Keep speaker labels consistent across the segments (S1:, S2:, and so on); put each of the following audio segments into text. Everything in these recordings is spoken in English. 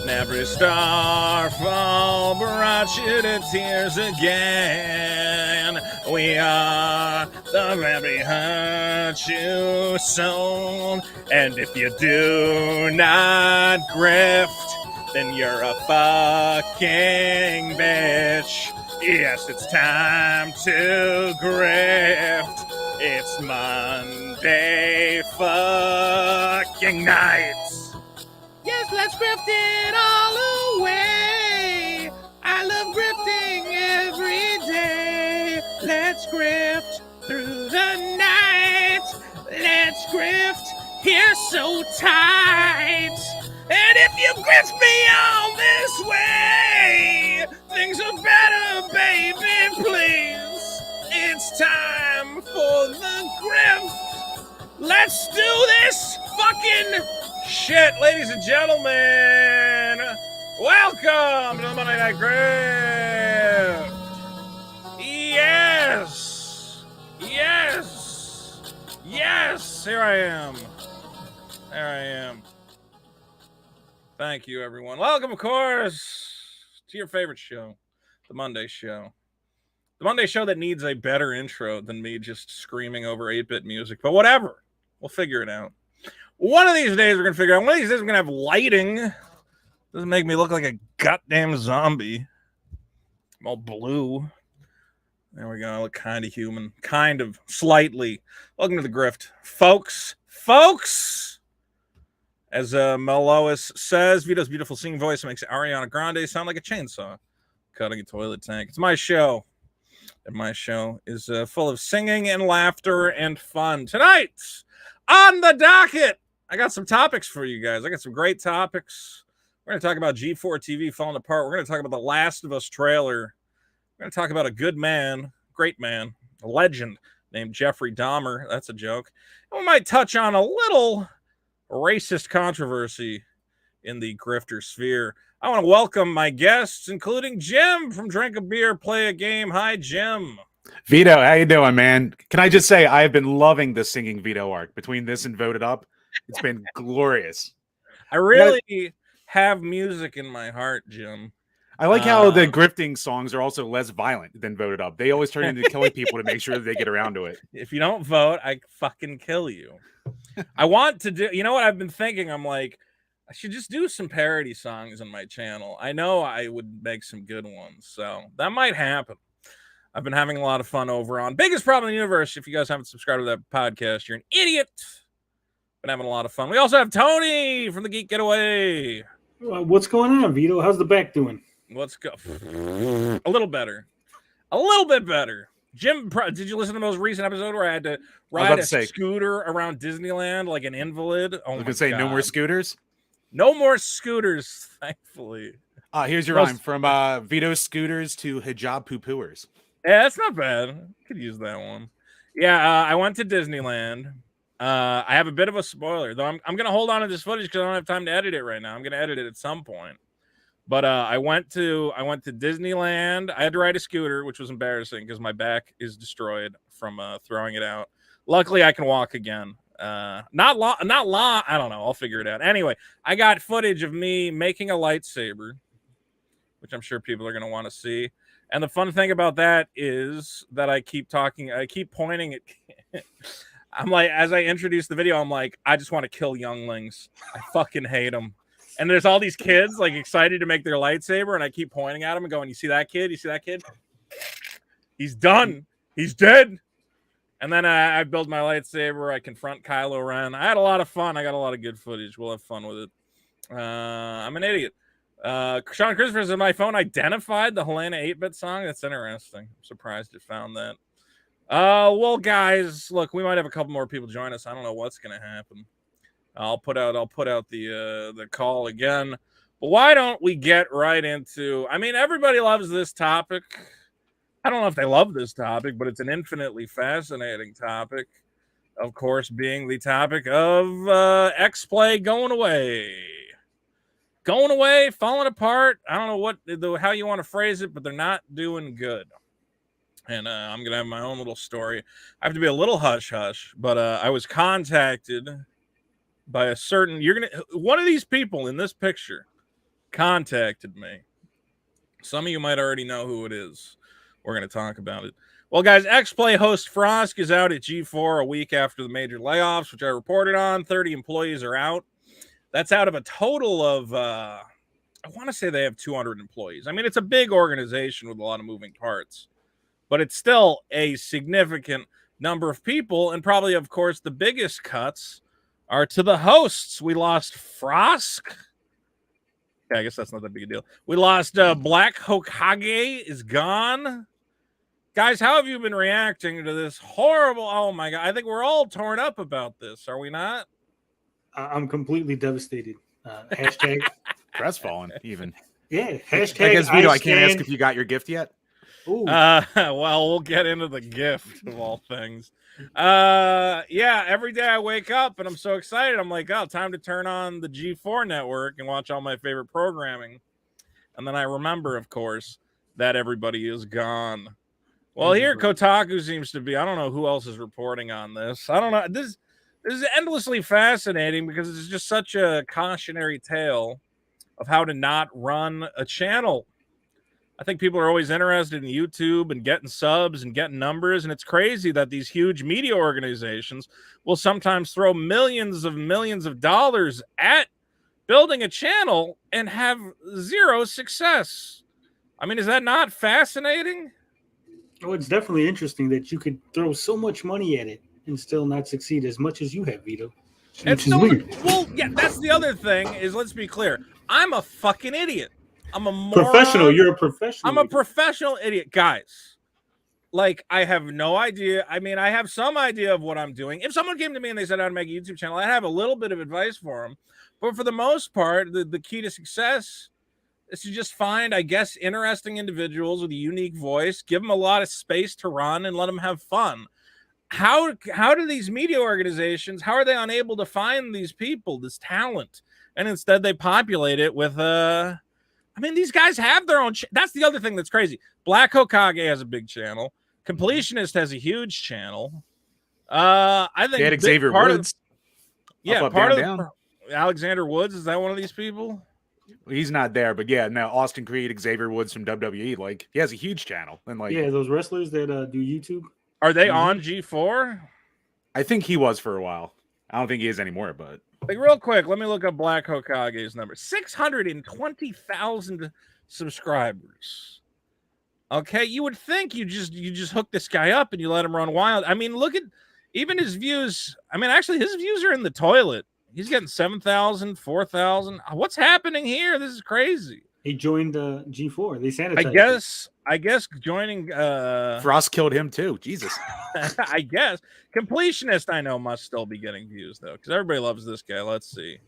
S1: And every starfall brought you to tears again. We are the very hurt you sown. And if you do not grift, then you're a fucking bitch. Yes, it's time to grift. It's Monday fucking night. Yes, let's grift it all away. I love grifting every day. Let's grift through the night. Let's grift here so tight. And if you grift beyond this way, things are better, baby, please. It's time for the grift. Let's do this fucking shit, ladies and gentlemen. Welcome to the Monday Night Grift. Yes. Yes. Yes. Here I am. There I am. Thank you, everyone. Welcome, of course, to your favorite show, the Monday Show. The Monday Show that needs a better intro than me just screaming over 8-bit music. But whatever. We'll figure it out. One of these days, we're going to figure out. One of these days, we're going to have lighting. Doesn't make me look like a goddamn zombie. I'm all blue. There we go. I look kind of human. Kind of. Slightly. Welcome to the Grift. Folks. As Mel Lois says, Vito's beautiful singing voice makes Ariana Grande sound like a chainsaw cutting a toilet tank. It's my show. And my show is full of singing and laughter and fun. Tonight, on the docket, I got some topics for you guys. I got some great topics. We're going to talk about G4 TV falling apart. We're going to talk about the Last of Us trailer. We're going to talk about a good man, great man, a legend named Jeffrey Dahmer. That's a joke. And we might touch on a little racist controversy in the grifter sphere. I want to welcome my guests, including Jim from Drink a Beer, Play a Game. Hi, Jim.
S2: Vito, how you doing, man? Can I just say I've been loving the singing Vito arc between this and Voted Up. It's been glorious.
S1: I really have music in my heart, Jim.
S2: I like how the grifting songs are also less violent than Voted Up. They always turn into killing people to make sure that they get around to it.
S1: If you don't vote, I fucking kill you. I want to do, you know what I've been thinking? I'm like, I should just do some parody songs on my channel. I know I would make some good ones, so that might happen. I've been having a lot of fun over on Biggest Problem in the Universe. If you guys haven't subscribed to that podcast, you're an idiot. Been having a lot of fun. We also have Tony from the Geek Getaway.
S3: What's going on, Vito? How's the back doing?
S1: Let's go. A little better. A little bit better. Jim, did you listen to the most recent episode where I had to ride a scooter around Disneyland like an invalid?
S2: I was going to say, no more scooters?
S1: No more scooters, thankfully.
S2: Here's your rhyme. From Vito scooters to hijab poo-pooers.
S1: Yeah, that's not bad. Could use that one. Yeah, I went to Disneyland. I have a bit of a spoiler, though. I'm going to hold on to this footage because I don't have time to edit it right now. I'm going to edit it at some point. But I went to Disneyland. I had to ride a scooter, which was embarrassing because my back is destroyed from throwing it out. Luckily, I can walk again. Not long. I don't know. I'll figure it out. Anyway, I got footage of me making a lightsaber, which I'm sure people are going to want to see. And the fun thing about that is that I keep pointing at. I'm like, as I introduce the video, I'm like, I just want to kill younglings. I fucking hate them. And there's all these kids like excited to make their lightsaber, and I keep pointing at them and going, "You see that kid? You see that kid? He's done. He's dead." And then I build my lightsaber. I confront Kylo Ren. I had a lot of fun. I got a lot of good footage. We'll have fun with it. I'm an idiot. Sean Christopher said my phone identified the Helena 8-bit song. That's interesting. I'm surprised it found that. Well, guys, look, we might have a couple more people join us. I don't know what's going to happen. I'll put out the call again. But why don't we get right into? I mean, everybody loves this topic. I don't know if they love this topic, but it's an infinitely fascinating topic. Of course, being the topic of X-Play going away, falling apart. I don't know how you want to phrase it, but they're not doing good. And I'm going to have my own little story. I have to be a little hush-hush, but I was contacted by a certain... one of these people in this picture contacted me. Some of you might already know who it is. We're going to talk about it. Well, guys, X-Play host Frosk is out at G4 a week after the major layoffs, which I reported on. 30 employees are out. That's out of a total of, I want to say they have 200 employees. I mean, it's a big organization with a lot of moving parts, but it's still a significant number of people. And probably, of course, the biggest cuts are to the hosts. We lost Frosk. I guess that's not that big a deal. We lost Black Hokage is gone. Guys, how have you been reacting to this horrible? Oh my God. I think we're all torn up about this. Are we not?
S3: I'm completely devastated. Hashtag
S2: Crestfallen, even.
S3: Yeah. Hashtag
S2: I guess, Vito, I can't ask
S3: stand-
S2: if you got your gift yet.
S3: Ooh.
S1: Well, we'll get into the gift of all things. Yeah, every day I wake up and I'm so excited. I'm like, oh, time to turn on the G4 network and watch all my favorite programming. And then I remember, of course, that everybody is gone. Well, here Kotaku seems to be. I don't know who else is reporting on this. I don't know. This is endlessly fascinating because it's just such a cautionary tale of how to not run a channel. I think people are always interested in YouTube and getting subs and getting numbers. And it's crazy that these huge media organizations will sometimes throw millions of dollars at building a channel and have zero success. I mean, is that not fascinating?
S3: Oh, it's definitely interesting that you could throw so much money at it and still not succeed as much as you have, Vito. Which is weird.
S1: Well, yeah, that's the other thing is, let's be clear. I'm a fucking idiot. I'm a moron.
S3: Professional. You're a professional.
S1: I'm a professional idiot. Guys, like, I have no idea. I mean, I have some idea of what I'm doing. If someone came to me and they said how to make a YouTube channel, I'd have a little bit of advice for them. But for the most part, the key to success is to just find, I guess, interesting individuals with a unique voice, give them a lot of space to run, and let them have fun. How do these media organizations, how are they unable to find these people, this talent? And instead they populate it with, I mean, these guys have their own. That's the other thing that's crazy. Black Hokage has a big channel. Completionist has a huge channel. I think
S2: They had Xavier Woods.
S1: Alexander Woods, is that one of these people?
S2: He's not there, but yeah, no. Austin Creed, Xavier Woods from WWE, like he has a huge channel, and like
S3: yeah, those wrestlers that do YouTube.
S1: Are they on G4?
S2: I think he was for a while. I don't think he is anymore, but
S1: like real quick, let me look up Black Hokage's number. 620,000 subscribers. Okay, you would think you just hook this guy up and you let him run wild. I mean, look at even his views. I mean, actually, his views are in the toilet. He's getting 7,000, 4,000. What's happening here? This is crazy.
S3: He joined G4. They sanitized.
S1: I guess joining
S2: Frost killed him too. Jesus.
S1: I guess Completionist I know must still be getting views though, because everybody loves this guy. Let's see.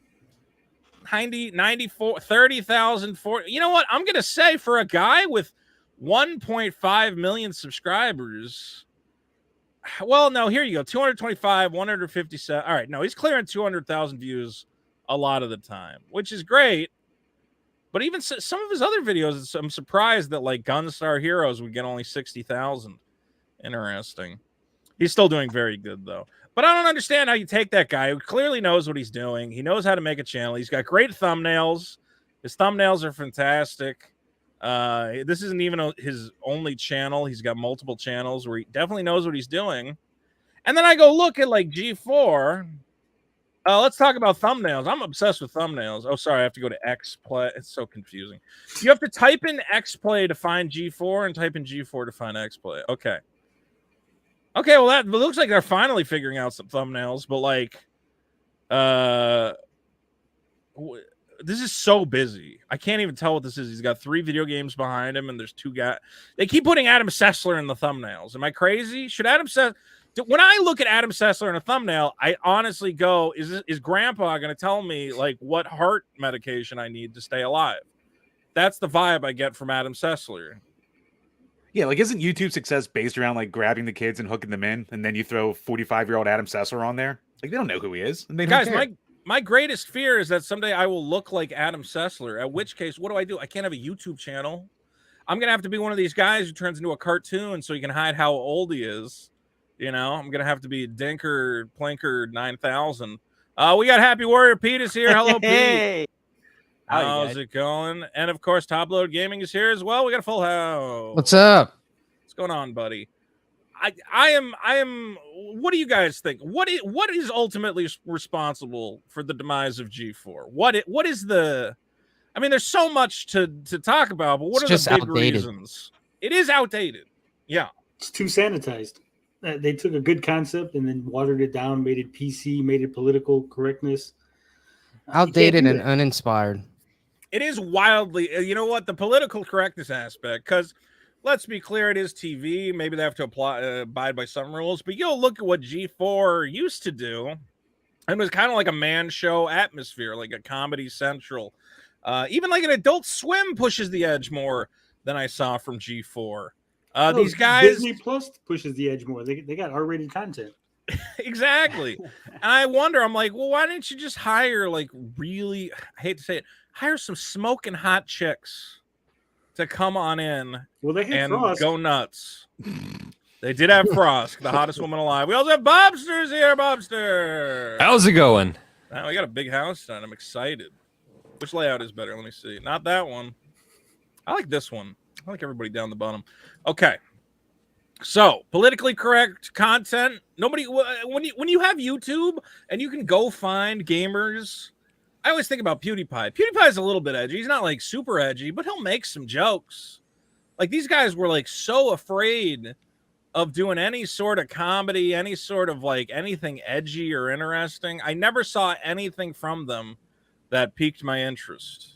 S1: 94, 30,000, 40. You know what? I'm gonna say for a guy with 1.5 million subscribers. Well, no, here you go. 225, 157. All right, no, he's clearing 200,000 views a lot of the time, which is great. But even some of his other videos, I'm surprised that like Gunstar Heroes would get only 60,000. Interesting. He's still doing very good though. But I don't understand how you take that guy who clearly knows what he's doing. He knows how to make a channel. He's got great thumbnails. His thumbnails are fantastic. This isn't even his only channel. He's got multiple channels where he definitely knows what he's doing. And then I go look at like G4. Let's talk about thumbnails. I'm obsessed with thumbnails. Oh, sorry. I have to go to XPlay. It's so confusing. You have to type in XPlay to find G4 and type in G4 to find XPlay. Okay. Okay, well, that looks like they're finally figuring out some thumbnails, but like, this is so busy. I can't even tell what this is. He's got 3 video games behind him, and there's 2 guys. They keep putting Adam Sessler in the thumbnails. Am I crazy? Should Adam Sessler... When I look at Adam Sessler in a thumbnail, I honestly go, is Grandpa going to tell me like what heart medication I need to stay alive? That's the vibe I get from Adam Sessler.
S2: Yeah, like isn't YouTube success based around like grabbing the kids and hooking them in, and then you throw 45-year-old Adam Sessler on there? Like they don't know who he is. And they don't
S1: Guys,
S2: care.
S1: my greatest fear is that someday I will look like Adam Sessler. At which case, what do? I can't have a YouTube channel. I'm gonna have to be one of these guys who turns into a cartoon so he can hide how old he is. You know, I'm gonna have to be Dinker Planker 9000. We got Happy Warrior Pete is here. Hello, Pete.
S4: Howdy,
S1: How's
S4: guys.
S1: it going? And of course, Top Load Gaming is here as well. We got a full house.
S5: What's up?
S1: What's going on, buddy? I am. What do you guys think? What is ultimately responsible for the demise of G4? What is the? I mean, there's so much to talk about, but what
S5: It's
S1: are
S5: just
S1: the big
S5: outdated.
S1: reasons? It is outdated. Yeah.
S3: It's too sanitized. They took a good concept and then watered it down, made it PC, made it political correctness.
S5: Outdated
S3: do
S5: and
S3: that.
S5: uninspired.
S1: It is wildly, you know what, the political correctness aspect, because let's be clear, it is TV. Maybe they have to abide by some rules, but you'll look at what G4 used to do. It was kind of like a man show atmosphere, like a Comedy Central. Even like an Adult Swim pushes the edge more than I saw from G4. These guys,
S3: Disney Plus pushes the edge more. They got R-rated content.
S1: exactly. And I wonder, I'm like, well, why didn't you just hire like really, I hate to say it, hire some smoking hot chicks to come on in
S3: Well, they had
S1: and
S3: Frost.
S1: go nuts. They did have Frost, the hottest woman alive. We also have Bobsters here, Bobster.
S6: How's it going?
S1: Now we got a big house tonight. I'm excited. Which layout is better? Let me see. Not that one. I like this one. I like everybody down the bottom. Okay. So, politically correct content. Nobody when you have YouTube and you can go find gamers. I always think about PewDiePie. PewDiePie's a little bit edgy. He's not like super edgy, but he'll make some jokes. Like these guys were like so afraid of doing any sort of comedy, any sort of like anything edgy or interesting. I never saw anything from them that piqued my interest.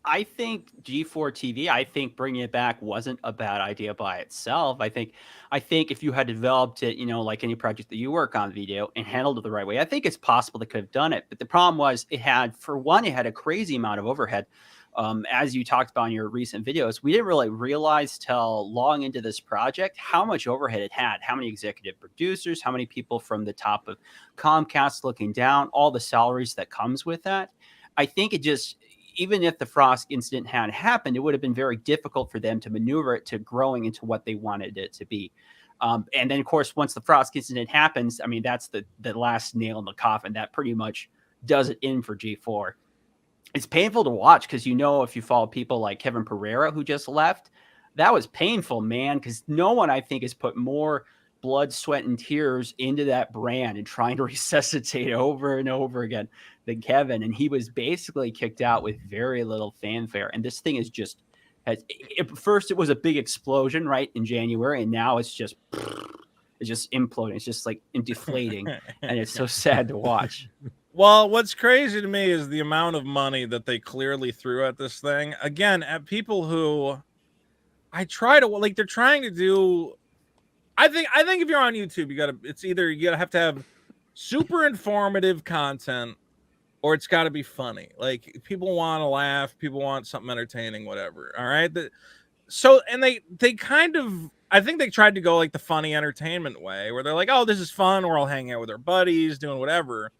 S4: I think G4 TV, I think bringing it back wasn't a bad idea by itself. I think if you had developed it, like any project that you work on video and handled it the right way, I think it's possible they could have done it. But the problem was it had a crazy amount of overhead. As you talked about in your recent videos, we didn't really realize till long into this project how much overhead it had, how many executive producers, how many people from the top of Comcast looking down, all the salaries that comes with that. I think it just, even if the Frost incident had happened, it would have been very difficult for them to maneuver it to growing into what they wanted it to be. And then, of course, once the Frost incident happens, I mean, that's the last nail in the coffin. That pretty much does it in for G4. It's painful to watch because, if you follow people like Kevin Pereira, who just left, that was painful, man, because no one, I think, has put more blood, sweat, and tears into that brand and trying to resuscitate over and over again than Kevin. And he was basically kicked out with very little fanfare. And this thing is just, first it was a big explosion, right, in January, and now it's just imploding. It's just like deflating, and it's so sad to watch.
S1: Well, what's crazy to me is the amount of money that they clearly threw at this thing. Again, at people who they're trying to do. I think if you're on YouTube, you have to have super informative content or it's got to be funny. Like people want to laugh, people want something entertaining, whatever. All right. They kind of, I think they tried to go like the funny entertainment way where they're like, oh, this is fun. We're all hanging out with our buddies, doing whatever.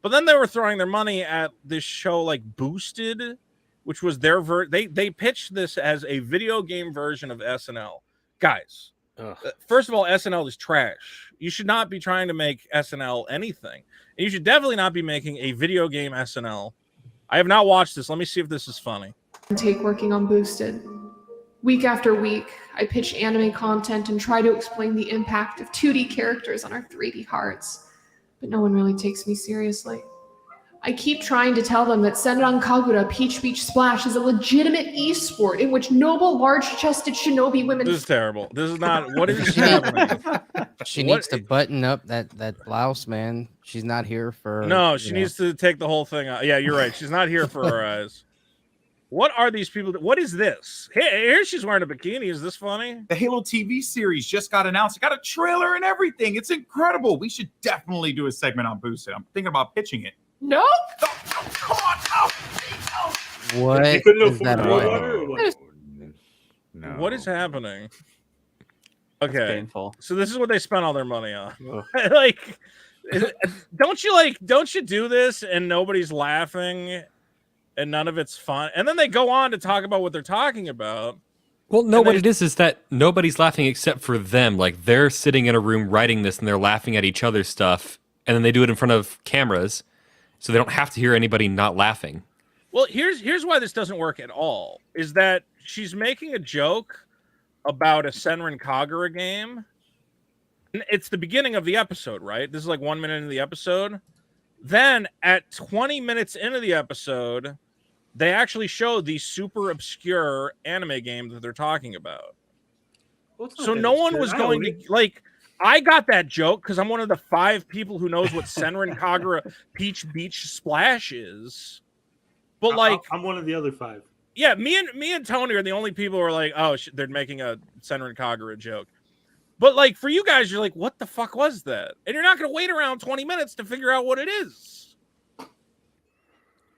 S1: But then they were throwing their money at this show like Boosted, which was their they pitched this as a video game version of SNL. Guys, first of all, SNL is trash. You should not be trying to make SNL anything. And you should definitely not be making a video game SNL. I have not watched this. Let me see if this is funny.
S7: Take working on Boosted. Week after week, I pitch anime content and try to explain the impact of 2D characters on our 3D hearts. But no one really takes me seriously. I keep trying to tell them that Senran Kagura Peach Beach Splash is a legitimate esport in which noble, large-chested shinobi women...
S1: This is terrible. This is not... What is happening?
S5: She needs to button up that blouse, man. She's not here for...
S1: No, she needs to take the whole thing out. Yeah, you're right. She's not here for her eyes. What are these people? What is this? Here she's wearing a bikini. Is this funny?
S8: The Halo TV series just got announced. It got a trailer and everything. It's incredible. We should definitely do a segment on Boosted. I'm thinking about pitching it.
S7: No?
S8: Come on.
S5: What
S3: You couldn't
S5: is that
S3: afford
S5: about?
S3: water or what?
S2: No.
S1: What is happening?
S4: It's
S1: Okay,
S4: painful.
S1: so this is what they spent all their money on. Like, don't you do this and nobody's laughing and none of it's fun? And then they go on to talk about what they're talking about.
S6: Well, no,
S1: And
S6: what
S1: they-
S6: it is that nobody's laughing except for them. Like, they're sitting in a room writing this and they're laughing at each other's stuff, and then they do it in front of cameras, so they don't have to hear anybody not laughing.
S1: Well, here's why this doesn't work at all. Is that she's making a joke about a Senran Kagura game. And it's the beginning of the episode, right? This is like 1 minute into the episode. Then at 20 minutes into the episode, they actually show the super obscure anime game that they're talking about.
S3: Well, it's not
S1: So
S3: that
S1: no one
S3: obscure.
S1: was
S3: I
S1: going
S3: know
S1: to like. I got that joke because I'm one of the 5 people who knows what Senran Kagura Peach Beach Splash is. But like,
S3: I'm one of the other 5.
S1: yeah, me and Tony are the only people who are like, oh, they're making a Senran Kagura joke. But like for you guys, you're like, what the fuck was that? And you're not going to wait around 20 minutes to figure out what it is.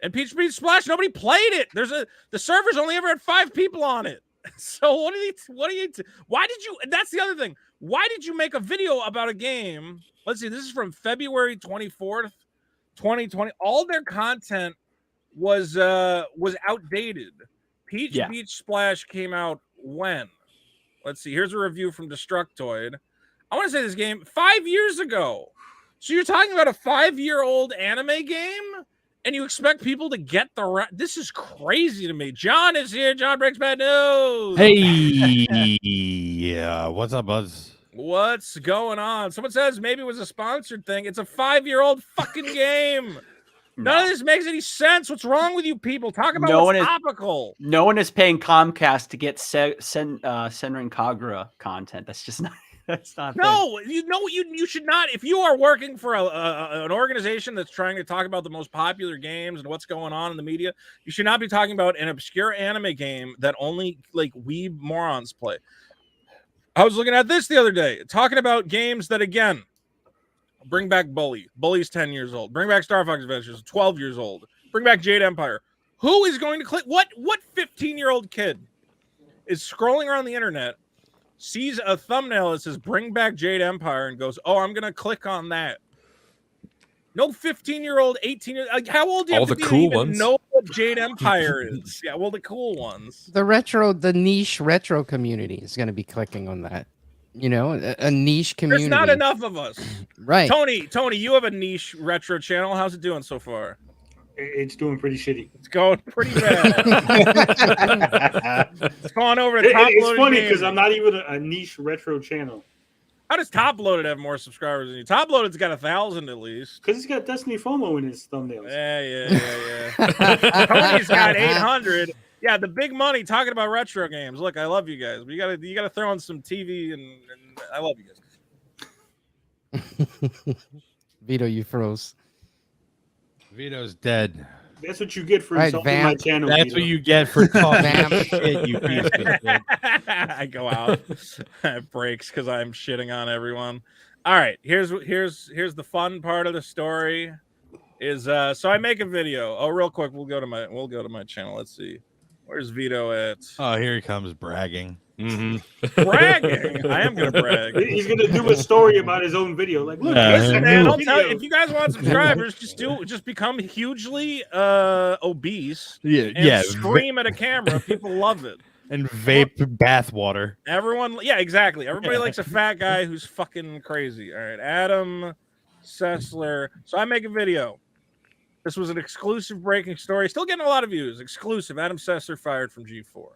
S1: And Peach Beach Splash, nobody played it. The server's only ever had 5 people on it. So why did you? That's the other thing. Why did you make a video about a game? Let's see. This is from February 24th, 2020. All their content was outdated. Peach Beach Splash came out when? Let's see. Here's a review from Destructoid. I want to say this game 5 years ago. So you're talking about a 5-year-old anime game, and you expect people to get this is crazy to me. John is here. John breaks bad news.
S9: Hey, yeah. What's up, Buzz?
S1: What's going on? Someone says maybe it was a sponsored thing. It's a 5-year-old fucking game. None of this makes any sense. What's wrong with you people? Talk about what's topical.
S4: No one is paying Comcast to get Senran Kagura content. That's just not. That's not.
S1: No, you should not. If you are working for an organization that's trying to talk about the most popular games and what's going on in the media, you should not be talking about an obscure anime game that only like weeb morons play. I was looking at this the other day, talking about games that again. Bring back Bully. Bully's 10 years old. Bring back Star Fox Adventures, 12 years old. Bring back Jade Empire. Who is going to click? What 15-year-old kid is scrolling around the internet, sees a thumbnail that says "Bring back Jade Empire" and goes, "Oh, I'm going to click on that." No 15-year-old, 18-year-old. Like, how old do you
S6: All
S1: have
S6: the
S1: to be
S6: cool
S1: to even
S6: ones.
S1: know what Jade Empire is? Yeah, well, the cool ones.
S5: The niche retro community is going to be clicking on that. You know, a niche community.
S1: There's not enough of us.
S5: Right.
S1: Tony, you have a niche retro channel. How's it doing so far?
S3: It's doing pretty shitty.
S1: It's going pretty bad. It's going over to top loaded.
S3: It's funny because I'm not even a niche retro channel.
S1: How does Top Loaded have more subscribers than you? Top Loaded's got 1,000 at least.
S3: Because he's got Destiny FOMO in his thumbnails.
S1: Yeah. Tony's got 800. Yeah, the big money talking about retro games. Look, I love you guys. But you gotta throw in some TV and I love you guys.
S5: Vito, you froze.
S9: Vito's dead.
S3: That's what you get for
S5: Right,
S3: insulting my
S5: Vamp.
S3: channel.
S9: That's
S3: Vito.
S9: what you get for talking
S5: Vamp.
S9: shit, you piece of shit.
S1: I go out. It breaks because I'm shitting on everyone. All right, here's the fun part of the story. Is so I make a video. Oh, real quick, we'll go to my channel. Let's see. Where's Vito at?
S9: Oh, here he comes bragging.
S1: Bragging. I am gonna brag.
S3: He's gonna do a story about his own video. Like, look,
S9: Yeah.
S3: listen,
S1: Man,
S3: man,
S1: I'll tell you, if you guys want subscribers, just become hugely obese
S9: Yeah,
S1: and scream at a camera. People love it.
S9: and vape bathwater.
S1: Everyone, yeah, exactly. Everybody likes a fat guy who's fucking crazy. All right, Adam Sessler. So I make a video. This was an exclusive breaking story. Still getting a lot of views. Exclusive. Adam Sessler fired from G4.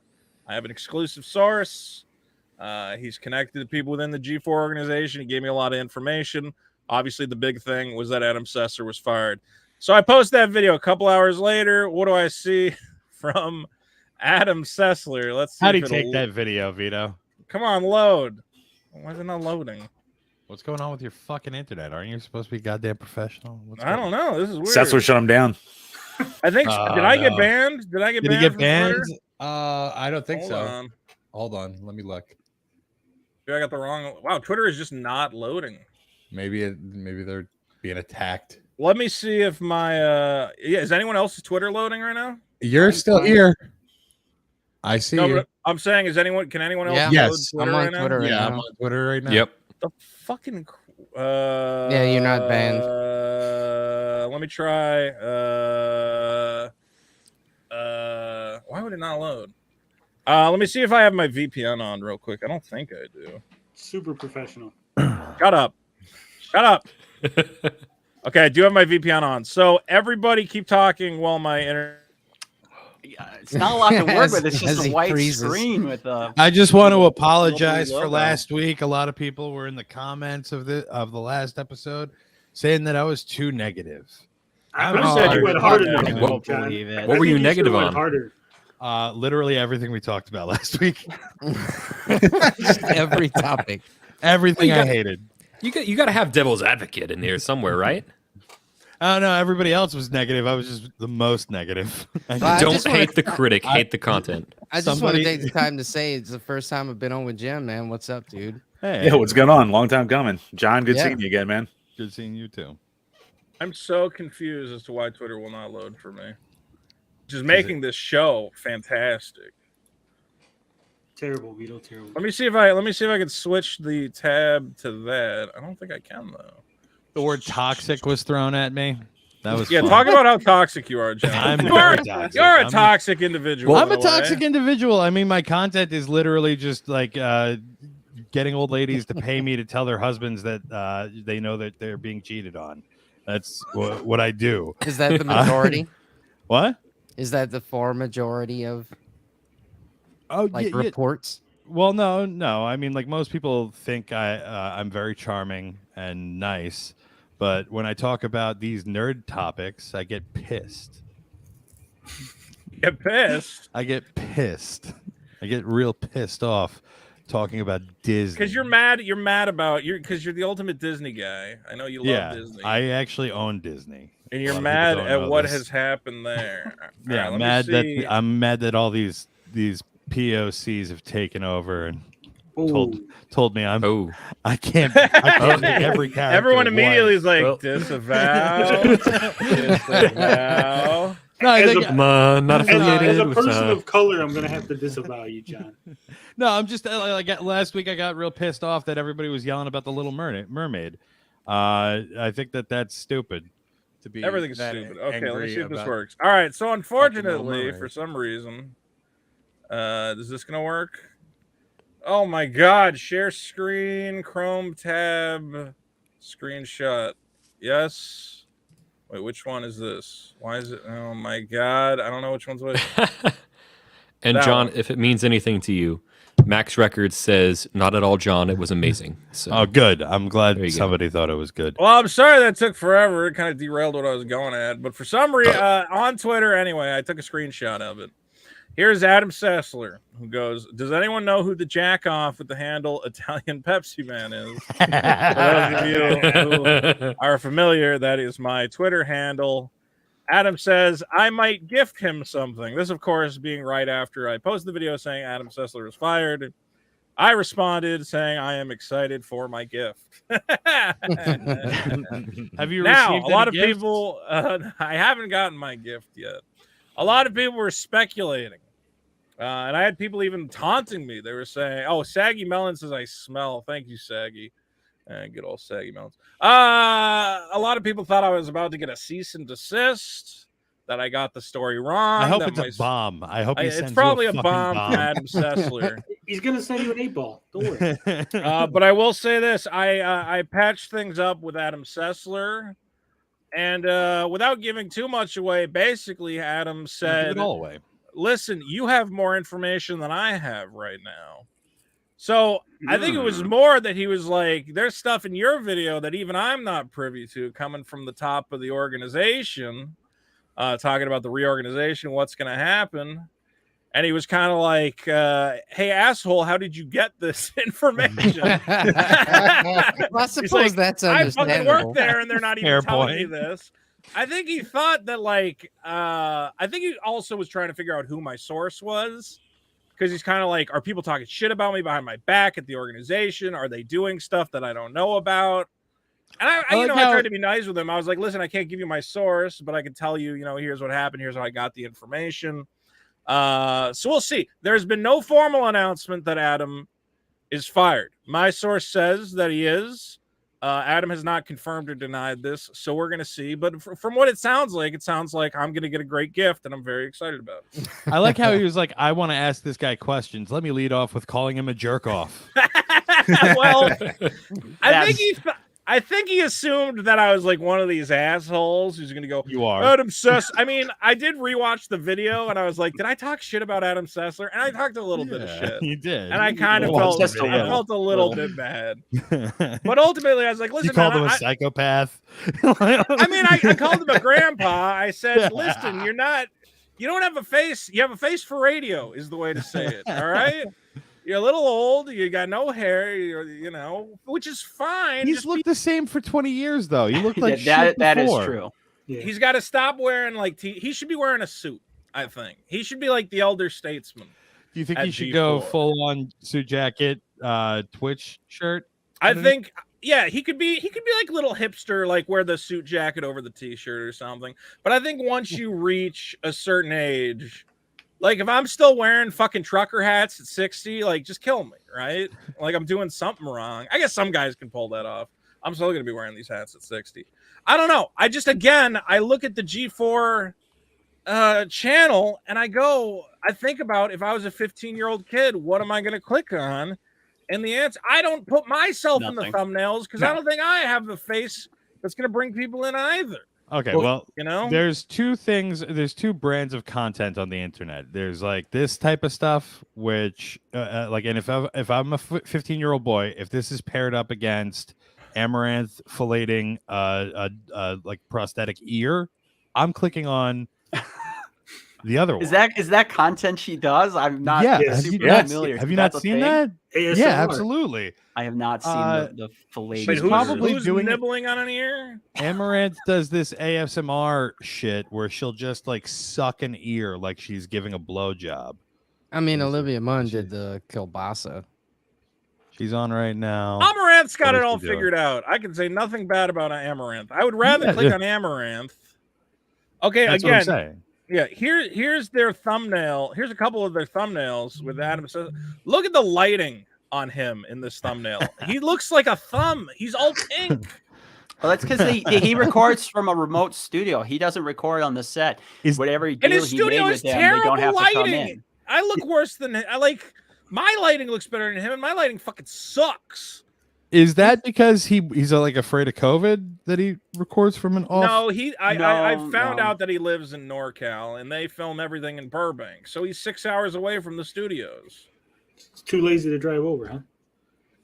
S1: I have an exclusive source. He's connected to people within the G4 organization. He gave me a lot of information. Obviously, the big thing was that Adam Sessler was fired. So I post that video a couple hours later. What do I see from Adam Sessler? Let's see.
S9: How do you take that video, Vito?
S1: Come on, load. Why is it not loading?
S9: What's going on with your fucking internet? Aren't you supposed to be goddamn professional?
S1: I don't know. This is weird.
S2: Sessler shut him down.
S1: I think. Did I get banned? Did I get
S9: Did
S1: banned?
S9: he get
S1: from
S9: banned?
S1: Twitter?
S10: I don't think
S1: Hold
S10: so.
S1: on.
S10: Hold on, let me look.
S1: Maybe I got the wrong. Wow, Twitter is just not loading.
S10: Maybe they're being attacked.
S1: Let me see if my yeah. Is anyone else's Twitter loading right now?
S10: You're still here. I see
S1: No,
S10: you.
S1: but I'm saying, is anyone? Can anyone else?
S5: Yeah.
S1: load
S10: Yes,
S1: Twitter
S5: I'm on
S1: right now?
S5: Twitter right
S10: Yeah, I'm
S5: now.
S10: on Twitter right now.
S6: Yep.
S1: The fucking.
S5: Yeah, you're not banned.
S1: Let me try. Why would it not load? Let me see if I have my VPN on real quick. I don't think I do.
S3: super professional.
S1: Shut up. Shut up. Okay, I do have my VPN on. So everybody keep talking while my internet.
S4: it's not a lot to work
S5: As-
S4: with. It's just
S5: as
S4: a
S5: he
S4: white
S5: freezes.
S4: screen with a.
S10: I just want to
S4: Little
S10: apologize for
S4: logo.
S10: last week. A lot of people were in the comments of the last episode saying that I was too negative.
S3: I
S10: I'm
S3: said you
S10: sorry.
S3: went harder
S4: I
S3: than
S6: don't
S3: that, John.
S4: believe it.
S3: I
S6: What were
S3: think
S6: you negative
S3: should've went
S6: on?
S3: Harder.
S10: Literally everything we talked about last week.
S5: Just every topic.
S10: Everything
S6: You
S10: I
S6: got-
S10: hated.
S6: You got to have devil's advocate in there somewhere, right?
S10: I don't know. Everybody else was negative. I was just the most negative. I
S5: Well, I
S10: just-
S6: Don't
S5: just wanna-
S6: hate the critic, hate the content.
S5: I just want to
S10: Somebody-
S5: take the time to say it's the first time I've been on with Jim, man. What's up, dude?
S10: Hey,
S2: Yeah, what's going on? Long time coming. John, good
S5: Yeah.
S2: seeing you again, man.
S10: good seeing you too.
S1: I'm so confused as to why Twitter will not load for me. Which is making this show fantastic.
S3: Terrible, Vito. Terrible.
S1: Let me see if I can switch the tab to that. I don't think I can though.
S10: The word toxic was thrown at me. That was
S1: Yeah,
S10: fun.
S1: talk about how toxic you are, John.
S10: I'm
S1: You are-
S10: very toxic.
S1: You're a
S10: I'm-
S1: toxic individual.
S10: I'm
S1: in
S10: a
S1: way.
S10: toxic individual. I mean, my content is literally just like getting old ladies to pay me to tell their husbands that they know that they're being cheated on. That's what I do.
S5: Is that the majority?
S10: What?
S5: Is that the far majority of
S10: Oh,
S5: like reports?
S10: Well, no. I mean, like most people think I'm very charming and nice, but when I talk about these nerd topics, I get pissed.
S1: Get pissed
S10: I get pissed. I get real pissed off talking about Disney.
S1: because you're mad. You're mad about because you're the ultimate Disney guy. I know you love
S10: yeah,
S1: Disney,
S10: I actually own Disney.
S1: and
S10: A
S1: you're
S10: lot of
S1: mad
S10: people don't
S1: at
S10: know
S1: what
S10: this.
S1: has happened there. All
S10: Yeah,
S1: right, let me
S10: mad
S1: see.
S10: that I'm mad that all these POCs have taken over and
S3: Oh,
S10: told me
S6: Oh,
S10: I can't make every character.
S1: Everyone immediately
S10: white.
S1: is like
S6: Well-
S1: disavow, disavow.
S10: No, I
S3: As
S10: think,
S3: a-
S6: come on, not
S3: as
S6: affiliated
S3: a
S6: with.
S3: person of color, I'm gonna have to disavow you, John.
S10: no, I'm just like last week I got real pissed off that everybody was yelling about the Little Mermaid. I think that that's stupid. To be
S1: Everything's
S10: that
S1: stupid. Okay, let me
S10: angry
S1: see if this
S10: about-
S1: works. All right, so
S10: Little
S1: unfortunately,
S10: Mermaid.
S1: for some reason, is this gonna work? Oh my God! Share screen, Chrome tab, screenshot. Yes. Wait, which one is this? Why is it? Oh my God! I don't know which one's which.
S6: And
S1: That
S6: John,
S1: one.
S6: if it means anything to you, Max Records says, "Not at all, John. It was amazing." So
S10: Oh, good. I'm glad
S6: There you go.
S10: somebody thought it was good.
S1: Well, I'm sorry that took forever. It kind of derailed what I was going at. But for some reason, on Twitter anyway, I took a screenshot of it. Here's Adam Sessler, who goes, "Does anyone know who the jack off with the handle Italian Pepsi Man is?" For those of you who are familiar, that is my Twitter handle. Adam says, "I might gift him something." This, of course, being right after I posted the video saying Adam Sessler is fired. I responded saying, "I am excited for my gift."
S10: Have you
S1: Now,
S10: received
S1: a lot
S10: any
S1: of
S10: gifts?
S1: people, I haven't gotten my gift yet. A lot of people were speculating. And I had people even taunting me. They were saying, "Oh, Saggy Melon says I smell." Thank you, Saggy. Good old Saggy Melons. A lot of people thought I was about to get a cease and desist, that I got the story wrong.
S10: I hope
S1: that
S10: it's a
S1: my-
S10: bomb. I hope he
S1: It's
S10: sends
S1: probably
S10: you
S1: a
S10: fucking
S1: bomb from Adam Sessler.
S3: He's gonna send you an 8-ball. Don't worry.
S1: But I will say this: I patched things up with Adam Sessler, and without giving too much away, basically Adam
S10: Give
S1: said,
S10: it all away.
S1: "Listen, you have more information than I have right now." So I think it was more that he was like, "There's stuff in your video that even I'm not privy to, coming from the top of the organization, talking about the reorganization, what's going to happen." And he was kind of like, "Hey, asshole, how did you get this information?"
S5: Well, I suppose
S1: like,
S5: that's
S1: I fucking
S5: understandable.
S1: work there, and they're not even
S10: Fair
S1: telling me
S10: point.
S1: this. I think he thought that, like, I think he also was trying to figure out who my source was, because he's kind of like, are people talking shit about me behind my back at the organization? Are they doing stuff that I don't know about? And I
S10: I like
S1: I
S10: how-
S1: tried to be nice with him. I was like, listen, I can't give you my source, but I can tell you, here's what happened. Here's how I got the information. So we'll see. There's been no formal announcement that Adam is fired. My source says that he is. Adam has not confirmed or denied this, so we're going to see. But from what it sounds like I'm going to get a great gift, and I'm very excited about it.
S10: I like how he was like, I want to ask this guy questions. Let me lead off with calling him a jerk off.
S1: Well, I
S4: That's-
S1: think I think he assumed that I was like one of these assholes who's gonna go,
S10: You are.
S1: Adam Sessler. I mean, I did rewatch the video and I was like, did I talk shit about Adam Sessler? And I talked a little bit of shit.
S10: You did.
S1: And I kind of
S10: You watched
S1: felt,
S10: the
S1: I
S10: video.
S1: felt a little bit bad. But ultimately, I was like, listen,
S10: You called
S1: man,
S10: him a
S1: I
S10: psychopath.
S1: mean, I called him a grandpa. I said, listen, you don't have a face. You have a face for radio, is the way to say it. All right. You're a little old. You got no hair. Which is fine.
S10: He's
S1: Just
S10: looked the same for 20 years, though. You look like
S4: Yeah,
S10: shit
S4: that is
S10: before.
S4: true.
S3: Yeah.
S1: He's got to stop wearing like he should be wearing a suit. I think he should be like the elder statesman.
S10: Do you think
S1: At
S10: he should go
S1: G4.
S10: full on suit jacket, Twitch shirt?
S1: I
S10: underneath?
S1: think, yeah, he could be like little hipster, like wear the suit jacket over the t-shirt or something. But I think once you reach a certain age, like if I'm still wearing fucking trucker hats at 60, like just kill me, right? Like I'm doing something wrong. I guess some guys can pull that off. I'm still gonna be wearing these hats at 60. I don't know. I look at the G4 channel and I think about if I was a 15-year-old kid, what am I gonna click on? And the answer, I don't put myself in the
S4: Nothing.
S1: thumbnails because I don't think I have the face that's going to bring people in either.
S10: Okay, well,
S1: You know,
S10: there's two brands of content on the internet. There's like this type of stuff, which, like, and if I'm a 15-year-old boy, if this is paired up against Amaranth filleting like prosthetic ear, I'm clicking on the other one.
S4: Is that content she does? I'm not
S3: Yes.
S4: super
S10: Yes.
S4: familiar.
S10: Have you
S4: That's
S10: not
S4: a
S10: seen
S4: thing?
S10: that?
S3: ASMR.
S10: Yeah, absolutely.
S4: I have not seen the fillet.
S1: but
S10: she's probably
S1: who's
S10: doing it-
S1: nibbling on an ear?
S10: Amaranth does this ASMR shit where she'll just like suck an ear like she's giving a blowjob.
S5: I mean, Olivia Munn did the kielbasa.
S10: She's on right now.
S1: Amaranth's got
S10: What
S1: it
S10: is
S1: all
S10: she doing?
S1: figured out. I can say nothing bad about Amaranth. I would rather
S10: Yeah,
S1: click
S10: yeah.
S1: on Amaranth. Okay,
S10: That's what I'm
S1: again,
S10: saying.
S1: yeah. Here's their thumbnail. Here's a couple of their thumbnails with Adam says. Look at the lighting on him in this thumbnail. He looks like a thumb. He's all pink.
S4: Well, that's because he records from a remote studio. He doesn't record on the set.
S10: Is-
S4: Whatever he
S1: And
S4: deal
S1: his
S4: he made
S1: studio
S4: with
S1: is
S4: them, they don't
S1: terrible
S4: have to come
S1: lighting.
S4: in.
S1: I look worse than I like. My lighting looks better than him, and my lighting fucking sucks.
S10: Is that because he's like afraid of COVID that he records from an off?
S1: No, I
S4: No,
S1: found
S4: no.
S1: out that he lives in NorCal, and they film everything in Burbank, so he's 6 hours away from the studios.
S3: It's too lazy to drive over, huh?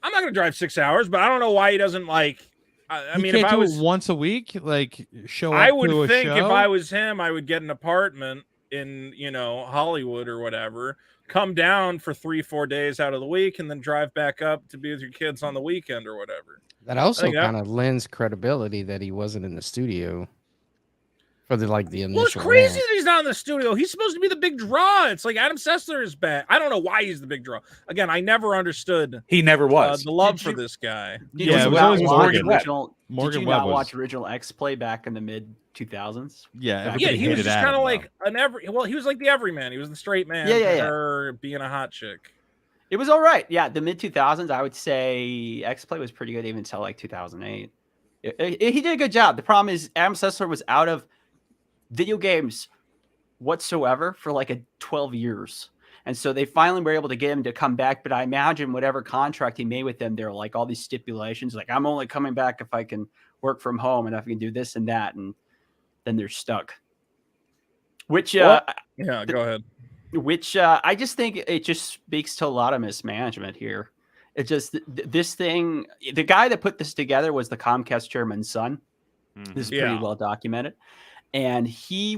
S1: I'm not gonna drive 6 hours, but I don't know why he doesn't like. I
S10: He
S1: mean,
S10: can't
S1: if I
S10: do
S1: was,
S10: it once a week, like show up
S1: I would
S10: to a
S1: think if
S10: show?
S1: I was him, I would get an apartment in Hollywood or whatever. Come down for 3-4 days out of the week, and then drive back up to be with your kids on the weekend or whatever.
S5: That also
S1: think that-
S5: kind of lends credibility that he wasn't in the studio for the initial.
S1: Well, it's crazy
S5: rant.
S1: that he's not in the studio. He's supposed to be the big draw. It's like Adam Sessler is back. I don't know why he's the big draw. Again, I never understood
S2: He never was.
S1: the love
S4: Did
S1: for
S4: you-
S1: this guy.
S4: Did
S10: Yeah,
S4: you
S10: it was
S4: not
S10: always
S4: watch
S10: Morgan Webb.
S4: original?
S10: Morgan
S4: did you
S10: Webb
S4: not
S10: was-
S4: watch original X Play back in the mid 2000s?
S10: Yeah,
S4: Yeah,
S10: everybody
S1: Yeah, he was
S10: hated
S1: just
S10: Adam,
S1: kind of
S10: though.
S1: like he was like the everyman. He was the straight man.
S4: Yeah,
S1: to
S4: yeah, yeah.
S1: her being a hot chick.
S4: It was all right. Yeah, the mid 2000s, I would say X Play was pretty good even until like 2008. He did a good job. The problem is Adam Sessler was out of video games whatsoever for like 12 years. And so they finally were able to get him to come back. But I imagine whatever contract he made with them, there were like all these stipulations, like I'm only coming back if I can work from home and if I can do this and that. And then they're stuck. Which,
S1: Yeah, go ahead.
S4: I just think it just speaks to a lot of mismanagement here. It just this thing, the guy that put this together was the Comcast chairman's son. This is pretty
S1: Yeah.
S4: well documented, and he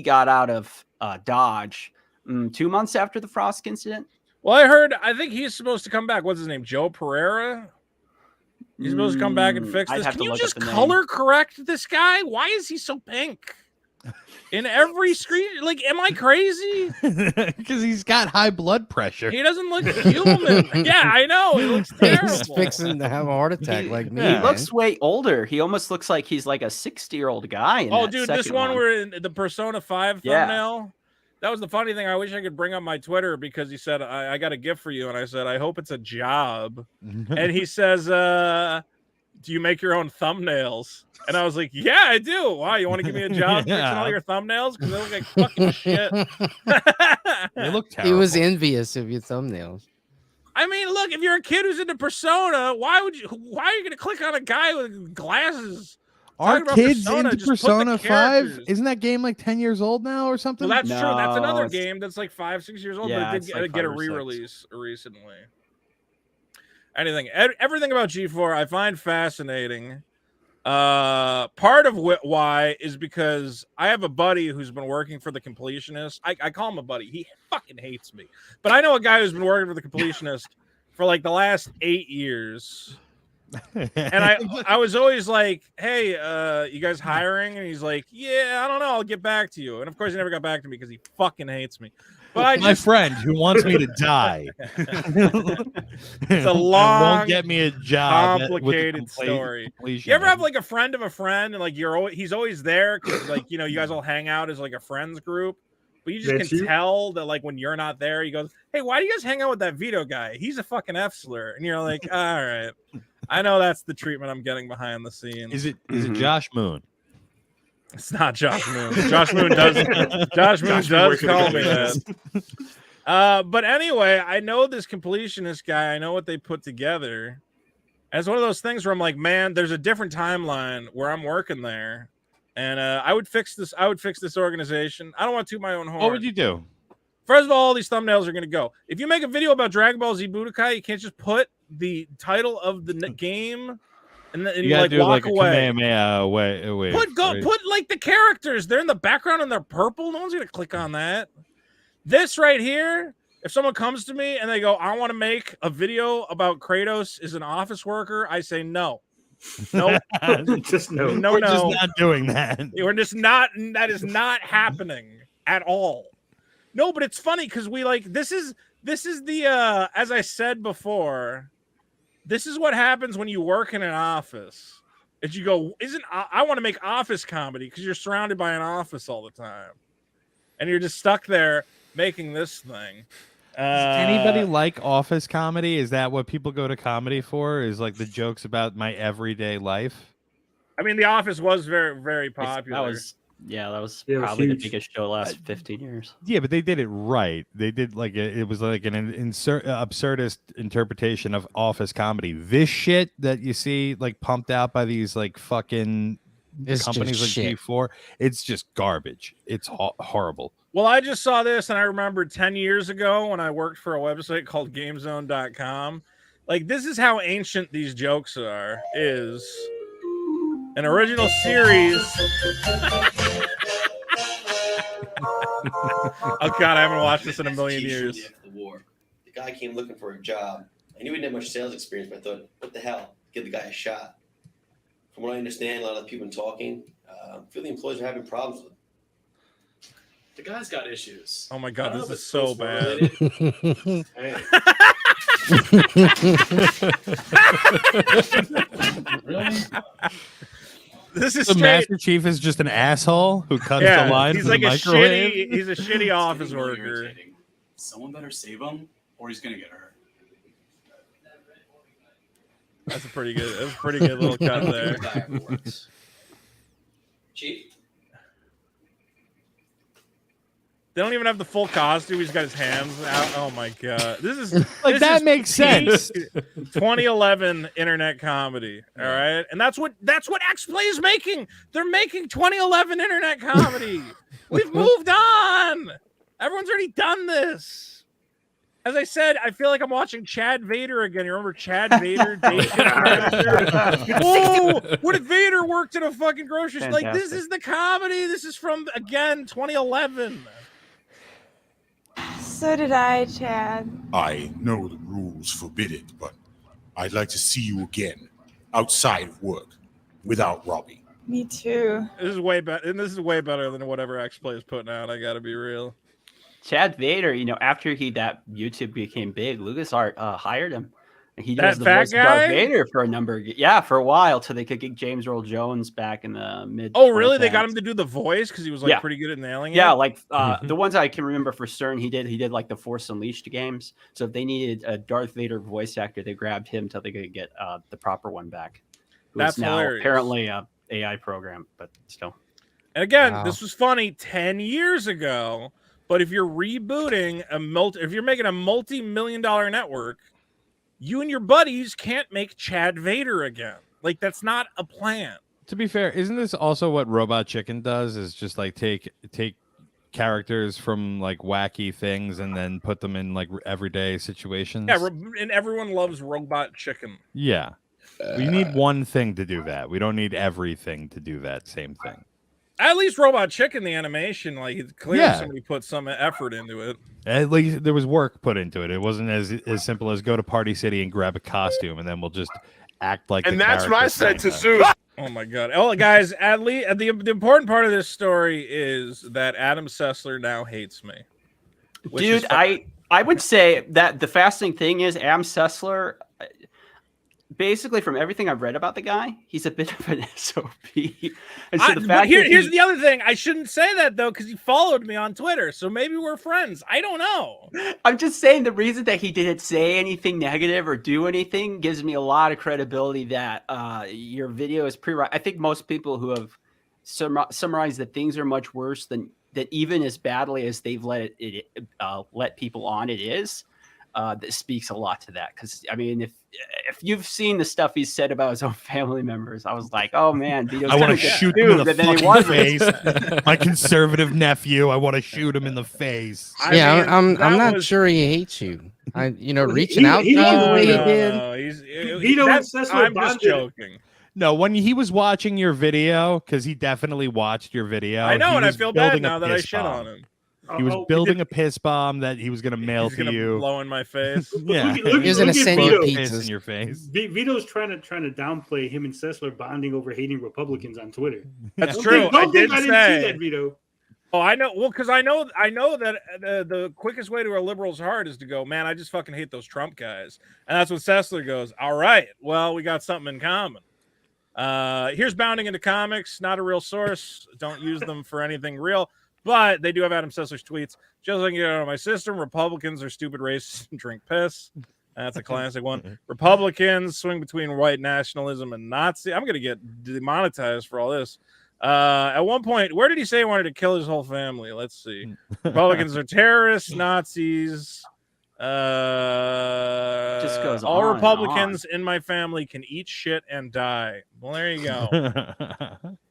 S4: got out of Dodge 2 months after the Frost incident.
S1: Well, I think he's supposed to come back. What's his name? Joe Pereira? He's supposed to come back and fix
S4: I'd
S1: this.
S4: have
S1: Can
S4: to
S1: you
S4: look up
S1: just
S4: the name.
S1: color correct this guy? Why is he so pink? In every screen? Like, am I crazy?
S10: Because he's got high blood pressure.
S1: He doesn't look human. Yeah, I know. He looks
S5: He's
S1: terrible.
S5: fixing to have a heart attack like me.
S4: He
S10: Yeah.
S5: man.
S4: looks way older. He almost looks like he's like a 60-year-old guy. In
S1: Oh,
S4: that
S1: dude, this
S4: second
S1: one where in the Persona 5
S4: Yeah.
S1: thumbnail. That was the funny thing. I wish I could bring up my Twitter because he said, I got a gift for you. And I said, I hope it's a job. And he says, do you make your own thumbnails? And I was like, yeah, I do. Wow, you want to give me a job fixing all
S10: Yeah.
S1: your thumbnails? Because they look like fucking shit.
S10: They look
S5: He
S10: terrible.
S5: was envious of your thumbnails.
S1: I mean, look, if you're a kid who's into Persona, why are you going to click on a guy with glasses?
S10: Are
S1: Talking about
S10: kids
S1: Persona,
S10: into
S1: just put the
S10: Persona 5?
S1: characters.
S10: Isn't that game like 10 years old now or something?
S1: Well, that's true. That's
S4: No,
S1: another
S4: it's-
S1: game that's like 5-6 years old,
S4: Yeah,
S1: but it
S4: it's
S1: did
S4: like
S1: get a
S4: 5 or 6.
S1: re-release recently. Everything about G4 I find fascinating. Part of why is because I have a buddy who's been working for the Completionist. I call him a buddy. He fucking hates me, but I know a guy who's been working for the Completionist for like the last 8 years. And I was always like, hey, you guys hiring? And he's like, yeah, I don't know, I'll get back to you. And of course he never got back to me because he fucking hates me. But
S10: My friend who wants me to die.
S1: It's a long,
S10: won't get me a job.
S1: complicated story. You ever have like a friend of a friend, and like he's always there because like you guys all hang out as like a friends group, but you just
S3: That's
S1: can
S3: you?
S1: tell that like when you're not there, he goes, hey, why do you guys hang out with that Vito guy? He's a fucking F slur, and you're like, all right, I know that's the treatment I'm getting behind the scenes.
S10: Is it Josh Moon?
S1: It's not Josh Moon. Josh Moon does call me that. But anyway, I know this Completionist guy. I know what they put together. And it's one of those things where I'm like, man, there's a different timeline where I'm working there, and I would fix this. I would fix this organization. I don't want to toot my own horn.
S10: What would you do?
S1: First of all these thumbnails are going to go. If you make a video about Dragon Ball Z Budokai, you can't just put the title of the game and then
S10: You gotta
S1: like
S10: do
S1: walk
S10: like a
S1: away.
S10: Kamehameha wave.
S1: Put like the characters. They're in the background and they're purple. No one's gonna click on that. This right here, if someone comes to me and they go, I want to make a video about Kratos is an office worker, I say no. Nope.
S3: Just no.
S1: No,
S10: We're
S1: no.
S10: just not doing that.
S1: We're just not, that is not happening at all. No, but it's funny because we like this is the as I said before, this is what happens when you work in an office. Is you go, I want to make office comedy because you're surrounded by an office all the time. And you're just stuck there making this thing.
S10: Does anybody like office comedy? Is that what people go to comedy for? Is like the jokes about my everyday life?
S1: I mean, The Office was very, very popular.
S4: That was
S3: Yeah, it was
S4: probably the
S3: huge.
S4: biggest show the last 15 years.
S10: Yeah, but they did it right. They did like it was like an absurdist interpretation of office comedy. This shit that you see like pumped out by these like fucking
S5: It's
S10: companies
S5: just
S10: like
S5: shit.
S10: G4, it's just garbage. It's horrible.
S1: Well, I just saw this and I remember 10 years ago when I worked for a website called GameZone.com. Like, this is how ancient these jokes is an original series. Oh, God, I haven't watched this in a million years.
S11: After the war, the guy came looking for a job. I knew he didn't have much sales experience, but I thought, what the hell? Give the guy a shot. From what I understand, a lot of the people talking, feel the employees are having problems with him.
S12: The guy's got issues.
S1: Oh, my God,
S12: I don't
S1: this
S12: know
S1: is
S12: if
S1: so
S12: it's
S1: bad.
S12: Really?
S1: This is
S10: The
S1: straight.
S10: Master Chief is just an asshole who cuts
S1: Yeah,
S10: the line
S1: he's
S10: for
S1: like
S10: the
S1: a
S10: microwave.
S1: he's a shitty office
S12: Getting really
S1: worker.
S12: irritating. Someone better save him, or he's gonna get hurt.
S1: That's a pretty good little cut there.
S11: Chief?
S1: They don't even have the full costume. He's got his hands out. Oh my God. This is
S10: Like
S1: this
S10: that
S1: is
S10: makes
S1: peak
S10: sense.
S1: 2011 internet comedy. All right. And that's what XPlay is making. They're making 2011 internet comedy. We've moved on. Everyone's already done this. As I said, I feel like I'm watching Chad Vader again. You remember Chad Vader? Oh, what if Vader worked in a fucking grocery store? Like, this
S4: Fantastic.
S1: is the comedy. This is from, again, 2011.
S13: So did I, Chad.
S14: I know the rules forbid it, but I'd like to see you again, outside of work, without Robbie.
S13: Me too.
S1: This is way better, and this is way better than whatever XPlay is putting out. I got to be real.
S4: Chad Vader, after that YouTube became big, LucasArts hired him. And he
S1: That
S4: does the
S1: fat
S4: voice of Darth
S1: guy?
S4: Vader for for a while till they could get James Earl Jones back in the mid.
S1: Oh, really? They got him to do the voice because he was like
S4: Yeah.
S1: pretty good at nailing it.
S4: Yeah, like the ones I can remember for certain, he did like the Force Unleashed games. So if they needed a Darth Vader voice actor, they grabbed him till they could get the proper one back. Who's
S1: That's
S4: now
S1: hilarious.
S4: apparently a AI program, but still.
S1: And again,
S5: Wow.
S1: this was funny 10 years ago. But if you're rebooting if you're making a multi-million-dollar network, you and your buddies can't make Chad Vader again. Like, that's not a plan.
S10: To be fair, isn't this also what Robot Chicken does? Is just like take characters from like wacky things and then put them in like everyday situations.
S1: Yeah, and everyone loves Robot Chicken.
S10: Yeah. We need one thing to do that. We don't need everything to do that same thing.
S1: At least Robot Chicken, the animation, like it's clear somebody put some effort into it.
S10: At least there was work put into it. It wasn't as simple as go to Party City and grab a costume and then we'll just act like.
S15: And
S10: the
S15: that's my
S10: character
S15: set to
S10: saying
S15: Zeus.
S1: Oh my god! Oh, guys, at least the important part of this story is that Adam Sessler now hates me.
S4: Dude, I would say that the fascinating thing is Adam Sessler. Basically, from everything I've read about the guy, he's a bit of an SOP. And so the fact
S1: here's the other thing. I shouldn't say that though, because he followed me on Twitter, so maybe we're friends. I don't know.
S4: I'm just saying the reason that he didn't say anything negative or do anything gives me a lot of credibility that your video is I think most people who have summarized that things are much worse than that, even as badly as they've let people on, it is. That speaks a lot to that, because I mean, if you've seen the stuff he's said about his own family members, I was like, oh man,
S10: I want to shoot him in the fucking face. My conservative nephew, I want to shoot him in the face.
S5: I'm not sure he hates you. Reaching out to you the way he did.
S1: I'm just joking.
S10: No, when he was watching your video, because he definitely watched your video.
S1: I know,
S10: and
S1: I feel bad now that I shit on him.
S10: He was building a piss bomb that he was going to mail to you.
S1: Blow in my face.
S10: Yeah,
S3: he was
S5: going to send you pizzas
S10: in your face.
S3: Vito's trying to downplay him and Sessler bonding over hating Republicans on Twitter.
S1: That's true. I didn't see
S3: that, Vito.
S1: Oh, I know. Well, because I know that the quickest way to a liberal's heart is to go, man, I just fucking hate those Trump guys, and that's when Sessler goes, all right, well, we got something in common. Here's Bounding into Comics, not a real source. Don't use them for anything real. But they do have Adam Sessler's tweets. Just like you know, my system, Republicans are stupid racists and drink piss. That's a classic one. Republicans swing between white nationalism and Nazi. I'm going to get demonetized for all this. At one point, where did he say he wanted to kill his whole family? Let's see. Republicans are terrorists, Nazis.
S4: Just goes
S1: all
S4: on
S1: Republicans in my family can eat shit and die. Well, there you go.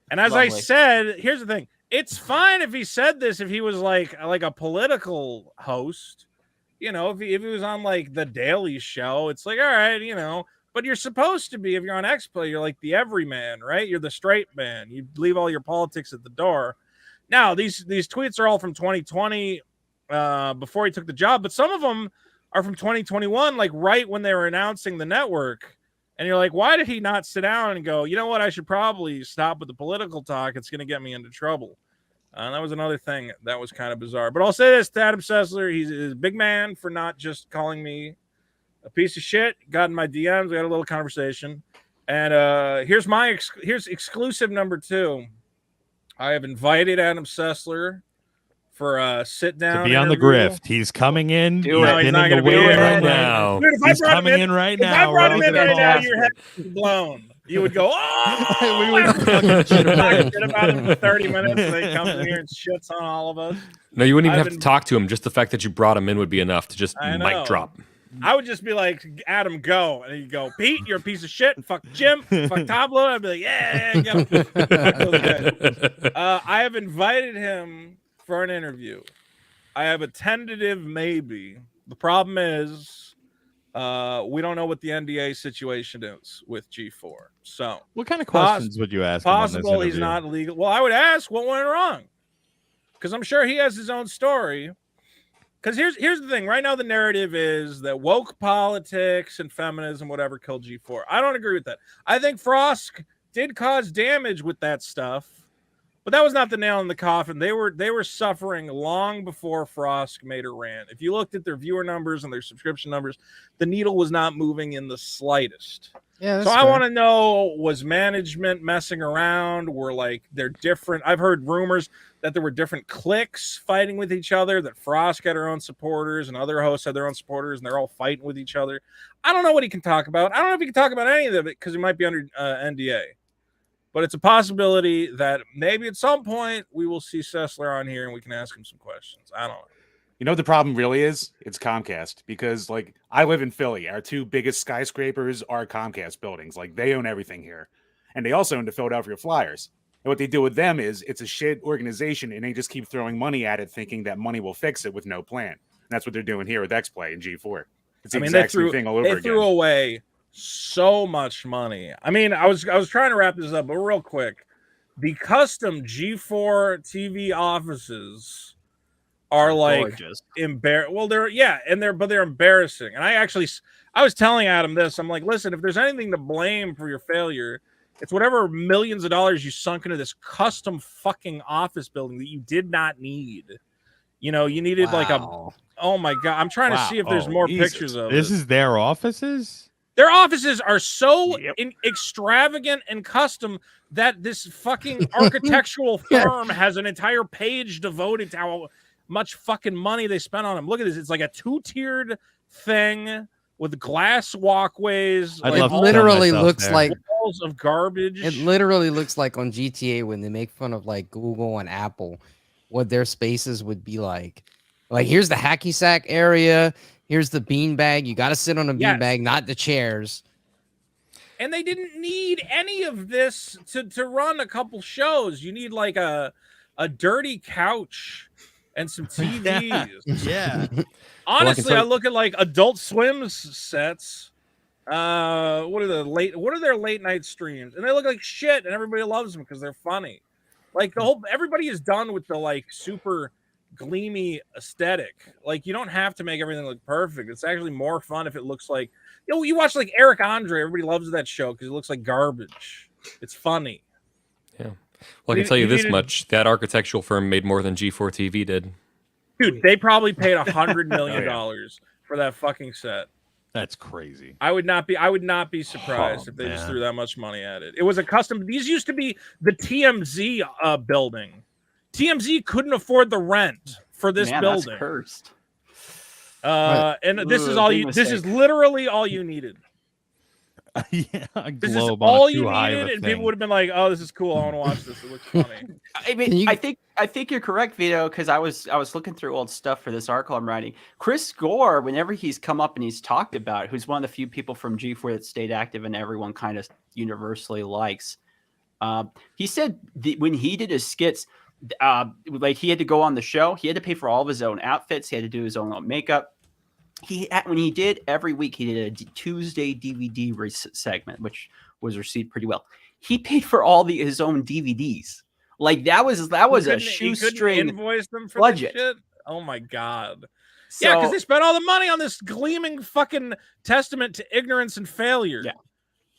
S1: And as I said, here's the thing. It's fine if he said this, if he was like a political host, if he was on like the Daily Show, it's like, all right, but you're supposed to be, if you're on XPlay, you're like the everyman, right? You're the straight man. You leave all your politics at the door. Now, these tweets are all from 2020, before he took the job, but some of them are from 2021, like right when they were announcing the network. And you're like, why did he not sit down and go, you know what? I should probably stop with the political talk. It's going to get me into trouble. And that was another thing that was kind of bizarre. But I'll say this to Adam Sessler. He's a big man for not just calling me a piece of shit. Got in my DMs. We had a little conversation. And here's exclusive number 2. I have invited Adam Sessler for a sit down.
S10: To be on the grift. He's coming in. He's
S1: not
S10: in
S1: going
S10: the
S1: to be
S10: building
S1: in
S10: right now.
S1: Dude,
S10: He's coming in right now.
S1: If I brought him in right now,
S10: Awesome.
S1: your head would be blown. You would go, oh! We would fucking shit about him for 30 minutes. And they come in here and shits on all of us.
S6: No, you wouldn't even have to talk to him. Just the fact that you brought him in would be enough to just
S1: I
S6: mic
S1: know.
S6: drop.
S1: I would just be like, Adam, go. And he'd go, Pete, you're a piece of shit. Fuck Jim. Fuck Tablo. I'd be like, yeah, get him. I have invited him for an interview. I have a tentative maybe. The problem is we don't know what the NDA situation is with G4. So
S10: what kind of questions would you ask him on this
S1: possible he's
S10: interview?
S1: not legal. Well, I would ask what went wrong. Because I'm sure he has his own story. Because here's the thing. Right now, the narrative is that woke politics and feminism, whatever, killed G4. I don't agree with that. I think Frosk did cause damage with that stuff, but that was not the nail in the coffin. They were suffering long before Frosk made her rant. If you looked at their viewer numbers and their subscription numbers, the needle was not moving in the slightest.
S5: Yeah,
S1: so I want to know, was management messing around? Were they're different? I've heard rumors that there were different cliques fighting with each other, that Frosk had her own supporters and other hosts had their own supporters, and they're all fighting with each other. I don't know what he can talk about. I don't know if he can talk about any of it because he might be under NDA. But it's a possibility that maybe at some point we will see Sessler on here and we can ask him some questions. I don't know.
S2: You know what the problem really is? It's Comcast, because like I live in Philly. Our two biggest skyscrapers are Comcast buildings. Like they own everything here. And they also own the Philadelphia Flyers. And what they do with them is it's a shit organization and they just keep throwing money at it thinking that money will fix it with no plan. And that's what they're doing here with X-Play and G4. It's the exact same thing all over again.
S1: They threw away so much money. I mean, I was trying to wrap this up, but real quick. The custom G4 TV offices are like well, they're embarrassing. And I was telling Adam this. I'm like, listen, if there's anything to blame for your failure, it's whatever millions of dollars you sunk into this custom fucking office building that you did not need. You know, you needed like oh my God. I'm trying to see if there's more pictures of
S10: this. Is their offices?
S1: Their offices are so extravagant and custom that this fucking architectural firm has an entire page devoted to how much fucking money they spent on them. Look at this. It's like a 2-tiered thing with glass walkways.
S5: It literally looks like
S1: walls of garbage.
S5: It literally looks like on GTA when they make fun of like Google and Apple, what their spaces would be like. Like, here's the hacky sack area. Here's the beanbag. You got to sit on a beanbag, not the chairs.
S1: And they didn't need any of this to run a couple shows. You need like a dirty couch and some TVs.
S10: Yeah.
S1: Honestly, I look at like Adult Swim's sets. What are their late night streams? And they look like shit, and everybody loves them because they're funny. Like everybody is done with the like super gleamy aesthetic. Like you don't have to make everything look perfect. It's actually more fun if it looks like, you know, you watch like Eric Andre. Everybody loves that show because it looks like garbage. It's funny.
S6: Yeah. Well, I can tell you this much: that architectural firm made more than G4 TV did.
S1: Dude, they probably paid $100 million for that fucking set.
S10: That's crazy.
S1: I would not be surprised if they just threw that much money at it. It was a custom. These used to be the TMZ building. TMZ couldn't afford the rent for this building.
S4: That's cursed.
S1: And this is all you. This is literally all you needed.
S10: Yeah,
S1: this is all you needed, and people would have been like, "Oh, this is cool. I want to watch this. It looks funny."
S4: I mean, I think you're correct, Vito, because I was looking through old stuff for this article I'm writing. Chris Gore, whenever he's come up and he's talked about, who's one of the few people from G4 that stayed active and everyone kind of universally likes. He said when he did his skits, like he had to go on the show, he had to pay for all of his own outfits, he had to do his own makeup. When he did every week, he did a Tuesday DVD segment, which was received pretty well. He paid for all his own DVDs. Like that was a shoestring
S1: invoice them for
S4: budget.
S1: Shit? Oh my God.
S4: So,
S1: yeah, because they spent all the money on this gleaming fucking testament to ignorance and failure. Yeah.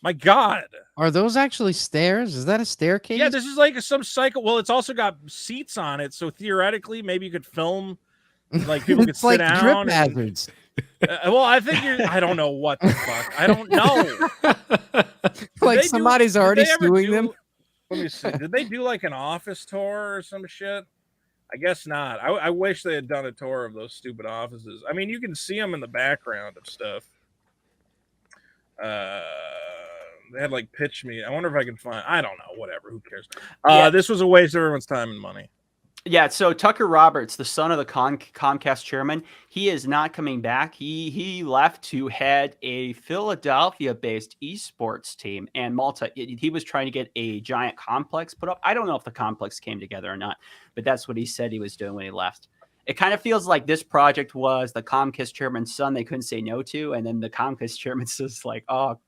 S1: My God.
S5: Are those actually stairs? Is that a staircase?
S1: Yeah, this is like some cycle. Well, it's also got seats on it, so theoretically, maybe you could film. Like people could sit
S5: like
S1: down.
S5: Drip hazards.
S1: Well, I think I don't know what the fuck. I don't know.
S5: Like somebody's already suing them.
S1: Let me see. Did they do like an office tour or some shit? I guess not. I wish they had done a tour of those stupid offices. I mean, you can see them in the background of stuff. They had like pitch me. I wonder if I can find. I don't know. Whatever. Who cares? This was a waste of everyone's time and money.
S4: Yeah, so Tucker Roberts, the son of the Comcast chairman, he is not coming back. He left to head a Philadelphia-based esports team and Malta. He was trying to get a giant complex put up. I don't know if the complex came together or not, but that's what he said he was doing when he left. It kind of feels like this project was the Comcast chairman's son they couldn't say no to, and then the Comcast chairman's just like, oh,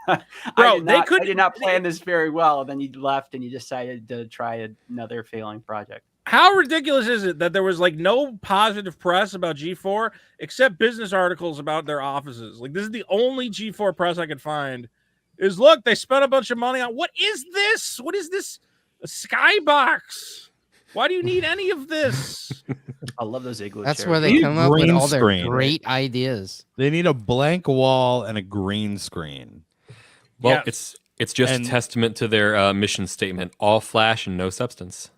S1: bro,
S4: I did not plan this very well. And then you left and you decided to try another failing project.
S1: How ridiculous is it that there was like no positive press about G4 except business articles about their offices? Like this is the only G4 press I could find. Is look, they spent a bunch of money on what is this? What is this? A skybox? Why do you need any of this?
S4: I love those igloo
S5: That's
S4: chairs.
S5: where they come up with all their great ideas.
S10: They need a blank wall and a green screen.
S6: Well, it's just a testament to their mission statement: all flash and no substance.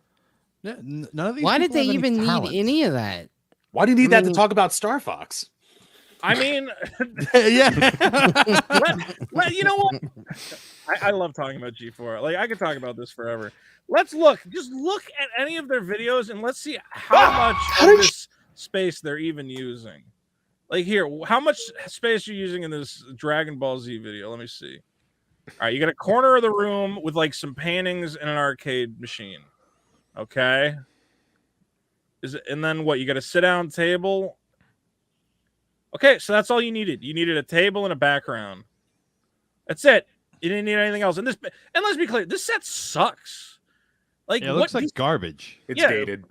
S10: None of these.
S5: Why did they
S10: have
S5: even need
S10: talent.
S5: any of that?
S2: Why do you need that to talk about Star Fox?
S1: I mean,
S10: yeah.
S1: You know what? I love talking about G4. Like I could talk about this forever. Let's just look at any of their videos and let's see how much of this space they're even using. Like here, how much space are you using in this Dragon Ball Z video? Let me see. All right, you got a corner of the room with like some paintings and an arcade machine. Okay. And then what? You got a sit-down table. Okay, so that's all you needed. You needed a table and a background. That's it. You didn't need anything else. And let's be clear, this set sucks. Like
S10: it looks like garbage.
S2: It's dated.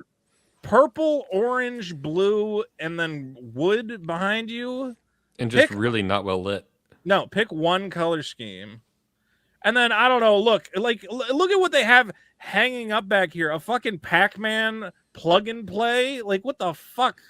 S1: Purple, orange, blue, and then wood behind you.
S6: And just really not well lit.
S1: No, pick one color scheme. And then I don't know, look at what they have hanging up back here. A fucking Pac-Man plug and play. Like what the fuck?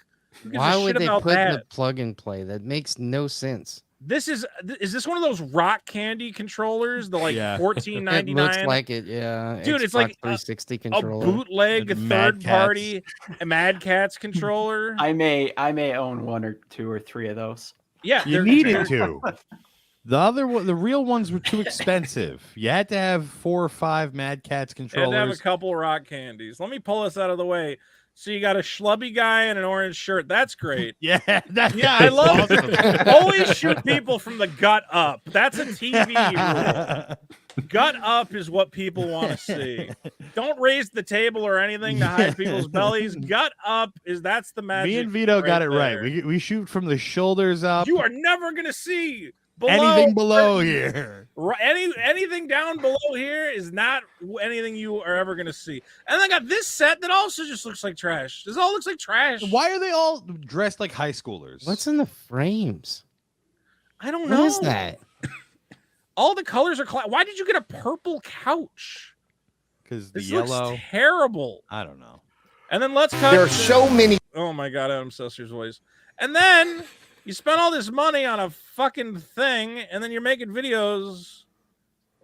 S5: Why would they put the plug and play? That makes no sense.
S1: Is this one of those rock candy controllers? The like $14.99.
S5: It looks like it, yeah.
S1: Dude,
S5: Xbox
S1: it's like
S5: 360 controller.
S1: A bootleg third party Mad Catz controller.
S4: I may own one or two or three of those.
S1: Yeah,
S10: You needed to. The real ones were too expensive. You had to have 4 or 5 Mad Catz
S1: And
S10: controllers.
S1: have a couple rock candies. Let me pull this out of the way. So you got a schlubby guy in an orange shirt. That's great.
S10: Yeah,
S1: I love it. Always shoot people from the gut up. That's a TV rule. Gut up is what people want to see. Don't raise the table or anything to hide people's bellies. Gut up that's the magic.
S10: Me and Vito got it
S1: there.
S10: right. We shoot from the shoulders up.
S1: You are never gonna see
S10: anything below here.
S1: Anything down below here is not anything you are ever going to see. And I got this set that also just looks like trash. This all looks like trash.
S10: Why are they all dressed like high schoolers?
S5: What's in the frames?
S1: I don't know.
S5: What is that?
S1: All the colors are why did you get a purple couch?
S10: Because the
S1: This
S10: yellow.
S1: looks terrible.
S10: I don't know.
S1: And then let's cut.
S15: There are so many.
S1: Oh my god, Adam Sesser's voice. And then you spent all this money on a fucking thing, and then you're making videos.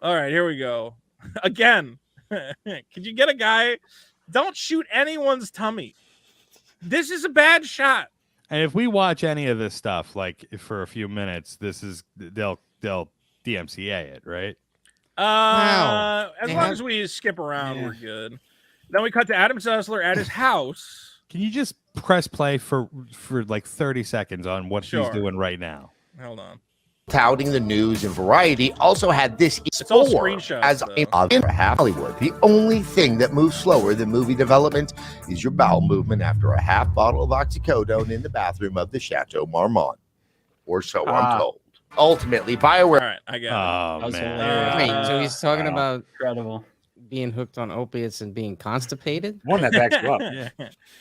S1: All right, here we go. Again, could you get a guy? Don't shoot anyone's tummy. This is a bad shot.
S10: And if we watch any of this stuff, like for a few minutes, they'll DMCA it, right?
S1: As long as we skip around, we're good. Then we cut to Adam Sessler at his house.
S10: Can you just press play for like 30 seconds on what he's doing right now?
S1: Hold on.
S15: Touting the news and Variety also had this
S1: all
S15: score
S1: screenshots,
S15: as in Hollywood. The only thing that moves slower than movie development is your bowel movement after a half bottle of oxycodone in the bathroom of the Chateau Marmont, or so I'm told. Ultimately, BioWare.
S1: All right, I got
S10: it. Oh man!
S5: Wait, so he's talking about
S4: incredible
S5: being hooked on opiates and being constipated?
S2: One that backs you up.
S1: Yeah.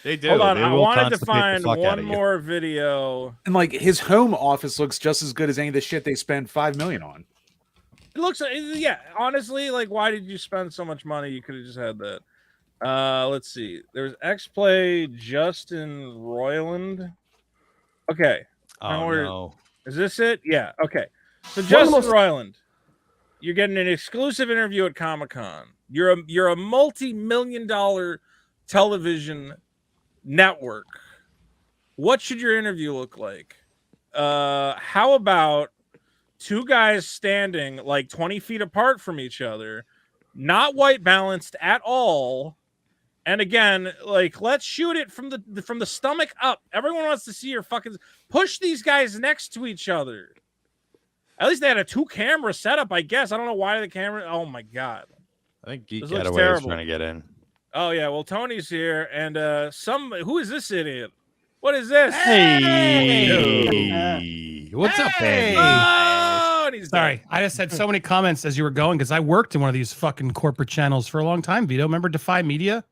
S10: They do.
S1: Hold on,
S10: They
S1: I
S10: will
S1: wanted to
S10: constipate the
S1: find
S10: fuck out
S1: one
S10: of you.
S1: more video.
S2: And like his home office looks just as good as any of the shit they spend $5 million on.
S1: It looks, yeah. Honestly, like, why did you spend so much money? You could have just had that. Let's see. There's X-Play Justin Roiland. Okay.
S10: Oh no!
S1: Is this it? Yeah. Okay. So Justin Roiland, you're getting an exclusive interview at Comic-Con. You're a multi-million-dollar television network. What should your interview look like? How about two guys standing like 20 feet apart from each other, not white balanced at all? And again, like, let's shoot it from the stomach up. Everyone wants to see your fucking push these guys next to each other. At least they had a 2-camera setup, I guess. I don't know why the camera. Oh my god.
S10: I think Geek
S1: This looks
S10: Getaway is
S1: terrible.
S10: trying to get in.
S1: Oh yeah, well Tony's here, and who is this idiot? What is this?
S10: Hey, what's up, man?
S1: Oh, and he's
S16: Sorry, I just had so many comments as you were going because I worked in one of these fucking corporate channels for a long time. Vito, remember Defy Media?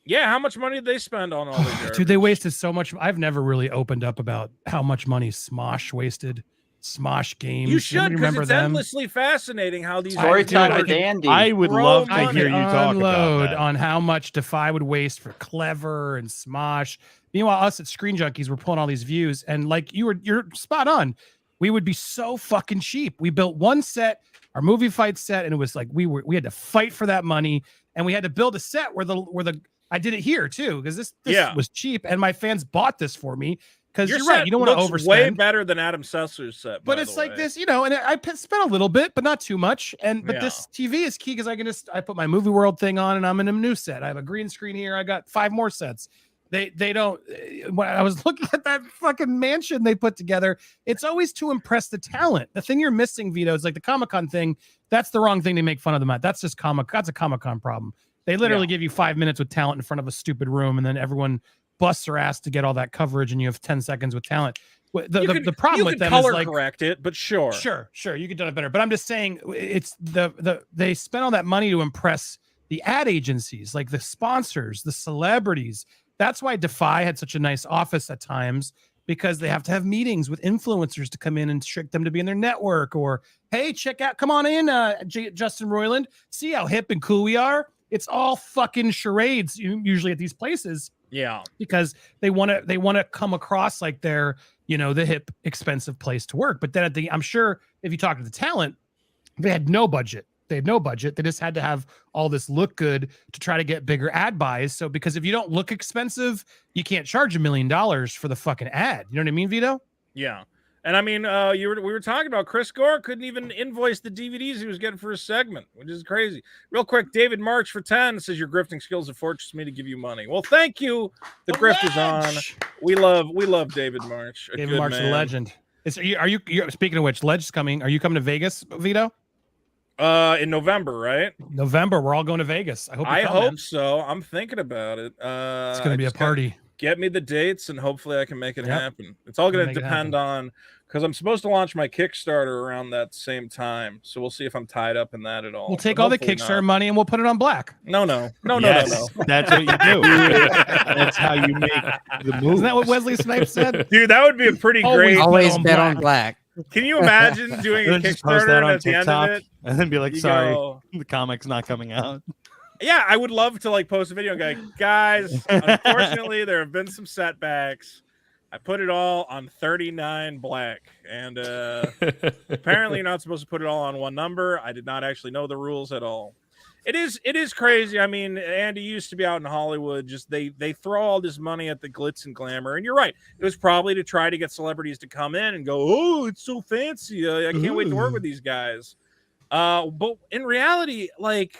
S1: Yeah, how much money did they spend on all the
S16: Dude, they wasted so much. I've never really opened up about how much money Smosh wasted. Smosh Games.
S1: You should, because
S16: remember
S1: it's
S16: them?
S1: endlessly fascinating how these
S10: I would love to hear you talk about that.
S16: on how much Defy would waste for Clever and Smosh. Meanwhile, us at Screen Junkies were pulling all these views, and like you're spot on. We would be so fucking cheap. We built one set, our movie fight set, and it was like we had to fight for that money, and we had to build a set where the I did it here too because this was cheap, and my fans bought this for me. Because
S1: Your
S16: you're right,
S1: set
S16: you don't want to
S1: looks
S16: overspend.
S1: way better than Adam Sessler's set.
S16: But
S1: by
S16: it's
S1: the
S16: like
S1: way.
S16: this, and I spent a little bit, but not too much. But this TV is key because I put my Movie World thing on, and I'm in a new set. I have a green screen here. I got 5 more sets. They don't. When I was looking at that fucking mansion they put together, it's always to impress the talent. The thing you're missing, Vito, is like the Comic-Con thing. That's the wrong thing to make fun of them at. That's just that's a Comic-Con problem. They literally give you 5 minutes with talent in front of a stupid room, and then everyone busts their ass to get all that coverage, and you have 10 seconds with talent. The problem with them
S1: color
S16: is like
S1: correct it, but sure,
S16: you could do it better. But I'm just saying, it's they spent all that money to impress the ad agencies, like the sponsors, the celebrities. That's why Defy had such a nice office at times, because they have to have meetings with influencers to come in and trick them to be in their network. Or, hey, check out, come on in, Justin Roiland, see how hip and cool we are. It's all fucking charades usually at these places.
S1: Yeah,
S16: because they want to come across like they're, the hip, expensive place to work. But then I'm sure if you talk to the talent, they had no budget. They just had to have all this look good to try to get bigger ad buys. So because if you don't look expensive, you can't charge $1 million for the fucking ad. You know what I mean, Vito?
S1: Yeah. And I mean, we were talking about Chris Gore couldn't even invoice the DVDs he was getting for his segment, which is crazy. Real quick, David March for 10 says your grifting skills have forced me to give you money. Well, thank you. The grift is on. We love David March.
S16: David March, the legend. Are you speaking of which, Ledge's coming? Are you coming to Vegas, Vito?
S1: In November, right?
S16: November. We're all going to Vegas. I hope
S1: so. I'm thinking about it.
S16: It's going to be a party.
S1: Get me the dates, and hopefully I can make it happen. It's all going to depend on, because I'm supposed to launch my Kickstarter around that same time. So we'll see if I'm tied up in that at all.
S16: We'll take all the Kickstarter money and we'll put it on black.
S1: No.
S10: That's what you do. That's how you make the move.
S16: Isn't that what Wesley Snipes said?
S1: Dude, that would be a pretty great.
S5: Always bet on black.
S1: Can you imagine doing a Kickstarter and at the end of it,
S10: and then be like, sorry, the comic's not coming out?
S1: Yeah, I would love to like post a video and go, guys, unfortunately, there have been some setbacks. I put it all on 39 black, and apparently you're not supposed to put it all on one number. I did not actually know the rules at all. It is crazy. I mean, Andy used to be out in Hollywood. Just they throw all this money at the glitz and glamour, and you're right. It was probably to try to get celebrities to come in and go, oh, it's so fancy. I can't wait to work with these guys. But in reality, like,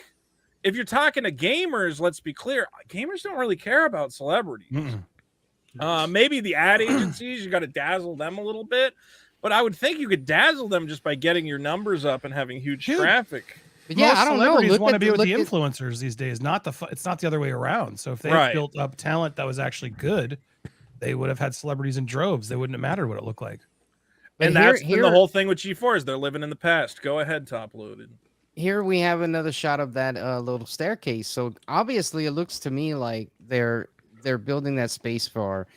S1: if you're talking to gamers, let's be clear, gamers don't really care about celebrities. Maybe the ad agencies, you got to dazzle them a little bit, but I would think you could dazzle them just by getting your numbers up and having huge traffic.
S16: But yeah, I don't know. Celebrities want to be with the influencers these days. It's not the other way around. So if they built up talent that was actually good, they would have had celebrities in droves. They wouldn't have mattered what it looked like.
S1: And that's been the whole thing with G4 is they're living in the past. Go ahead, Top Loaded.
S5: Here we have another shot of that little staircase. So obviously, it looks to me like they're building that space for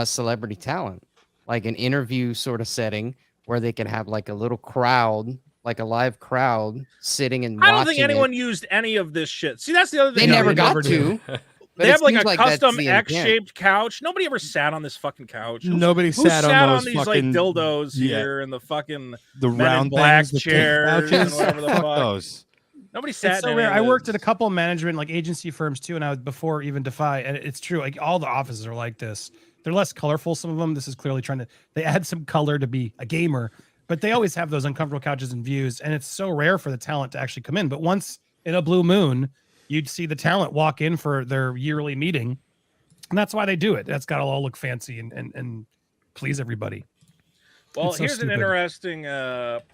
S5: celebrity talent, like an interview sort of setting where they can have like a little crowd, like a live crowd sitting and
S1: I don't think anyone used any of this shit. See, that's the other thing.
S5: They never got to.
S1: They have like a custom X-shaped couch. Nobody ever sat on this fucking couch.
S10: Nobody sat on
S1: these
S10: fucking,
S1: like dildos here and the fucking
S10: the round
S1: black
S10: things,
S1: chairs and whatever the fuck.
S10: Those.
S1: Nobody sat.
S16: It's so rare. I worked at a couple of management like agency firms too, and I was before even Defy, and it's true. Like all the offices are like this. They're less colorful. Some of them. This is clearly they add some color to be a gamer, but they always have those uncomfortable couches and views, and it's so rare for the talent to actually come in. But once in a blue moon, you'd see the talent walk in for their yearly meeting, and that's why they do it. That's got to all look fancy and please everybody.
S1: Well,
S16: so
S1: here's
S16: stupid.
S1: an interesting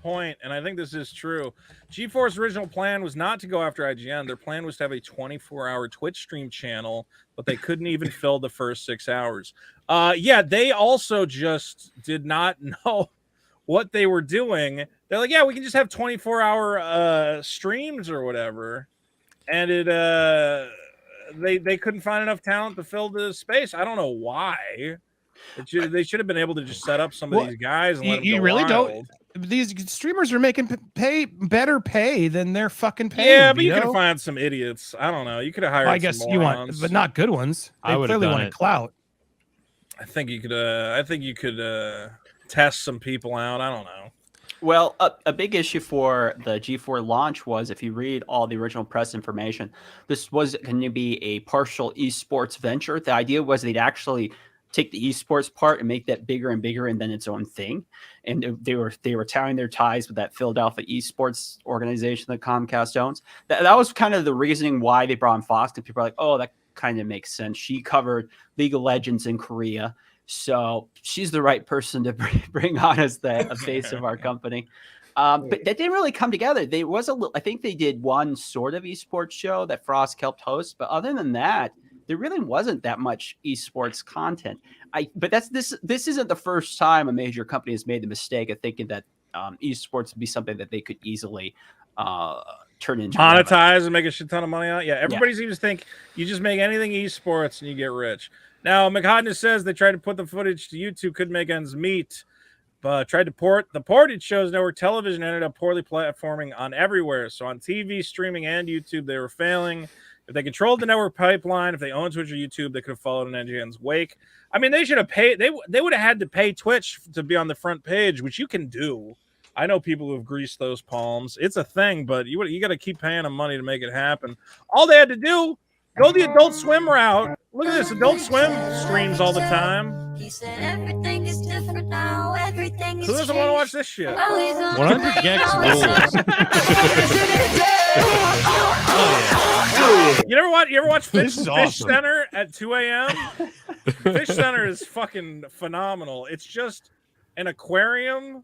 S1: point, and I think this is true. G4's original plan was not to go after IGN. Their plan was to have a 24-hour Twitch stream channel, but they couldn't even fill the first 6 hours. Yeah, they also just did not know what they were doing. They're like, yeah, we can just have 24-hour streams or whatever. And they couldn't find enough talent to fill the space. I don't know why. They should have been able to just set up some of these guys. And let them
S16: you
S1: go
S16: really
S1: wild.
S16: don't. These streamers are making better pay than they're fucking paying.
S1: Yeah, but you could have found some idiots. I don't know. You could have hired.
S16: I guess
S1: some
S16: you
S1: morons.
S16: want, but not good ones. They clearly wanted clout.
S1: I think you could test some people out. I don't know.
S4: Well, a big issue for the G4 launch was, if you read all the original press information, this was going to be a partial esports venture. The idea was they'd actually take the esports part and make that bigger and bigger and then its own thing. And they were tying their ties with that Philadelphia esports organization that Comcast owns. That was kind of the reasoning why they brought in Fox, because people are like, oh, that kind of makes sense. She covered League of Legends in Korea, so she's the right person to bring on as the face of our company. But that didn't really come together. There was I think they did one sort of esports show that Frosk helped host, but other than that, there really wasn't that much esports content. But this isn't the first time a major company has made the mistake of thinking that esports would be something that they could easily turn into
S1: monetize and make a shit ton of money on it. Yeah, everybody seems to think you just make anything esports and you get rich. Now, McHodness says they tried to put the footage to YouTube, couldn't make ends meet, but tried to port. The ported shows network television ended up poorly platforming on everywhere. So on TV, streaming, and YouTube, they were failing. If they controlled the network pipeline, if they owned Twitch or YouTube, they could have followed in NGN's wake. I mean, they should have paid. They would have had to pay Twitch to be on the front page, which you can do. I know people who have greased those palms. It's a thing, but you got to keep paying them money to make it happen. All they had to do, go the Adult Swim route. Look at this. Adult Swim streams all the time.
S17: He said everything is different now. Everything is
S1: Who doesn't want to watch this shit?
S10: 100 Gex rules.
S1: You ever watch Fish
S10: awesome.
S1: Center at 2 a.m.? Fish Center is fucking phenomenal. It's just an aquarium,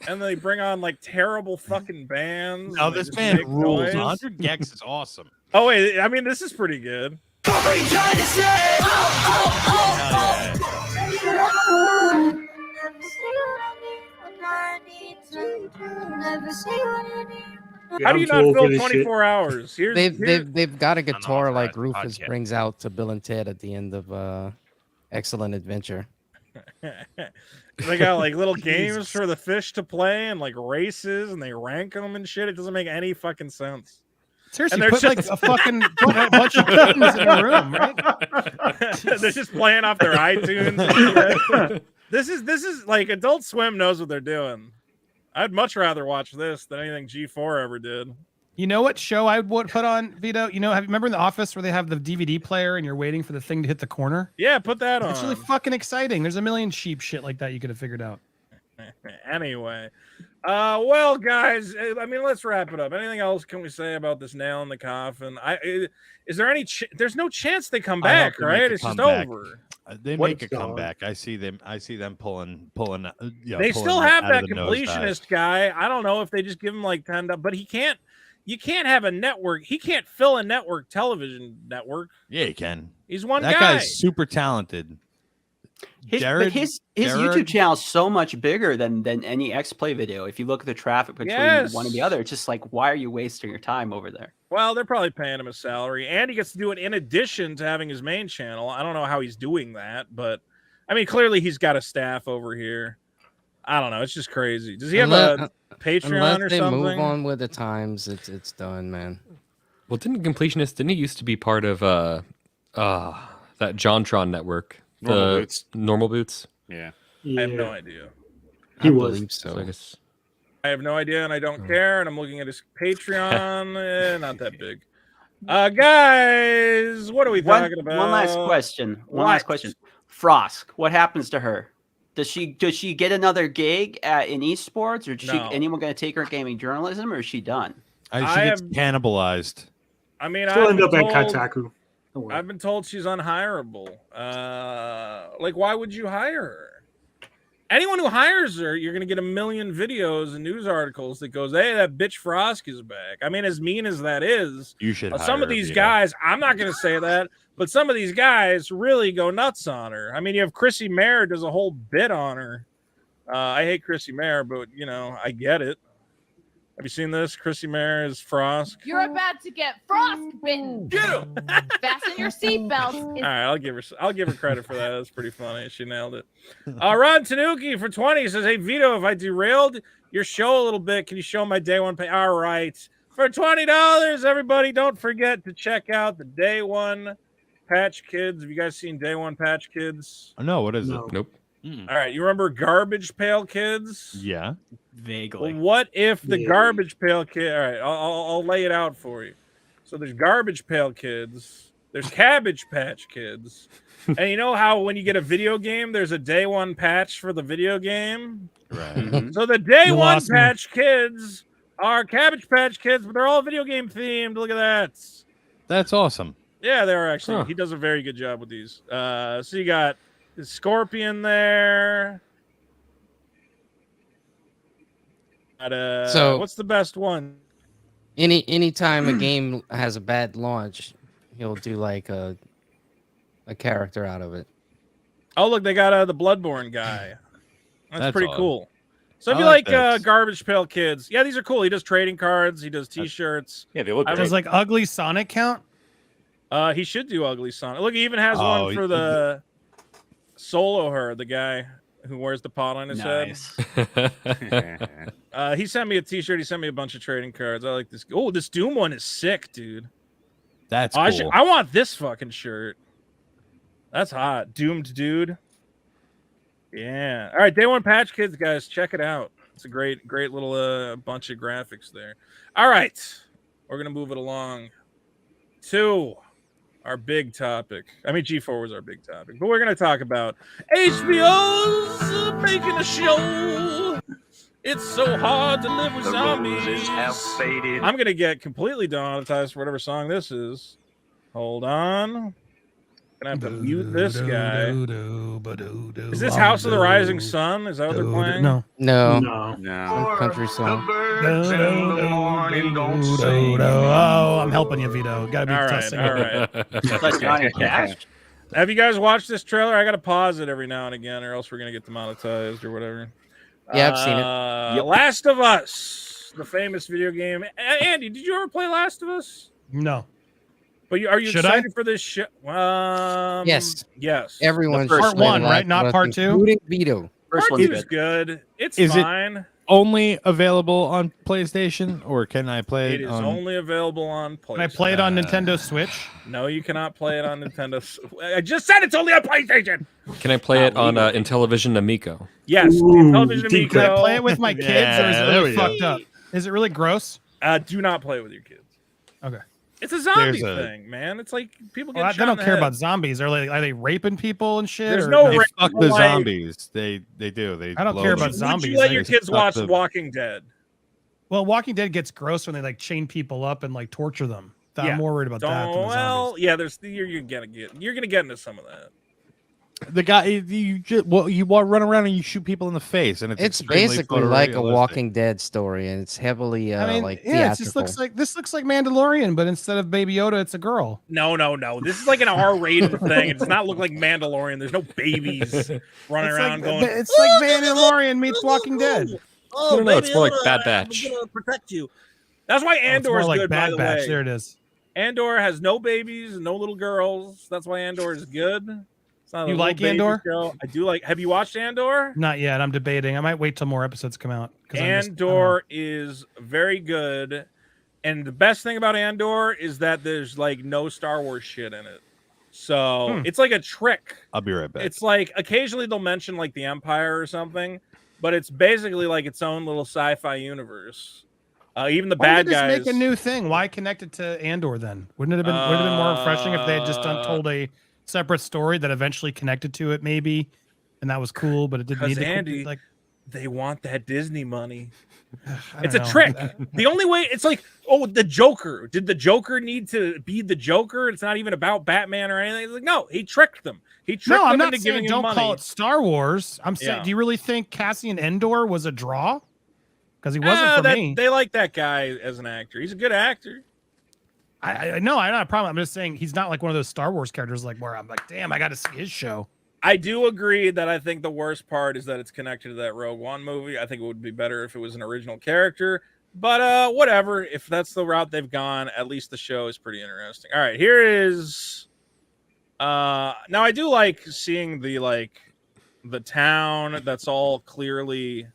S1: and they bring on like terrible fucking bands.
S10: No,
S1: and they
S10: this
S1: just
S10: band
S1: make
S10: rules.
S1: noise.
S10: 100 Gex is awesome.
S1: Oh wait, I mean this is pretty good. How do you not fill 24 hours?
S5: They've got a guitar like
S10: Unauthorized
S5: Rufus
S10: podcast.
S5: brings out to Bill and Ted at the end of Excellent Adventure.
S1: They got like little games for the fish to play and like races, and they rank them and shit. It doesn't make any fucking sense.
S16: Seriously,
S1: And
S16: put
S1: they're
S16: like
S1: just-
S16: a fucking a bunch of buttons in a room, right?
S1: They're just playing off their iTunes. And shit. This is like Adult Swim knows what they're doing. I'd much rather watch this than anything G4 ever did.
S16: You know what show I would put on, Vito? You know, remember in The Office where they have the DVD player and you're waiting for the thing to hit the corner?
S1: Yeah, put that on.
S16: It's really fucking exciting. There's a million cheap shit like that you could have figured out.
S1: Anyway, well, guys, I mean, let's wrap it up. Anything else can we say about this nail in the coffin? Is there any? There's no chance they come
S10: I hope
S1: back,
S10: they make
S1: right?
S10: a
S1: It's just
S10: comeback.
S1: over.
S10: They
S3: What
S10: make a
S3: is going on?
S10: comeback. I see them pulling.
S1: They still have that completionist guy. I don't know if they just give him like 10, but he can't. You can't have a network. He can't fill a network television network.
S10: Yeah, he can.
S1: He's one
S10: That
S1: guy.
S10: guy's super talented.
S4: His
S10: Jared-
S4: YouTube channel is so much bigger than any X Play video. If you look at the traffic between one and the other, it's just like, why are you wasting your time over there?
S1: Well, they're probably paying him a salary, and he gets to do it in addition to having his main channel. I don't know how he's doing that, but I mean, clearly he's got a staff over here. I don't know. It's just crazy. Does he have a Patreon
S5: Unless
S1: or
S5: they
S1: something?
S5: move on with the times, it's done, man.
S6: Well, didn't he used to be part of that JonTron network?
S2: Normal
S6: the
S2: Boots.
S6: Normal Boots.
S2: Yeah.
S1: I have no idea.
S3: He was.
S5: believe so.
S6: I guess
S1: I have no idea, and I don't care. And I'm looking at his Patreon. Not that big. Guys, what are we talking about?
S4: One last question. One
S1: What?
S4: last question. Frosk, what happens to her? Does she get another gig in esports, or
S1: No.
S4: anyone going to take her gaming journalism, or is she done?
S10: She
S1: I
S10: gets
S1: have-
S10: cannibalized.
S1: I mean,
S3: She'll
S1: I've
S3: end up
S1: been
S3: at
S1: told-
S3: Kotaku. Don't worry.
S1: I've been told she's unhireable. Like, why would you hire her? Anyone who hires her, you're going to get a million videos and news articles that goes, hey, that bitch Frosk is back. I mean, as mean as that is,
S10: You should.
S1: some
S10: hire
S1: of these
S10: Vito.
S1: guys, I'm not going to say that, but some of these guys really go nuts on her. I mean, you have Chrissy Mayer does a whole bit on her. I hate Chrissy Mayer, but, you know, I get it. Have you seen this? Chrissy Mayer is Frosk.
S17: You're about to get frostbitten. Fasten your seatbelts.
S1: All right, I'll give her credit for that. That's pretty funny. She nailed it. Ron Tanuki for 20 says, "Hey Vito, if I derailed your show a little bit, can you show my day one pay?" All right, for $20, everybody, don't forget to check out the Day One Patch Kids. Have you guys seen Day One Patch Kids?
S10: Oh, no, what is
S3: No.
S10: it?
S6: nope.
S1: All right, you remember Garbage Pail Kids?
S10: Yeah.
S4: Vaguely.
S1: Well, what if the
S3: Yeah.
S1: Garbage Pail Kid? All right, I'll lay it out for you. So there's Garbage Pail Kids, there's Cabbage Patch Kids, and you know how when you get a video game, there's a Day One patch for the video game.
S10: Right.
S4: Mhm.
S1: So the Day
S16: You
S1: One
S16: lost me.
S1: Patch Kids are Cabbage Patch Kids, but they're all video game themed. Look at that.
S10: That's awesome.
S1: Yeah, they are actually. He does a very good job with these. So you got the Scorpion there.
S5: So-
S1: what's the best one?
S5: Anytime a game has a bad launch, he'll do like a character out of it.
S1: Oh, look, they got the Bloodborne guy. That's pretty
S10: odd.
S1: cool. So if
S10: I
S1: you
S10: like
S1: like
S10: this.
S1: Garbage Pail Kids, yeah, these are cool. He does trading cards. He does T-shirts.
S2: Yeah, they look
S1: I
S2: great.
S16: Does like ugly Sonic count?
S1: He should do Ugly Sonic. Look, he even has
S10: Oh,
S1: one for the Solo Her, the guy who wears the pot on his
S4: Nice.
S1: head. He sent me a T-shirt. He sent me a bunch of trading cards. I like this. Oh, this Doom one is sick, dude.
S10: That's
S1: Oh,
S10: cool.
S1: I want this fucking shirt. That's hot. Doomed dude. Yeah. All right, Day One Patch Kids, guys, check it out. It's a great little bunch of graphics there. All right, we're gonna move it along to our big topic. I mean, G4 was our big topic, but we're gonna talk about HBO's making a show. It's so hard to live with zombies. I'm gonna get completely demonetized for whatever song this is. Hold on. Gonna have to mute this guy. Is this House of the Rising Sun? Is that what they're playing?
S16: No.
S5: No,
S2: No.
S5: some country song.
S16: Oh, I'm helping you, Vito. Gotta be
S1: All right,
S16: testing.
S1: all right.
S4: Like Johnny Cash.
S1: Have you guys watched this trailer? I gotta pause it every now and again, or else we're gonna get demonetized or whatever.
S5: Yeah, I've seen it.
S4: Yep.
S1: Last of Us, the famous video game. Andy, did you ever play Last of Us?
S16: No.
S1: But are you
S16: Should I?
S1: excited for this show?
S5: Yes.
S1: Yes.
S5: Everyone.
S4: The first
S16: Part
S5: should play
S16: one,
S5: Last
S16: right?
S5: of
S16: Not
S5: Us,
S16: part two?
S5: including Vito.
S4: First
S1: Part
S4: one's
S1: 2 is
S4: good.
S1: good. It's
S10: Is it-
S1: fine.
S10: Only available on PlayStation, or can I play
S1: It
S10: it
S1: is
S10: on?
S1: only available on PlayStation.
S16: Can I play it on Nintendo Switch?
S1: No, you cannot play it on Nintendo. I just said it's only on PlayStation.
S6: Can I play it on Intellivision Amico?
S1: Yes,
S3: Ooh,
S1: television
S3: deep
S16: Can I
S1: Amico.
S16: play it with my kids, or is
S10: Yeah,
S16: it
S10: there
S16: really
S10: we go.
S16: fucked up? Is it really gross?
S1: Do not play with your kids.
S16: Okay.
S1: It's a zombie
S10: There's a-
S1: thing, man. It's like people get
S16: Well,
S1: shot
S16: they
S1: in
S16: don't
S1: the
S16: care
S1: head.
S16: about zombies. Are they raping people and shit?
S1: There's
S16: or
S1: no
S10: They
S1: rape.
S10: fuck the
S1: Like-
S10: zombies. They do. They.
S16: I don't
S10: blow
S16: care
S10: them.
S16: about
S1: Would
S16: zombies.
S1: you let
S16: They
S1: your
S10: just
S1: kids
S10: fuck
S1: watch
S10: the-
S1: Walking Dead?
S16: Well, Walking Dead gets gross when they like chain people up and like torture them. I'm
S1: Yeah.
S16: more worried about that than the
S1: Well,
S16: zombies.
S1: yeah. You're gonna get into some of that.
S10: The guy you run around and you shoot people in the face, and it's
S5: It's
S10: extremely
S5: basically like a
S10: photorealistic.
S5: Walking Dead story, and it's heavily
S16: I mean,
S5: like
S16: yeah, it just
S5: theatrical.
S16: looks like this looks like Mandalorian, but instead of Baby Yoda, it's a girl.
S1: No. This is like an R-rated thing. It does not look like Mandalorian. There's no babies running
S16: It's
S1: around
S16: like,
S1: going.
S16: it's like Mandalorian meets Walking Dead.
S1: Oh,
S6: No, it's
S1: baby,
S6: more like
S1: Yoda,
S6: Bad
S1: I'm
S6: Batch.
S1: gonna protect you. That's why
S16: Oh, it's
S1: Andor
S16: more
S1: is
S16: like
S1: good. By
S16: Bad
S1: the
S16: Batch.
S1: way,
S16: There it is.
S1: Andor has no babies, no little girls. That's why Andor is good. It's not a
S16: You
S1: little
S16: like
S1: baby
S16: Andor?
S1: show. I do like. Have you watched Andor?
S16: Not yet. I'm debating. I might wait till more episodes come out. 'Cause I'm just- I don't know.
S1: Andor is very good, and the best thing about Andor is that there's like no Star Wars shit in it. So it's like a trick.
S10: I'll be right back.
S1: It's like occasionally they'll mention like the Empire or something, but it's basically like its own little sci-fi universe. Even the
S16: Why
S1: bad
S16: did they
S1: guys.
S16: just make a new thing? Why connect it to Andor then? Wouldn't it have been more refreshing if they had just told a separate story that eventually connected to it, maybe, and that was cool, but it didn't need
S1: Because
S16: to
S1: Andy,
S16: like.
S1: they want that Disney money.
S16: I
S1: It's
S16: don't
S1: a
S16: know.
S1: trick. The only way it's like, oh, the Joker. Did the Joker need to be the Joker? It's not even about Batman or anything. It's like, no, he tricked them. He tricked
S16: No, I'm
S1: them
S16: not
S1: into
S16: saying
S1: giving him
S16: don't
S1: money.
S16: call it Star Wars. I'm saying,
S1: Yeah.
S16: do you really think Cassian Endor was a draw? Because he wasn't for me.
S1: They like that guy as an actor. He's a good actor.
S16: I know, I don't have a problem. I'm just saying he's not like one of those Star Wars characters like where I'm like, damn, I got to see his show.
S1: I do agree that I think the worst part is that it's connected to that Rogue One movie. I think it would be better if it was an original character, but whatever. If that's the route they've gone, at least the show is pretty interesting. All right, here is. Now I do like seeing the town that's all clearly,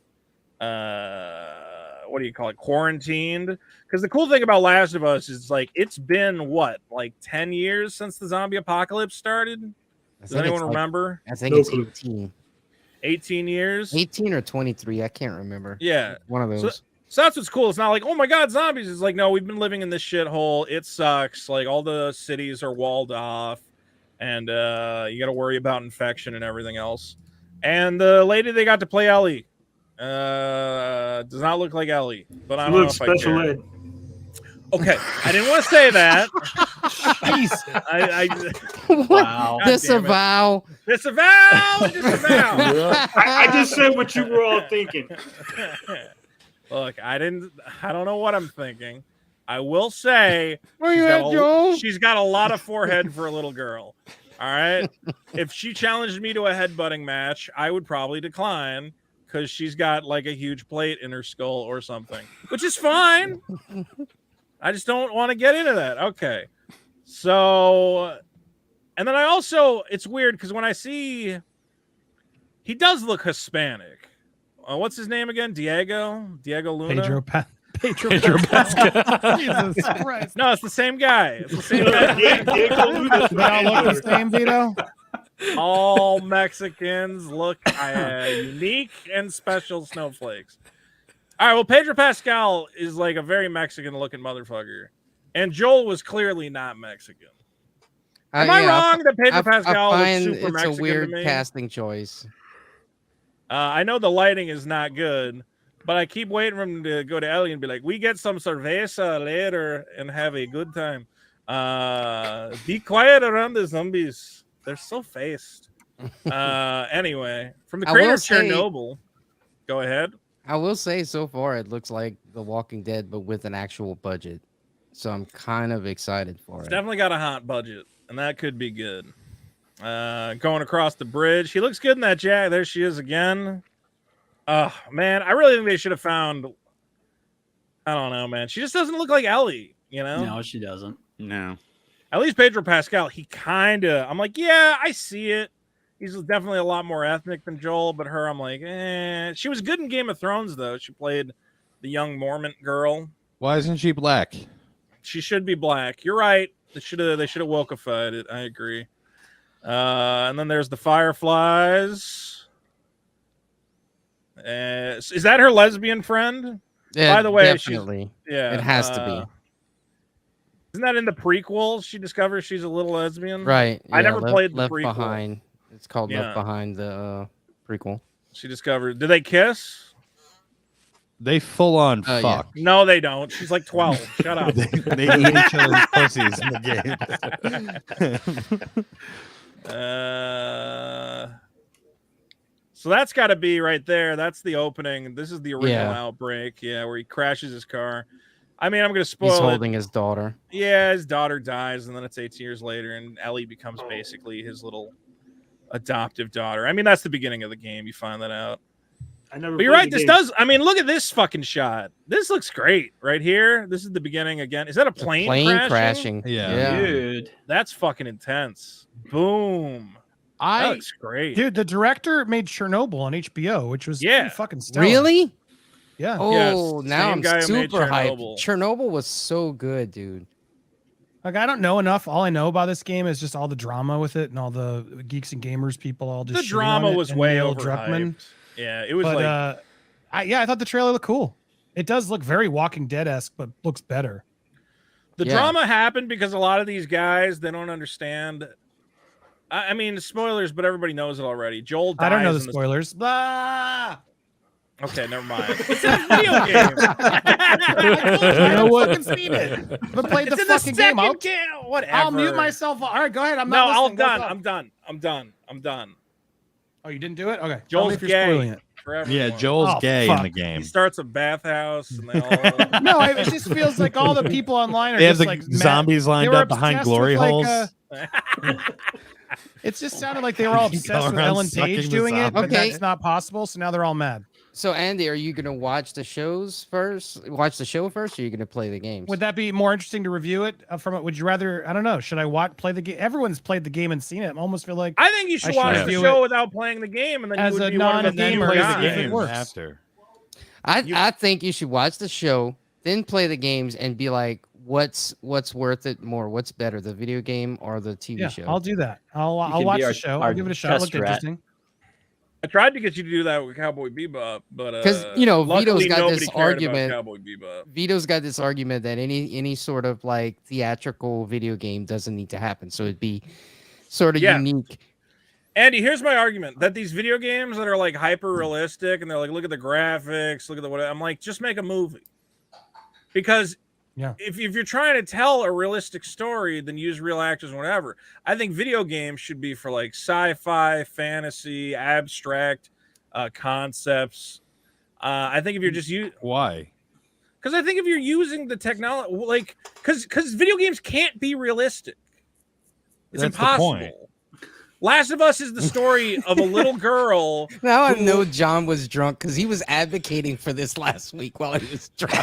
S1: what do you call it, quarantined. Because the cool thing about Last of Us is like it's been what, like 10 years since the zombie apocalypse started. Does anyone remember?
S5: I think it's 18.
S1: 18 years?
S5: 18 or 23. I can't remember.
S1: Yeah.
S5: One of those.
S1: So that's what's cool. It's not like, oh my God, zombies. It's like, no, we've been living in this shithole. It sucks. Like all the cities are walled off and you got to worry about infection and everything else. And the lady they got to play Ellie does not look like Ellie, but I don't know if I care.
S3: special ed.
S1: Okay, I didn't want to say that.
S16: Jeez.
S4: Wow.
S5: Disavow.
S1: Disavow.
S3: I just said what you were all thinking.
S1: Look, I don't know what I'm thinking. I will say
S5: Where you at, Joel?
S1: she's got a lot of forehead for a little girl. All right. If she challenged me to a headbutting match, I would probably decline because she's got like a huge plate in her skull or something, which is fine. I just don't want to get into that. Okay. So, and then I also, it's weird because when I see, he does look Hispanic. What's his name again? Diego Luna?
S16: Pedro Pascal. Jesus Christ.
S1: No, it's the same guy. It's the same guy.
S3: Diego Luna.
S16: They all look the same, Vito?
S1: All Mexicans look unique and special snowflakes. All right, well, Pedro Pascal is like a very Mexican-looking motherfucker, and Joel was clearly not Mexican. Am I wrong that Pedro Pascal is super
S5: it's
S1: Mexican
S5: a weird
S1: to me?
S5: casting choice.
S1: I know the lighting is not good, but I keep waiting for him to go to Ellie and be like, "We get some cerveza later and have a good time. Be quiet around the zombies. They're so faced." Anyway, from the
S5: I
S1: creator
S5: will
S1: of
S5: say-
S1: Chernobyl, go ahead.
S5: I will say so far it looks like The Walking Dead, but with an actual budget. So I'm kind of excited for
S1: It's
S5: it.
S1: definitely got a hot budget, and that could be good. Going across the bridge, he looks good in that jacket. There she is again. Oh man, I really think they should have found. I don't know, man. She just doesn't look like Ellie, you know?
S4: No, she doesn't.
S2: No.
S1: At least Pedro Pascal, he kind of. I'm like, yeah, I see it. He's definitely a lot more ethnic than Joel, but her, I'm like, eh. She was good in Game of Thrones, though. She played the young Mormon girl.
S10: Why isn't she black?
S1: She should be black. You're right. They should have wokeified it. I agree. And then there's the Fireflies. Is that her lesbian friend?
S5: Yeah,
S1: By the way,
S5: definitely.
S1: yeah,
S5: It has to be.
S1: Isn't that in the prequels? She discovers she's a little lesbian.
S5: Right.
S1: I
S5: yeah,
S1: never played the
S5: Left
S1: prequel.
S5: Behind. It's called
S1: Yeah.
S5: Left Behind, the prequel.
S1: She discovered. Do they kiss?
S10: They full on
S5: yeah.
S10: fuck.
S1: No, they don't. She's like 12. Shut up.
S10: They eat each other's pussies in the game.
S1: So that's got to be right there. That's the opening. This is the original
S5: Yeah.
S1: Outbreak. Yeah, where he crashes his car. I mean, I'm going to spoil
S5: He's
S1: it.
S5: holding his daughter.
S1: Yeah, his daughter dies, and then it's 18 years later, and Ellie becomes basically his little adoptive daughter. I mean, that's the beginning of the game. You find that out.
S3: I never.
S1: But you're
S3: played
S1: right.
S3: the
S1: This
S3: game.
S1: does. I mean, look at this fucking shot. This looks great right here. This is the beginning again. Is that a plane,
S5: Crashing.
S10: Yeah.
S4: Dude.
S1: That's fucking intense. Boom. That
S16: I,
S1: looks great.
S16: dude, the director made Chernobyl on HBO, which was
S1: Yeah.
S16: pretty fucking stellar.
S5: Really?
S16: Yeah.
S5: Oh,
S1: Yes,
S5: now
S1: same
S5: I'm
S1: guy who made
S5: super hyped.
S1: Chernobyl.
S5: Chernobyl was so good, dude.
S16: Like, I don't know enough. All I know about this game is just all the drama with it and all the geeks and gamers people all just.
S1: The
S16: shitting
S1: drama
S16: on it
S1: was
S16: and
S1: way
S16: Neil
S1: overhyped. Yeah, it was
S16: But
S1: like
S16: I thought the trailer looked cool. It does look very Walking Dead esque, but looks better.
S1: the
S5: yeah.
S1: drama happened because a lot of these guys they don't understand. I mean, spoilers, but everybody knows it already. Joel dies.
S16: I don't know the
S1: in
S16: spoilers. Ah!
S1: Okay, never mind. It's a video game.
S16: I know what? Fucking seen it. But played the
S1: It's in
S16: fucking game.
S1: second game. Whatever.
S16: I'll mute myself. All right, go ahead. I'm
S1: No,
S16: not
S1: I'm
S16: listening. What's
S1: done.
S16: up?
S1: I'm done.
S16: Oh, you didn't do it? Okay. Tell me
S1: Joel's
S16: if you're spoiling
S1: gay.
S16: it.
S1: Forever.
S10: Yeah, Joel's
S16: Oh,
S10: gay in
S16: fuck.
S10: the game.
S1: He starts a bathhouse, and they all.
S16: No, it just feels like all the people online are
S10: They have
S16: just
S10: the
S16: like
S10: zombies
S16: mad.
S10: lined
S16: They were
S10: up behind
S16: obsessed
S10: glory
S16: with,
S10: holes.
S16: It just sounded like they were all obsessed with
S10: around
S16: Ellen
S10: sucking
S16: Page
S10: the
S16: doing it, but
S5: zombies. Okay.
S16: that's not possible. So now they're all mad.
S5: So, Andy, are you gonna watch the shows first? Watch the show first, or are you gonna play the games?
S16: Would that be more interesting to review it from it? Would you rather? I don't know. Should I play the game? Everyone's played the game and seen it. I almost feel like
S1: I think you should
S16: I should
S1: watch the
S16: review
S1: show
S16: it
S1: without playing the game, and then
S16: as
S1: you would
S16: a
S1: be one of the
S16: non-gamer
S1: gamer
S16: if
S1: guys.
S16: it works.
S10: after.
S5: I think you should watch the show, then play the games, and be like, what's worth it more? What's better, the video game or the TV
S16: Yeah,
S5: show?
S16: I'll do that. I'll
S4: can
S16: watch
S4: be
S16: the
S4: our-
S16: show.
S4: our
S16: I'll give it a shot. It looked
S4: test rat.
S16: interesting.
S1: I tried to get you to do that with Cowboy Bebop, but
S5: Because Vito's
S1: luckily
S5: got
S1: nobody
S5: this
S1: cared about
S5: argument.
S1: Cowboy Bebop.
S5: Vito's got this argument that any sort of like theatrical video game doesn't need to happen, so it'd be sort of
S1: Yeah.
S5: unique.
S1: Andy, here's my argument that these video games that are like hyper realistic and they're like, look at the graphics, look at the what I'm like, just make a movie. Because
S16: Yeah.
S1: If you're trying to tell a realistic story, then use real actors and whatever. I think video games should be for like sci-fi, fantasy, abstract concepts. I think if you're just
S10: why?
S1: Because I think if you're using the technology, like, because video games can't be realistic. It's
S10: That's the
S1: impossible.
S10: point.
S1: Last of Us is the story of a little girl.
S5: Now I
S1: who-
S5: know John was drunk because he was advocating for this last week while he was drunk.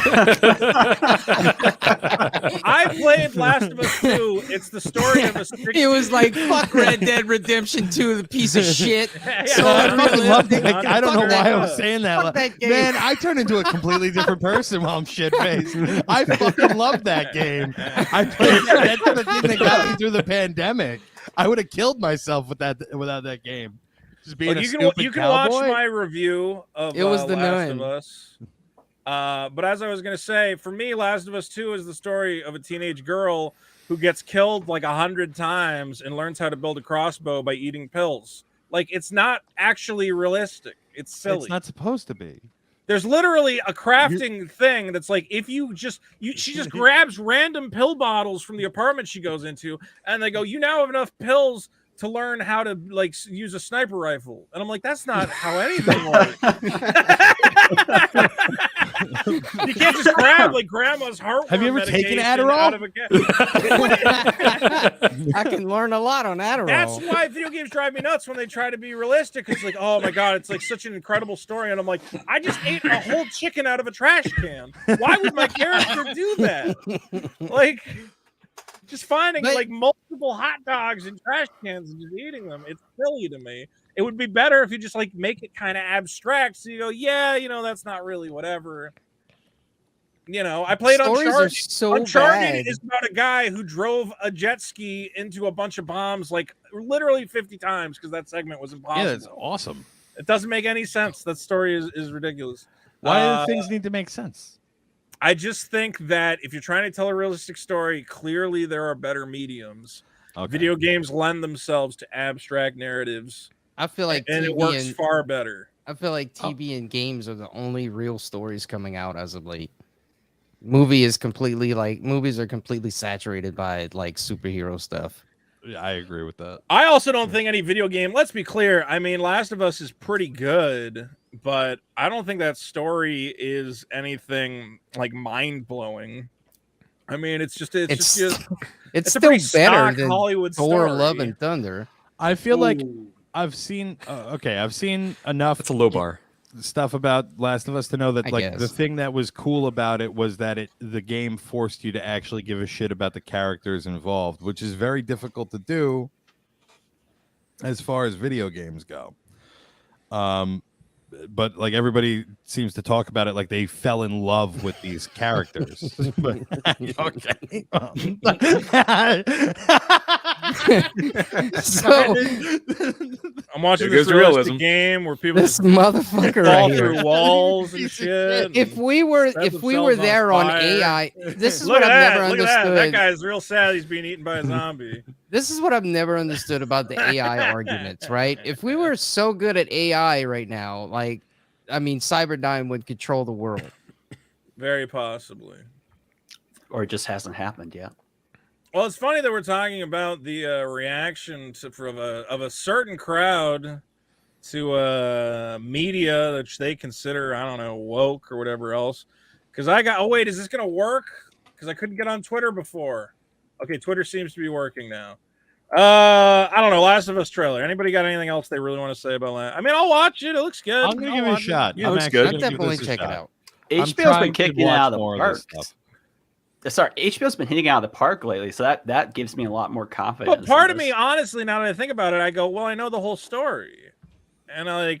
S1: I played Last of Us 2. It's the story of a.
S5: It was like, fuck Red Dead Redemption 2, the piece of shit. So
S10: I fucking love that.
S5: unrealistic.
S10: I don't know
S5: Fuck
S10: why I
S5: that-
S10: was saying that.
S5: fuck that game.
S10: Man, I turned into a completely different person while I'm shit faced. I fucking love that game. I played that's the thing that got me through the pandemic. I would have killed myself without that game. Just being
S1: Well,
S10: a
S1: you
S10: stupid
S1: can
S10: cowboy.
S1: watch my review of
S5: It was the
S1: Last
S5: Nun.
S1: of Us. But as I was gonna say, for me, Last of Us 2 is the story of a teenage girl who gets killed like 100 times and learns how to build a crossbow by eating pills. Like, it's not actually realistic. It's silly.
S10: It's not supposed to be.
S1: There's literally a crafting thing that's like, if she just grabs random pill bottles from the apartment she goes into, and they go, you now have enough pills to learn how to like use a sniper rifle. And I'm like, that's not how anything works. You can't just grab like grandma's heart.
S10: Have you ever taken
S1: medication
S10: Adderall?
S1: out of a
S5: I can learn a lot on Adderall.
S1: That's why video games drive me nuts when they try to be realistic. It's like, oh my god, it's like such an incredible story, and I'm like, I just ate a whole chicken out of a trash can. Why would my character do that? Like, just finding like multiple hot dogs in trash cans and just eating them. It's silly to me. It would be better if you just like make it kind of abstract, so you go, yeah, you know, that's not really whatever. You know, I played
S5: Stories are
S1: Uncharted.
S5: so
S1: Uncharted
S5: bad.
S1: is about a guy who drove a jet ski into a bunch of bombs like literally 50 times because that segment was impossible.
S10: Yeah, it's awesome.
S1: It doesn't make any sense. That story is ridiculous.
S10: Why do things need to make sense?
S1: I just think that if you're trying to tell a realistic story, clearly there are better mediums.
S10: Okay.
S1: Video games lend themselves to abstract narratives.
S5: I feel like
S1: and it
S5: TV
S1: works
S5: and-
S1: far better.
S5: I feel like TV and games are the only real stories coming out as of late. Movies are completely saturated by like superhero stuff.
S10: Yeah, I agree with that.
S1: I also don't think any video game, let's be clear. I mean, Last of Us is pretty good, but I don't think that story is anything like mind blowing. I mean, it's just
S5: It's
S1: a
S5: still
S1: pretty
S5: better
S1: stock
S5: than
S1: Hollywood
S5: Thor:
S1: story.
S5: Love and Thunder.
S10: I feel like I've seen I've seen enough.
S6: It's a low bar.
S10: Stuff about Last of Us to know that
S5: I
S10: like the
S5: guess.
S10: thing that was cool about it was that the game forced you to actually give a shit about the characters involved, which is very difficult to do as far as video games go. But like everybody seems to talk about it like they fell in love with these characters. But okay.
S5: So
S1: I'm watching
S2: There
S1: this
S2: goes
S1: realistic
S2: realism.
S1: game where people
S5: this motherfucker
S1: fall
S5: right
S1: through
S5: here.
S1: walls and shit.
S5: If we were
S1: set
S5: there
S1: themselves
S5: on
S1: fire.
S5: AI, this is
S1: Look
S5: what
S1: at
S5: I've
S1: that,
S5: never
S1: look at that. That
S5: understood.
S1: guy's real sad. He's being eaten by a zombie.
S5: This is what I've never understood about the AI arguments, right? If we were so good at AI right now, like, I mean, Cyberdyne would control the world.
S1: Very possibly.
S4: Or it just hasn't happened yet.
S1: Well, it's funny that we're talking about the reaction of a certain crowd to media that they consider, I don't know, woke or whatever else. Because oh wait, is this gonna work? Because I couldn't get on Twitter before. Okay, Twitter seems to be working now. I don't know. Last of Us trailer. Anybody got anything else they really want to say about that? I mean, I'll watch it. It looks good.
S10: I'm gonna give it a shot.
S2: Yeah,
S10: I'm
S2: looks
S10: actually
S2: good.
S10: gonna give
S5: Definitely
S10: this a
S5: check it
S10: shot.
S5: out.
S10: I'm
S4: HBO's
S10: trying
S4: been
S10: to
S4: kicking it
S10: watch
S4: out of the
S10: more
S4: park.
S10: stuff.
S4: Sorry, HBO's been hitting out of the park lately, so that gives me a lot more confidence.
S1: But part
S4: in
S1: of me,
S4: this.
S1: honestly, now that I think about it, I go, well, I know the whole story, and I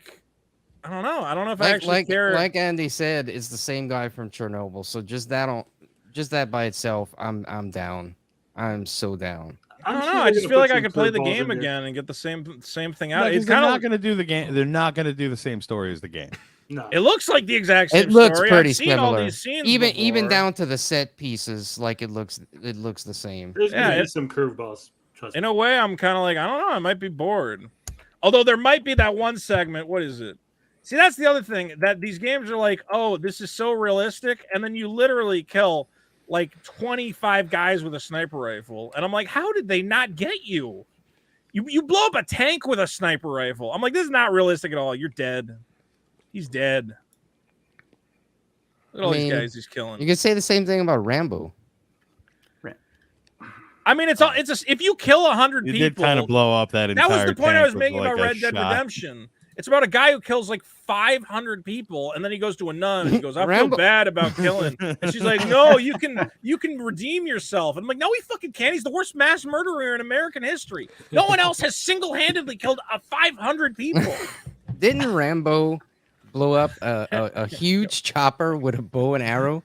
S1: don't know. I don't know if I actually care.
S5: Like Andy said, it's the same guy from Chernobyl. So just that by itself, I'm down. I'm so down.
S1: I don't
S3: I'm
S1: know.
S3: sure
S1: I
S3: they're
S1: just
S3: gonna
S1: feel
S3: put
S1: like I
S3: some
S1: could play the
S3: curveballs
S1: game
S3: in there.
S1: again and get the same thing
S10: No,
S1: out.
S10: 'cause
S1: It's
S10: they're
S1: kind
S10: not
S1: of
S10: going to do the game. They're not going to do the same story as the game.
S3: No.
S1: it looks like the exact same
S5: It looks
S1: story.
S5: pretty
S1: I've seen all
S5: similar.
S1: these scenes
S5: Even
S1: before.
S5: down to the set pieces, like it looks the same.
S3: There's
S1: Yeah,
S3: gonna be
S1: it's-
S3: some curveballs. Trust me.
S1: In a way, I'm kind of like, I don't know. I might be bored. Although there might be that one segment. What is it? See, that's the other thing, that these games are like, oh, this is so realistic, and then you literally kill like 25 guys with a sniper rifle, and I'm like, how did they not get you? You blow up a tank with a sniper rifle. I'm like, this is not realistic at all. You're dead. He's dead. Look at all these guys he's killing.
S5: You could say the same thing about Rambo.
S1: I mean, if you kill 100
S10: You
S1: people,
S10: did kind of blow up that entire.
S1: that was the point I
S10: tank
S1: was
S10: with,
S1: making
S10: like,
S1: about
S10: a
S1: Red Dead
S10: shot.
S1: Redemption. It's about a guy who kills like 500 people, and then he goes to a nun and he goes, "I feel
S5: Rambo-
S1: bad about killing," and she's like, "No, you can redeem yourself." And I'm like, "No, he fucking can't. He's the worst mass murderer in American history. No one else has single-handedly killed 500 people."
S5: Didn't Rambo blow up a huge chopper with a bow and arrow?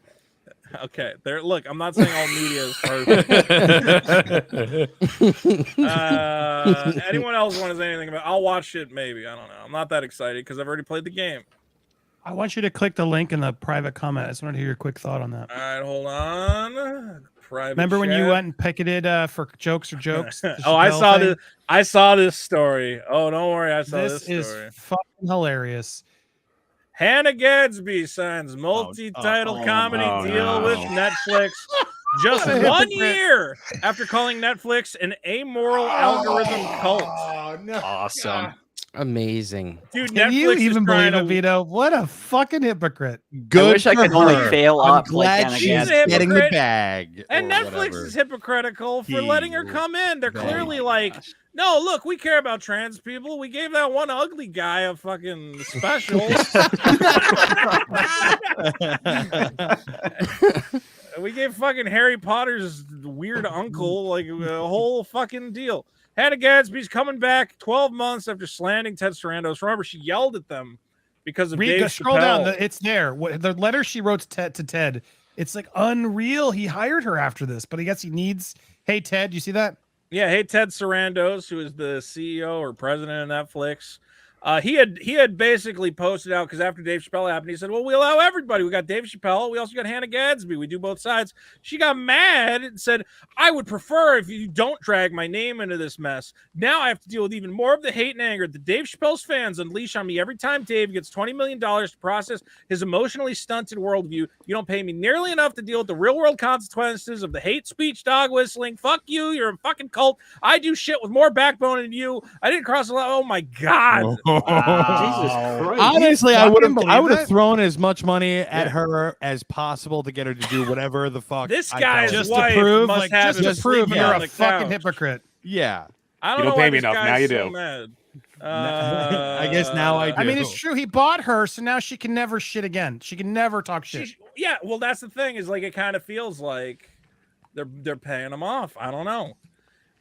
S1: Okay, there. Look, I'm not saying all media is perfect. Anyone else want to say anything about? I'll watch it. Maybe, I don't know. I'm not that excited because I've already played the game.
S16: I want you to click the link in the private comment. I just wanted to hear your quick thought on that.
S1: All right, hold on. Private.
S16: Remember when you
S1: chat.
S16: went and picketed for jokes or jokes? The
S1: Oh, I
S16: Chappelle
S1: saw
S16: thing?
S1: this. I saw this story. Oh, don't worry. I saw this
S16: This
S1: story.
S16: is fucking hilarious.
S1: Hannah Gadsby signs multi-title comedy deal with Netflix just
S16: What a
S1: 1
S16: hypocrite.
S1: year after calling Netflix an amoral algorithm cult.
S4: Awesome.
S5: Amazing.
S1: Dude,
S16: Can
S1: Netflix
S16: you
S1: is
S16: even
S1: trying
S16: believe it,
S1: to...
S16: Vito? What a fucking hypocrite.
S10: Good
S4: I wish I
S10: for
S4: could only
S10: her.
S4: fail
S10: I'm
S4: up like
S10: glad
S4: Hannah
S10: she's
S4: Gadsby.
S10: getting the
S1: hypocrite.
S10: bag.
S1: And
S10: or
S1: Netflix
S10: whatever.
S1: is hypocritical for
S10: He
S1: letting her come in. They're
S10: very
S1: clearly like, no, look, we care about trans people. We gave that one ugly guy a fucking special. We gave fucking Harry Potter's weird uncle like a whole fucking deal. Hannah Gadsby's coming back 12 months after slandering Ted Sarandos. Remember, she yelled at them because of Dave
S16: Scroll down.
S1: Chappelle.
S16: It's there. The letter she wrote to Ted. It's like unreal. He hired her after this, but I guess he needs. Hey, Ted, you see that?
S1: Yeah, hey, Ted Sarandos, who is the CEO or president of Netflix. He had basically posted out because after Dave Chappelle happened, he said, well, we allow everybody. We got Dave Chappelle. We also got Hannah Gadsby. We do both sides. She got mad and said, I would prefer if you don't drag my name into this mess. Now I have to deal with even more of the hate and anger that Dave Chappelle's fans unleash on me every time Dave gets $20 million to process his emotionally stunted worldview. You don't pay me nearly enough to deal with the real world consequences of the hate speech, dog whistling. Fuck you. You're a fucking cult. I do shit with more backbone than you. I didn't cross the line. Oh my God.
S3: Jesus Christ.
S10: Honestly, I
S16: fucking
S10: would
S16: believe
S10: have
S16: it?
S10: thrown as much money at her as possible to get her to do whatever the fuck.
S1: This
S10: I
S1: guy's
S10: tell her.
S16: Just
S1: wife
S16: to prove,
S1: must
S16: like,
S1: have
S16: just
S1: him
S16: to prove
S1: sleeping
S16: you're
S1: on
S16: a
S1: the
S16: fucking
S1: couch.
S16: hypocrite.
S10: Yeah.
S1: I
S2: You
S1: don't
S2: don't
S1: know
S2: pay
S1: why
S2: me
S1: this
S2: enough, now
S1: guy's
S2: you
S1: so
S2: do.
S1: mad.
S10: I guess now I do.
S16: I mean, it's true. He bought her, so now she can never shit again. She can never talk shit.
S1: Yeah, well, that's the thing. Is like it kind of feels like they're paying him off. I don't know.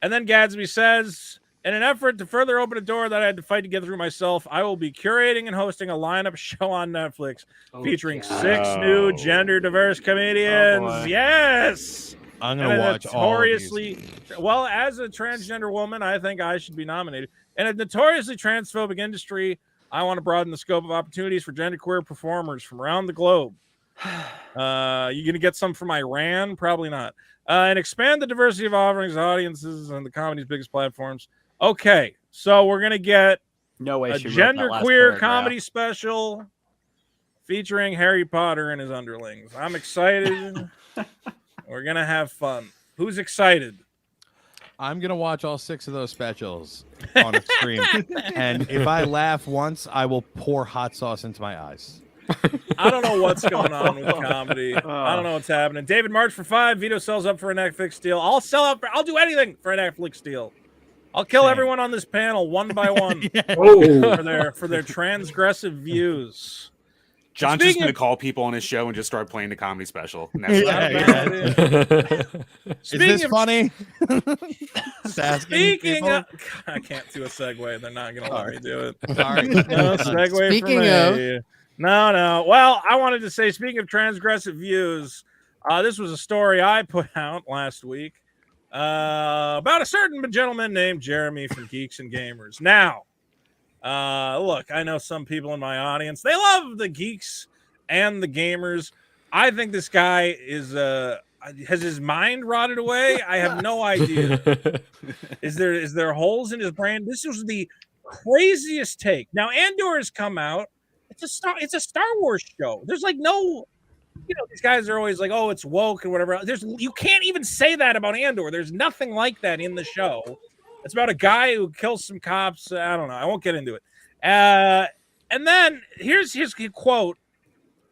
S1: And then Gadsby says, in an effort to further open a door that I had to fight to get through myself, I will be curating and hosting a lineup show on Netflix featuring 6 new gender diverse comedians. Yes.
S10: I'm
S1: And
S10: gonna
S1: a
S10: watch all of these.
S1: notoriously, well, as a transgender woman, I think I should be nominated. In a notoriously transphobic industry, I want to broaden the scope of opportunities for genderqueer performers from around the globe. You gonna get some from Iran? Probably not. And expand the diversity of offerings, audiences, and the comedy's biggest platforms. Okay, so we're gonna get
S4: No way
S1: a
S4: she wrote that last
S1: genderqueer
S4: paragraph.
S1: comedy special featuring Harry Potter and his underlings. I'm excited. We're gonna have fun. Who's excited?
S10: I'm gonna watch all 6 of those specials on a stream, and if I laugh once, I will pour hot sauce into my eyes.
S1: I don't know what's going on with comedy. I don't know what's happening. David March for 5. Vito sells up for a Netflix deal. I'll sell up. I'll do anything for a Netflix deal. I'll kill everyone on this panel one by one for their transgressive views.
S2: John's just
S1: Speaking
S2: going to
S1: of-
S2: call people on his show and just start playing the comedy special. And
S10: Yeah, Is this funny? Just asking
S1: Speaking
S10: people.
S1: of, I can't do a segue. They're not going to let me do it.
S10: Sorry.
S1: No segue
S5: Speaking
S1: for me. No. Well, I wanted to say, speaking of transgressive views, this was a story I put out last week about a certain gentleman named Jeremy from Geeks and Gamers. Now, look, I know some people in my audience, they love the geeks and the gamers. I think this guy is has his mind rotted away. I have no idea. Is there holes in his brain? This was the craziest take. Now Andor has come out. It's a Star Wars show. There's like no these guys are always like, "Oh, it's woke" and whatever. You can't even say that about Andor. There's nothing like that in the show. It's about a guy who kills some cops. I don't know. I won't get into it. And then here's his quote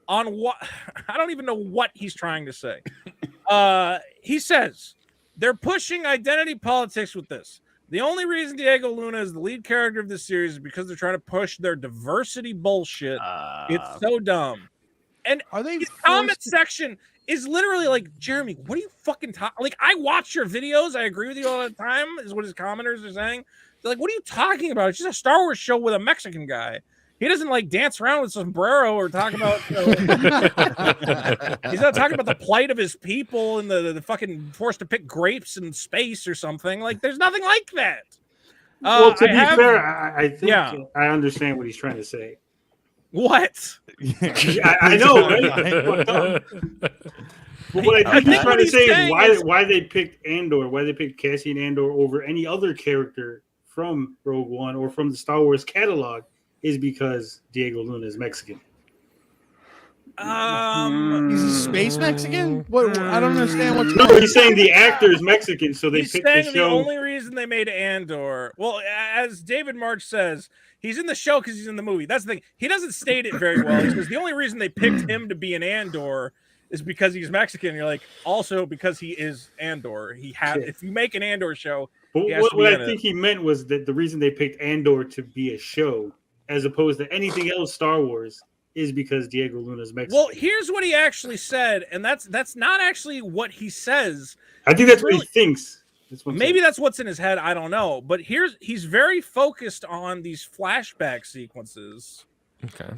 S1: on what I don't even know what he's trying to say. He says they're pushing identity politics with this. The only reason Diego Luna is the lead character of this series is because they're trying to push their diversity bullshit. It's so dumb. And his comment section is literally like, Jeremy, what are you fucking talking? Like, I watch your videos. I agree with you all the time, is what his commenters are saying. They're like, what are you talking about? It's just a Star Wars show with a Mexican guy. He doesn't like dance around with sombrero or talk about. He's not talking about the plight of his people and the fucking forced to pick grapes in space or something. Like, there's nothing like that.
S3: Well, to be fair, I think I understand what he's trying to say.
S1: What?
S3: I know, right? But what I think he's trying to say is why they picked Andor, why they picked Cassian Andor over any other character from Rogue One or from the Star Wars catalog is because Diego Luna is Mexican.
S16: He's a space Mexican? What? I don't understand what's
S3: No, he's saying the actor is Mexican, so they
S1: He's
S3: picked the
S1: saying
S3: show.
S1: the only reason they made Andor, well, as David March says, he's in the show because he's in the movie. That's the thing. He doesn't state it very well. He says the only reason they picked him to be an Andor is because he's Mexican. You're like, also because he is Andor. He has. If you make an Andor show,
S3: But
S1: he has to be
S3: what
S1: in
S3: I
S1: it.
S3: think he meant was that the reason they picked Andor to be a show, as opposed to anything else Star Wars, is because Diego Luna is Mexican.
S1: Well, here's what he actually said, and that's not actually what he says.
S3: I think that's what he thinks.
S1: Maybe that's what's in his head. I don't know. But he's very focused on these flashback sequences.
S6: Okay.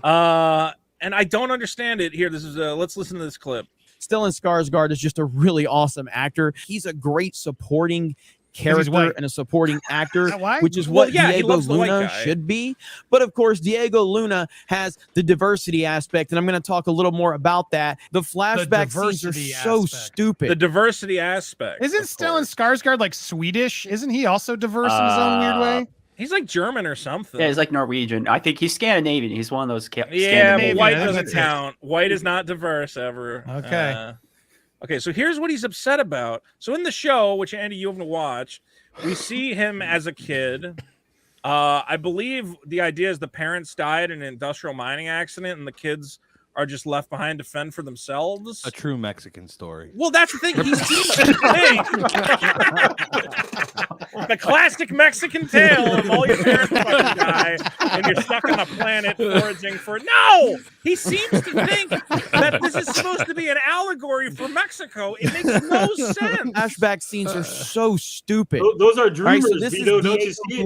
S1: And I don't understand it. Here, this is let's listen to this clip.
S18: Stellan Skarsgård is just a really awesome actor. He's a great supporting character
S16: white.
S18: and a supporting actor,
S16: White?
S18: which is
S1: Well,
S18: what
S1: yeah, he
S18: Diego
S1: loves the white
S18: Luna
S1: guy.
S18: should be. But of course, Diego Luna has the diversity aspect, and I'm going to talk a little more about that. The flashback scenes are
S16: diversity
S18: so
S16: aspect.
S18: stupid.
S1: The diversity aspect.
S16: Isn't Stellan Skarsgård like Swedish? Isn't he also diverse in his own weird way?
S1: He's like German or something.
S4: Yeah, he's like Norwegian. I think he's Scandinavian. He's one of those.
S1: Yeah,
S4: Scandinavian.
S1: but white
S16: Yeah,
S1: doesn't
S16: that's it.
S1: count. White is not diverse ever.
S16: Okay.
S1: Okay, so here's what he's upset about. So in the show, which Andy, you haven't watched, we see him as a kid. I believe the idea is the parents died in an industrial mining accident, and the kids are just left behind to fend for themselves.
S10: A true Mexican story.
S1: Well, that's the thing. He seems to think the classic Mexican tale of all your parents fucking die and you're stuck on a planet foraging for. No, he seems to think that this is supposed to be an allegory for Mexico. It makes no sense.
S18: Flashback scenes are so stupid.
S3: Those are
S18: All right,
S3: dreamers,
S18: so this
S3: Vito.
S18: is
S3: Don't you
S18: Diego
S3: see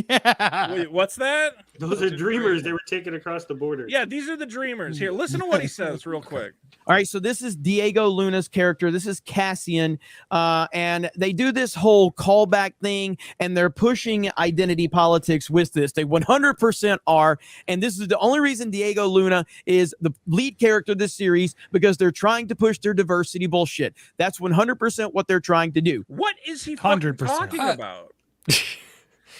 S3: it?
S18: Luna's-
S1: Wait, what's that?
S3: Those are dreamers. They were taken across the border.
S1: Yeah, these are the dreamers. Here, listen to what he says real quick.
S18: All right, so this is Diego Luna's character. This is Cassian, and they do this whole callback thing, and they're pushing identity politics with this. They 100% are, and this is the only reason Diego Luna is the lead character of this series, because they're trying to push their diversity bullshit. That's 100% what they're trying to do.
S1: What is he fucking
S16: 100%.
S1: talking about?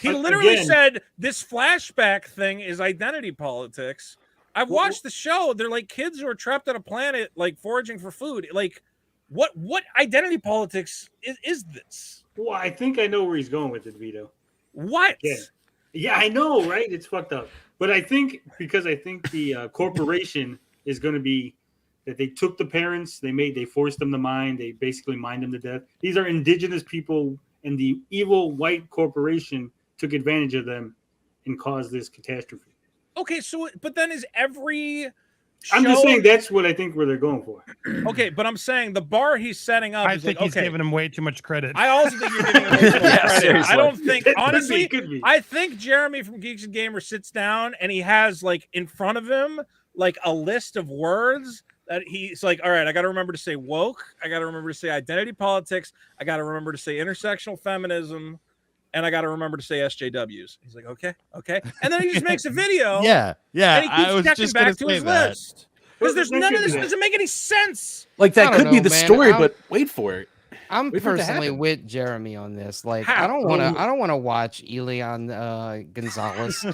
S1: He literally said this flashback thing is identity politics. I've watched the show. They're like kids who are trapped on a planet, like foraging for food. Like, what identity politics is this?
S3: Well, I think I know where he's going with it, Vito.
S1: What?
S3: Yeah, I know, right? It's fucked up. But I think the corporation is going to be that they took the parents, they forced them to mine, they basically mined them to death. These are indigenous people, and the evil white corporation took advantage of them and caused this catastrophe.
S1: Okay, so but then is every
S3: I'm just
S1: show-
S3: saying that's what I think where they're going for.
S1: Okay, but I'm saying the bar he's setting up.
S16: I
S1: is
S16: think
S1: like,
S16: he's
S1: okay,
S16: giving him way too much credit.
S1: I also think you're giving him way too much credit.
S4: seriously.
S1: I don't think,
S3: Could be,
S1: honestly,
S3: could be.
S1: I think Jeremy from Geeks and Gamers sits down and he has like in front of him like a list of words that he's like, all right, I got to remember to say woke, I got to remember to say identity politics, I got to remember to say intersectional feminism, and I got to remember to say SJWs. He's like, okay, and then he just makes a video.
S10: Yeah,
S1: and he
S10: I
S1: keeps
S10: was
S1: checking
S10: just
S1: back
S10: gonna
S1: to
S10: say
S1: his
S10: that.
S1: list because there's none of this doesn't make any sense.
S2: Like
S5: I
S2: that
S5: don't
S2: could be
S5: know,
S2: the
S5: man.
S2: story,
S5: I'm-
S2: but wait for it.
S5: I'm
S2: Wait for it to
S5: personally
S2: happen.
S5: with Jeremy on this. Like,
S1: How?
S5: I don't want to watch Elian Gonzalez try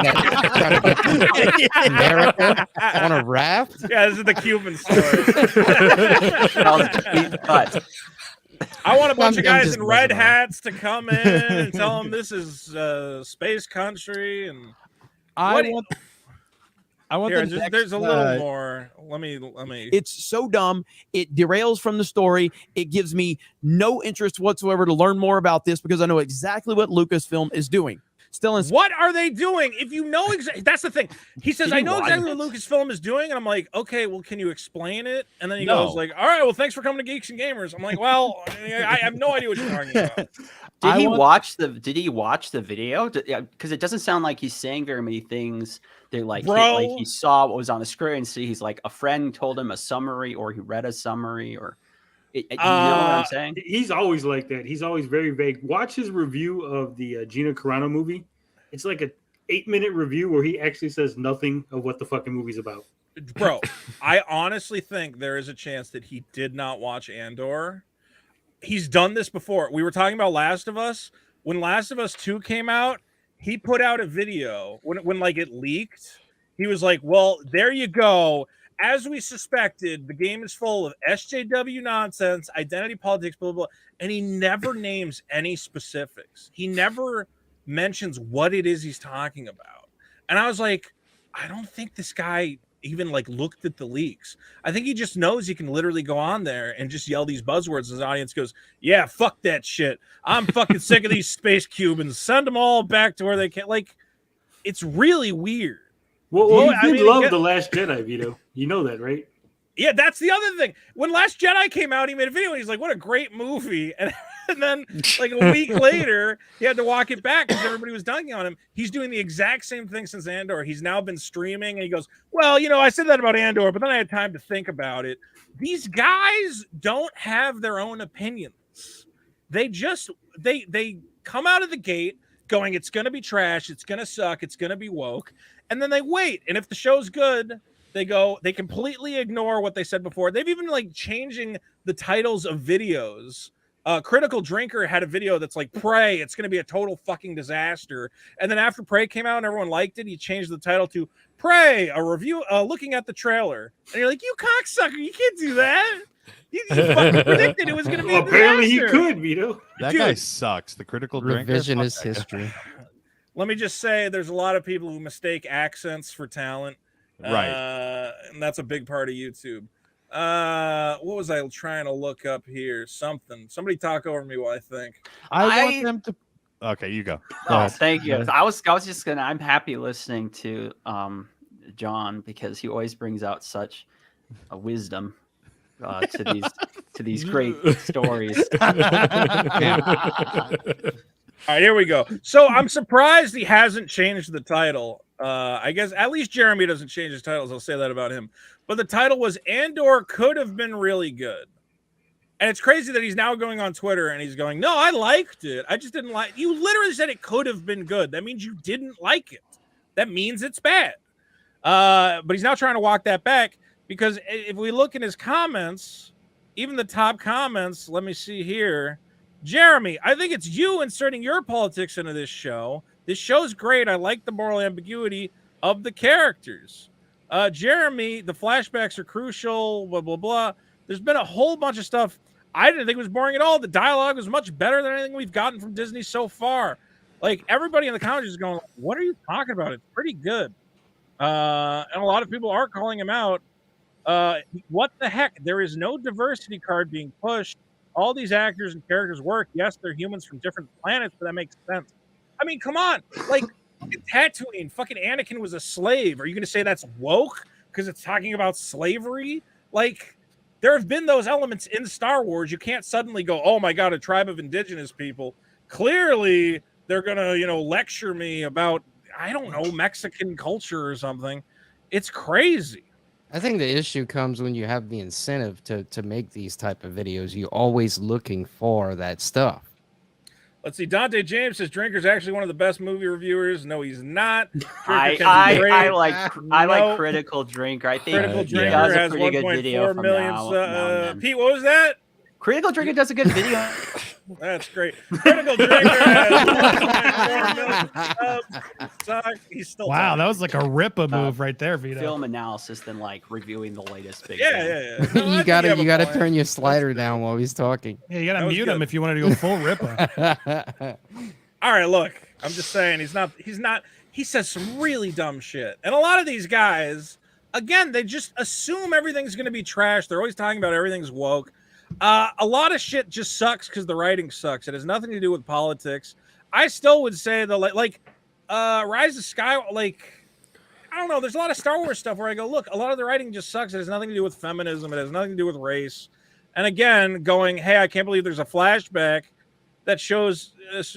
S5: to get to America on a raft.
S1: Yeah, this is the Cuban story. I want a bunch of guys in red hats to come in and tell them this is space country, and
S10: I want
S1: Here,
S10: the
S1: just-
S10: next,
S1: there's a little more. Let me.
S18: It's so dumb. It derails from the story. It gives me no interest whatsoever to learn more about this because I know exactly what Lucasfilm is doing. Stellan,
S1: What are they doing? If you know exactly, that's the thing. He says,
S18: Did
S1: "I
S18: you
S1: know
S18: watch
S1: exactly
S18: it?
S1: what Lucasfilm is doing," and I'm like, "Okay, well, can you explain it?" And then he
S10: No.
S1: goes, "Like, all right, well, thanks for coming to Geeks and Gamers." I'm like, "Well, I have no idea what you're talking about."
S4: Did he watch the video? Because it doesn't sound like he's saying very many things. They like
S1: Bro.
S4: he saw what was on the screen. See, he's like a friend told him a summary, or he read a summary, or you know what I'm saying?
S3: He's always like that. He's always very vague. Watch his review of the Gina Carano movie. It's like a 8-minute review where he actually says nothing of what the fucking movie's about.
S1: Bro, I honestly think there is a chance that he did not watch Andor. He's done this before. We were talking about Last of Us. When Last of Us 2 came out, he put out a video when like it leaked. He was like, "Well, there you go. As we suspected, the game is full of SJW nonsense, identity politics, blah, blah, blah." And he never names any specifics. He never mentions what it is he's talking about. And I was like, I don't think this guy even like looked at the leaks. I think he just knows he can literally go on there and just yell these buzzwords. His audience goes, "Yeah, fuck that shit. I'm fucking sick of these space Cubans. Send them all back to where they can." Like, it's really weird.
S3: Well,
S1: I
S3: you
S1: mean,
S3: did love
S1: yeah.
S3: The Last Jedi, Vito. You know that, right?
S1: Yeah, that's the other thing. When Last Jedi came out, he made a video. And he's like, "What a great movie!" And then, like a week later, he had to walk it back because everybody was dunking on him. He's doing the exact same thing since Andor. He's now been streaming, and he goes, "Well, you know, I said that about Andor, but then I had time to think about it." These guys don't have their own opinions. They just they come out of the gate going, "It's gonna be trash. It's gonna suck. It's gonna be woke," and then they wait. And if the show's good, they completely ignore what they said before. They've even like changing the titles of videos. Critical Drinker had a video that's like, "Prey, it's going to be a total fucking disaster." And then after Prey came out and everyone liked it, he changed the title to Prey, a review looking at the trailer. And you're like, "You cocksucker, you can't do that. You fucking predicted it was going to be a
S3: Apparently he
S1: disaster."
S3: could, Vito.
S10: That guy sucks. The critical drinker.
S5: Revisionist
S10: Fuck that guy.
S5: history.
S1: Let me just say, there's a lot of people who mistake accents for talent.
S10: Right.
S1: And that's a big part of YouTube. What was I trying to look up here? Somebody talk over me while I think.
S10: I want them to. Okay, you go. Go
S4: Oh,
S10: ahead.
S4: thank you.
S10: Go ahead.
S4: I was just gonna. I'm happy listening to John because he always brings out such a wisdom to these great stories.
S1: All right, here we go. So I'm surprised he hasn't changed the title. I guess at least Jeremy doesn't change his titles. I'll say that about him. But the title was Andor could have been really good. And it's crazy that he's now going on Twitter and he's going, "No, I liked it. I just didn't like." You literally said it could have been good. That means you didn't like it. That means it's bad. But he's now trying to walk that back because if we look in his comments, even the top comments, let me see here. Jeremy, I think it's you inserting your politics into this show. This show's great. I like the moral ambiguity of the characters. Jeremy, the flashbacks are crucial, blah, blah, blah. There's been a whole bunch of stuff. I didn't think it was boring at all. The dialogue was much better than anything we've gotten from Disney so far. Like, everybody in the comments is going, "What are you talking about? It's pretty good." And a lot of people are calling him out. What the heck? There is no diversity card being pushed. All these actors and characters work. Yes, they're humans from different planets, but that makes sense. I mean, come on. Like, fucking Tatooine, fucking Anakin was a slave. Are you going to say that's woke because it's talking about slavery? Like, there have been those elements in Star Wars. You can't suddenly go, "Oh my God, a tribe of indigenous people." Clearly, they're going to, lecture me about, I don't know, Mexican culture or something. It's crazy.
S5: I think the issue comes when you have the incentive to make these type of videos. You're always looking for that stuff.
S1: Let's see. Dante James says Drinker's actually one of the best movie reviewers. No, he's not. Drinker
S4: I
S1: can be great.
S4: like Critical Drinker. I think
S1: Critical
S4: he
S1: Drinker
S4: does a
S1: has
S4: pretty good video
S1: 1.4
S4: from
S1: million.
S4: now and then.
S1: Pete, what was that?
S4: Critical Drinker does a good video.
S1: That's great. Critical Drinker has he's still
S16: Wow,
S1: talking.
S16: that was like a Ripa move right there, Vito.
S4: Film analysis than like reviewing the latest big
S1: Yeah,
S4: thing.
S1: yeah, yeah. No, I
S5: you
S1: think
S5: gotta
S1: have a
S5: you gotta
S1: point.
S5: turn your slider down while he's talking.
S16: Yeah, you gotta
S1: That was
S16: mute him
S1: good.
S16: if you want to go full Ripa.
S1: All right, look, I'm just saying he says some really dumb shit. And a lot of these guys, again, they just assume everything's going to be trash. They're always talking about everything's woke. A lot of shit just sucks because the writing sucks. It has nothing to do with politics. I still would say Rise of Sky, I don't know. There's a lot of Star Wars stuff where I go, look, a lot of the writing just sucks. It has nothing to do with feminism. It has nothing to do with race. And again, going, hey, I can't believe there's a flashback that shows, kids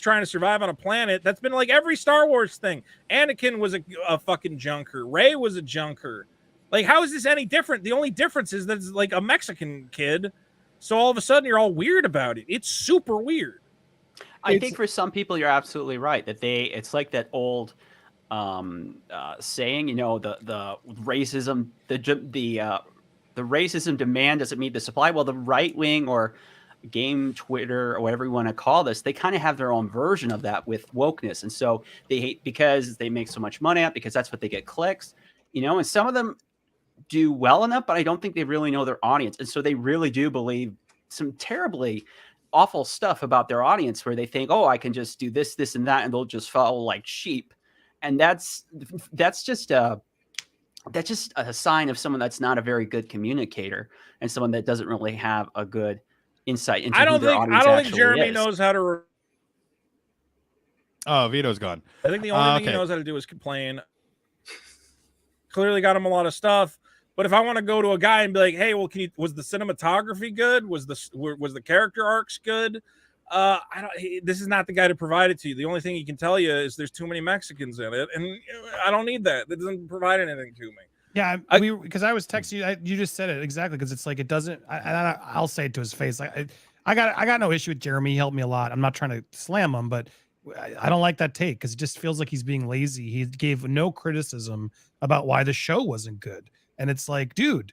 S1: trying to survive on a planet. That's been like every Star Wars thing. Anakin was a fucking junker. Rey was a junker. Like, how is this any different? The only difference is that it's like a Mexican kid. So all of a sudden you're all weird about it. It's super weird.
S4: I think for some people, you're absolutely right that it's like that old saying, the racism, the racism demand doesn't meet the supply. Well, the right wing or game Twitter or whatever you want to call this, they kind of have their own version of that with wokeness. And so they hate because they make so much money out because that's what they get clicks, and some of them do well enough, but I don't think they really know their audience. And so they really do believe some terribly awful stuff about their audience where they think, oh, I can just do this, this, and that, and they'll just follow like sheep. And that's just a sign of someone that's not a very good communicator and someone that doesn't really have a good insight into
S1: I don't
S4: who their
S1: think
S4: audience
S1: Jeremy
S4: actually is.
S1: knows how to.
S10: Oh, Vito's gone.
S1: I think the only thing he knows how to do is complain. Clearly got him a lot of stuff. But if I want to go to a guy and be like, "Hey, well, was the cinematography good? Was the character arcs good?" This is not the guy to provide it to you. The only thing he can tell you is there's too many Mexicans in it, and I don't need that. That doesn't provide anything to me.
S16: Yeah, because I was texting you. You just said it exactly because it's like it doesn't. I'll say it to his face. I got no issue with Jeremy. He helped me a lot. I'm not trying to slam him, but I don't like that take because it just feels like he's being lazy. He gave no criticism about why the show wasn't good. And it's like, dude,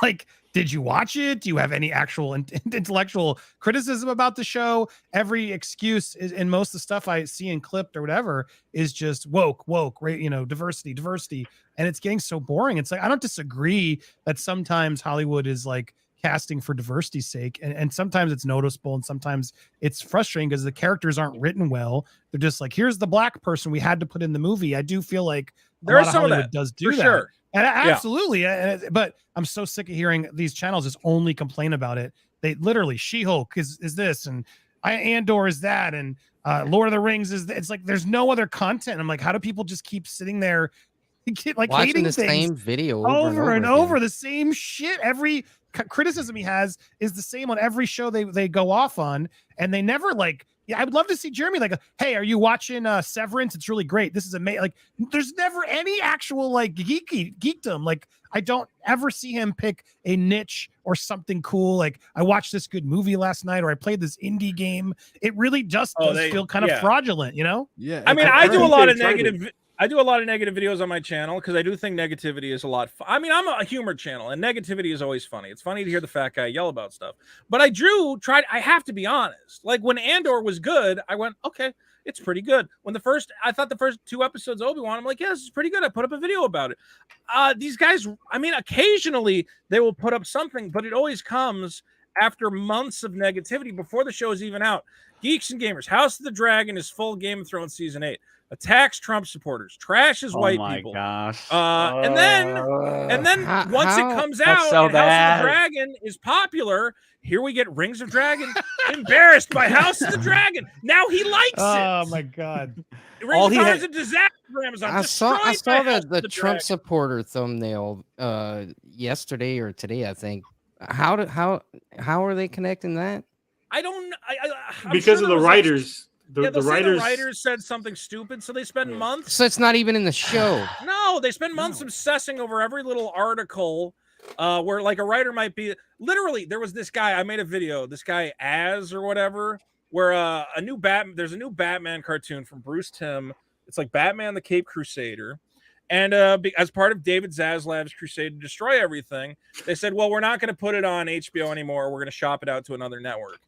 S16: like, did you watch it? Do you have any actual intellectual criticism about the show? Every excuse is, and most of the stuff I see in clipped or whatever is just woke, right? Diversity. And it's getting so boring. It's like, I don't disagree that sometimes Hollywood is like casting for diversity's sake. And sometimes it's noticeable and sometimes it's frustrating because the characters aren't written well. They're just like, here's the black person we had to put in the movie. I do feel like
S1: There is
S16: lot of
S1: some of
S16: Hollywood
S1: that,
S16: does do
S1: for
S16: that.
S1: sure.
S16: And absolutely. But I'm so sick of hearing these channels just only complain about it. They literally She-Hulk is this and Andor is that and Lord of the Rings is it's like there's no other content. I'm like, how do people just keep sitting there like
S5: Watching
S16: hating
S5: the
S16: things
S5: same video
S16: over and over
S5: again.
S16: the same shit? Every criticism he has is the same on every show they go off on, and they never like. Yeah, I would love to see Jeremy like, hey, are you watching Severance? It's really great. This is amazing. Like, there's never any actual like geekdom. Like, I don't ever see him pick a niche or something cool. Like, I watched this good movie last night, or I played this indie game. It really just does feel kind of fraudulent, you know?
S9: Yeah.
S1: I mean, I do a lot of negative. I do a lot of negative videos on my channel because I do think negativity is a lot. I mean, I'm a humor channel, and negativity is always funny. It's funny to hear the fat guy yell about stuff. But I have to be honest. Like when Andor was good, I went, okay, it's pretty good. I thought the first 2 episodes of Obi-Wan, I'm like, yeah, this is pretty good. I put up a video about it. These guys, I mean, occasionally they will put up something, but it always comes after months of negativity before the show is even out. Geeks and Gamers, House of the Dragon is full Game of Thrones season 8. Attacks Trump supporters, trashes white people.
S4: Gosh.
S1: And then once it comes out,
S4: so
S1: and House
S4: bad.
S1: of the Dragon is popular. Here we get Rings of Dragon embarrassed by House of the Dragon. Now he likes it.
S16: Oh my god.
S1: Rings of Power is a disaster for Amazon.
S5: I saw
S1: Destroyed by House
S5: the
S1: of the
S5: Trump
S1: Dragon.
S5: supporter thumbnail yesterday or today, I think. How are they connecting that?
S1: I don't. I'm
S3: because
S1: sure
S3: of
S1: there
S3: the
S1: was
S3: writers. The
S1: the
S3: writers.
S1: writers said something stupid, so they spend months.
S5: So it's not even in the show.
S1: No, they spend months obsessing over every little article where like a writer might be literally there was this guy, I made a video, this guy Az or whatever, where there's a new Batman cartoon from Bruce Timm. It's like Batman the Cape Crusader. And as part of David Zaslav's crusade to destroy everything, they said, well, we're not going to put it on HBO anymore. We're going to shop it out to another network.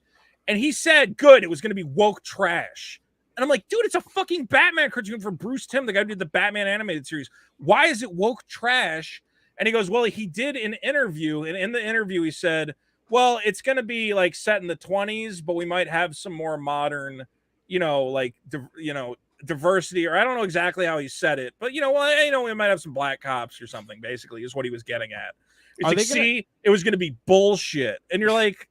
S1: And he said, good, it was going to be woke trash. And I'm like, dude, it's a fucking Batman cartoon from Bruce Timm, the guy who did the Batman animated series. Why is it woke trash? And he goes, well, he did an interview. And in the interview, he said, well, it's going to be like set in the 20s, but we might have some more modern, diversity, or I don't know exactly how he said it, but we might have some black cops or something, basically, is what he was getting at. It's like, it was going to be bullshit. And you're like,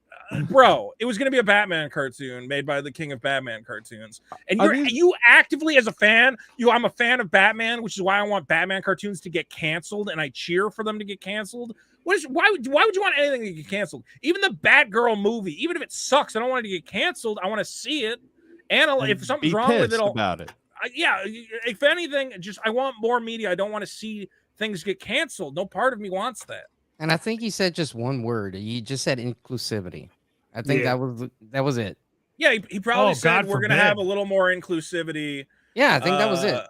S1: bro, it was going to be a Batman cartoon made by the king of Batman cartoons. And you actively, as a fan, I'm a fan of Batman, which is why I want Batman cartoons to get canceled, and I cheer for them to get canceled. Why would you want anything to get canceled? Even the Batgirl movie, even if it sucks, I don't want it to get canceled. I want to see it. And if something's wrong with it,
S10: about it.
S1: If anything, I want more media. I don't want to see things get canceled. No part of me wants that.
S5: And I think he said just one word. He just said inclusivity. I think that was it.
S1: Yeah, he probably said we're going to have a little more inclusivity.
S5: Yeah, I think that was it.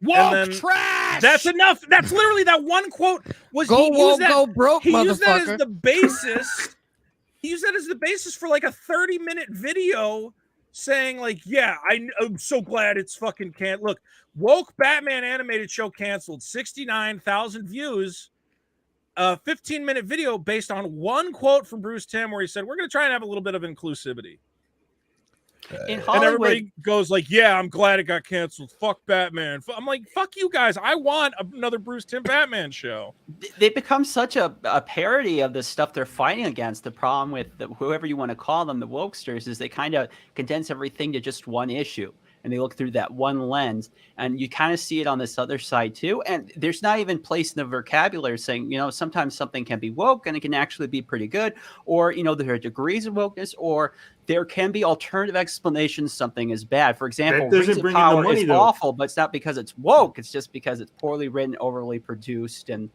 S16: Woke trash.
S1: That's enough. That's literally that one quote.
S5: Go broke,
S1: he
S5: motherfucker.
S1: used that as the basis. He used that as the basis for like a 30-minute video saying like, yeah, I'm so glad it's fucking can't. Look, woke Batman animated show canceled, 69,000 views, a 15-minute video based on one quote from Bruce Timm where he said, we're going to try and have a little bit of inclusivity.
S4: In
S1: And
S4: Hollywood,
S1: everybody goes like, yeah, I'm glad it got canceled. Fuck Batman. I'm like, fuck you guys. I want another Bruce Timm Batman show.
S4: they become such a parody of the stuff they're fighting against. The problem with whoever you want to call them, the wokesters, is they kind of condense everything to just one issue. And they look through that one lens, and you kind of see it on this other side too. And there's not even place in the vocabulary saying, sometimes something can be woke and it can actually be pretty good, or, there are degrees of wokeness, or there can be alternative explanations something is bad. For example, Rings of Power is awful, but it's not because it's woke. It's just because it's poorly written, overly produced, and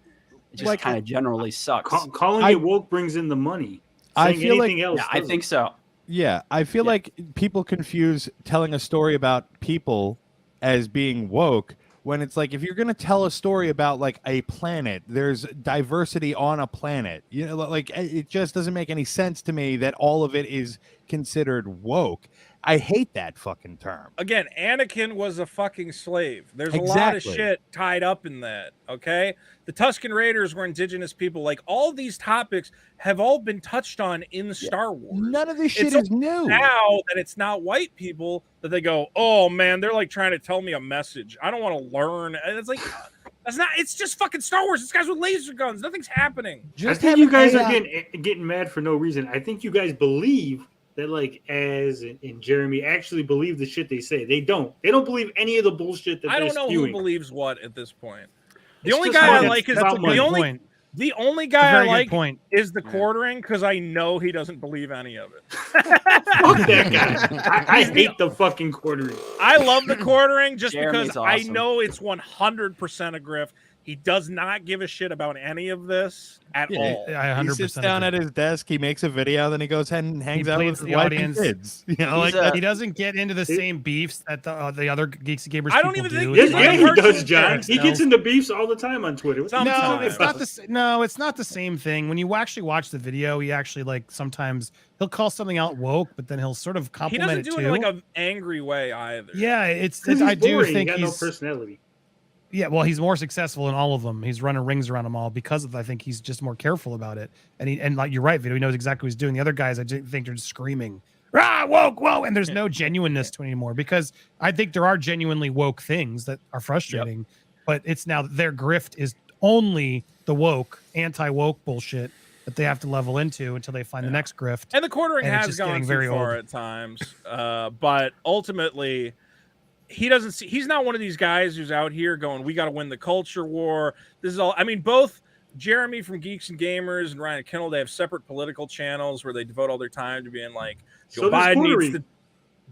S4: it just kind of generally sucks.
S3: Calling it woke brings in the money.
S10: I
S3: Saying
S10: feel
S3: anything else
S4: I think so.
S10: Yeah, I feel like people confuse telling a story about people as being woke when it's like, if you're going to tell a story about like a planet, there's diversity on a planet. Like it just doesn't make any sense to me that all of it is considered woke. I hate that fucking term.
S1: Again, Anakin was a fucking slave. There's a lot of shit tied up in that, okay? The Tusken Raiders were indigenous people. Like, all these topics have all been touched on in Star Wars.
S10: None of this shit is new.
S1: Now that it's not white people that they go, oh, man, they're like trying to tell me a message. I don't want to learn. And it's like, it's just fucking Star Wars. It's guys with laser guns. Nothing's happening.
S3: I think you guys are getting mad for no reason. I think you guys believe that like Az and Jeremy actually believe the shit they say. They don't. They don't believe any of the bullshit that
S1: I
S3: they're
S1: don't know
S3: spewing.
S1: who believes what at this point. The
S3: It's
S1: only
S3: just
S1: guy I
S3: money.
S1: like is
S3: That's
S1: the only
S3: point.
S1: The only
S16: It's a
S1: guy I
S16: very good
S1: like
S16: point.
S1: is the quartering, because I know he doesn't believe any of it.
S3: Fuck that guy. I hate the fucking quartering.
S1: I love the quartering just
S3: Jeremy's
S1: because I
S3: awesome.
S1: know it's 100% a grift. He does not give a shit about any of this at all.
S10: He sits down at his desk, he makes a video, then he goes ahead and hangs out with
S16: the
S10: his wife
S16: audience.
S10: and kids. You know, like
S16: he doesn't get into the same beefs that the other Geeks and Gamers
S1: I don't
S16: people
S1: even
S16: do.
S1: think-
S3: Yeah, he does, John.
S16: Eric
S3: He gets
S16: Snell.
S3: into beefs all the time on Twitter.
S16: No, it's not the no, it's not the same thing. When you actually watch the video, he actually like sometimes he'll call something out woke, but then he'll sort of
S1: He
S16: compliment
S1: doesn't
S16: it
S1: do it
S16: too.
S1: in like an angry way either.
S16: Yeah, it's
S3: He's
S16: I do
S3: boring.
S16: think
S3: he got
S16: he's
S3: no personality.
S16: yeah, well, he's more successful in all of them. He's running rings around them all because of I think he's just more careful about it. And like you're right, Vito, he knows exactly what he's doing. The other guys, I just think they're just screaming, "Rah, woke, whoa!" And there's no genuineness to it anymore because I think there are genuinely woke things that are frustrating, but it's now their grift is only the woke, anti-woke bullshit that they have to level into until they find the next grift.
S1: And the quartering
S16: And it's
S1: has
S16: just
S1: gone
S16: getting
S1: too
S16: very
S1: far
S16: old.
S1: at times. But ultimately, he doesn't see, he's not one of these guys who's out here going, we got to win the culture war. This is all, I mean, both Jeremy from Geeks and Gamers and Ryan Kindle, they have separate political channels where they devote all their time to being like, Joe
S3: So does
S1: Biden needs
S3: Quartering.
S1: to.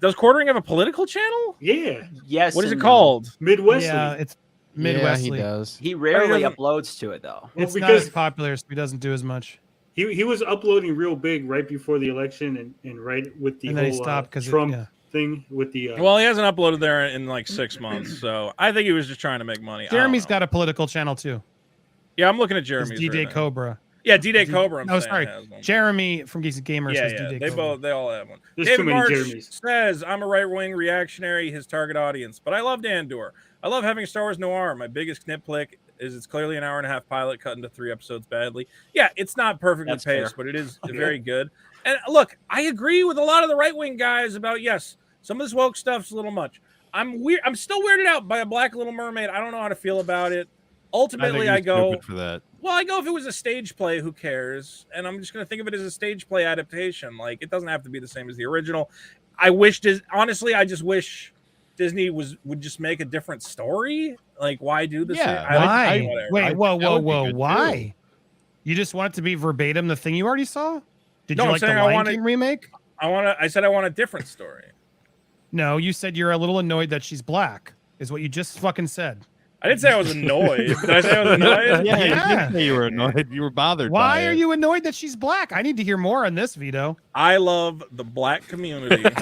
S1: Does Quartering have a political channel?
S3: Yeah.
S4: Yes.
S1: What is it
S4: and
S1: called?
S3: Midwestly.
S16: Yeah, it's
S5: Yeah,
S16: Midwestly.
S5: he does.
S4: He rarely
S1: doesn't-
S4: uploads to it though.
S16: It's not
S3: because
S16: as popular, so he doesn't do as much.
S3: he was uploading real big right before the election and right with the
S16: And
S3: whole
S16: then he stopped because
S3: Trump thing with the.
S1: Well, he hasn't uploaded there in like 6 months, so I think he was just trying to make money. I don't
S16: Jeremy's
S1: know.
S16: got a political channel too.
S1: Yeah, I'm looking at
S16: It's
S1: Jeremy's.
S16: D-Day
S1: right now.
S16: Cobra.
S1: Yeah, D-Day Cobra.
S16: No, sorry, Jeremy from Geeks and Gamers
S1: Yeah,
S16: has
S1: yeah,
S16: D-Day Cobra.
S1: they all have one.
S3: There's
S1: David
S3: too many
S1: March
S3: Jeremys.
S1: says, I'm a right-wing reactionary, his target audience, but I loved Andor. I love having a Star Wars noir. My biggest nitpick is it's clearly an hour-and-a-half pilot cut into 3 episodes badly. Yeah, it's not perfectly
S4: That's fair.
S1: paced, but it is very good. And look, I agree with a lot of the right-wing guys about, yes, some of this woke stuff's a little much. I'm still weirded out by a Black Little Mermaid. I don't know how to feel about it. Ultimately, I go
S10: for that.
S1: well, I go if it was a stage play, who cares? And I'm just going to think of it as a stage play adaptation. Like, it doesn't have to be the same as the original. Honestly, I just wish Disney would just make a different story. Like, why do this?
S16: Yeah,
S1: I
S16: why? Wait, whoa, why? You just want it to be verbatim the thing you already saw? Did
S1: No,
S16: you
S1: I'm
S16: like the
S1: saying I
S16: Lion
S1: want
S16: King
S1: it-
S16: remake?
S1: I said I want a different story.
S16: No, you said you're a little annoyed that she's black. Is what you just fucking said.
S1: I didn't say I was annoyed. Did I say I was annoyed?
S10: Yeah, you
S16: Yeah.
S10: did say you were annoyed. You were bothered.
S16: Why
S10: by
S16: are
S10: it.
S16: you annoyed that she's black? I need to hear more on this, Vito.
S1: I love the black community. With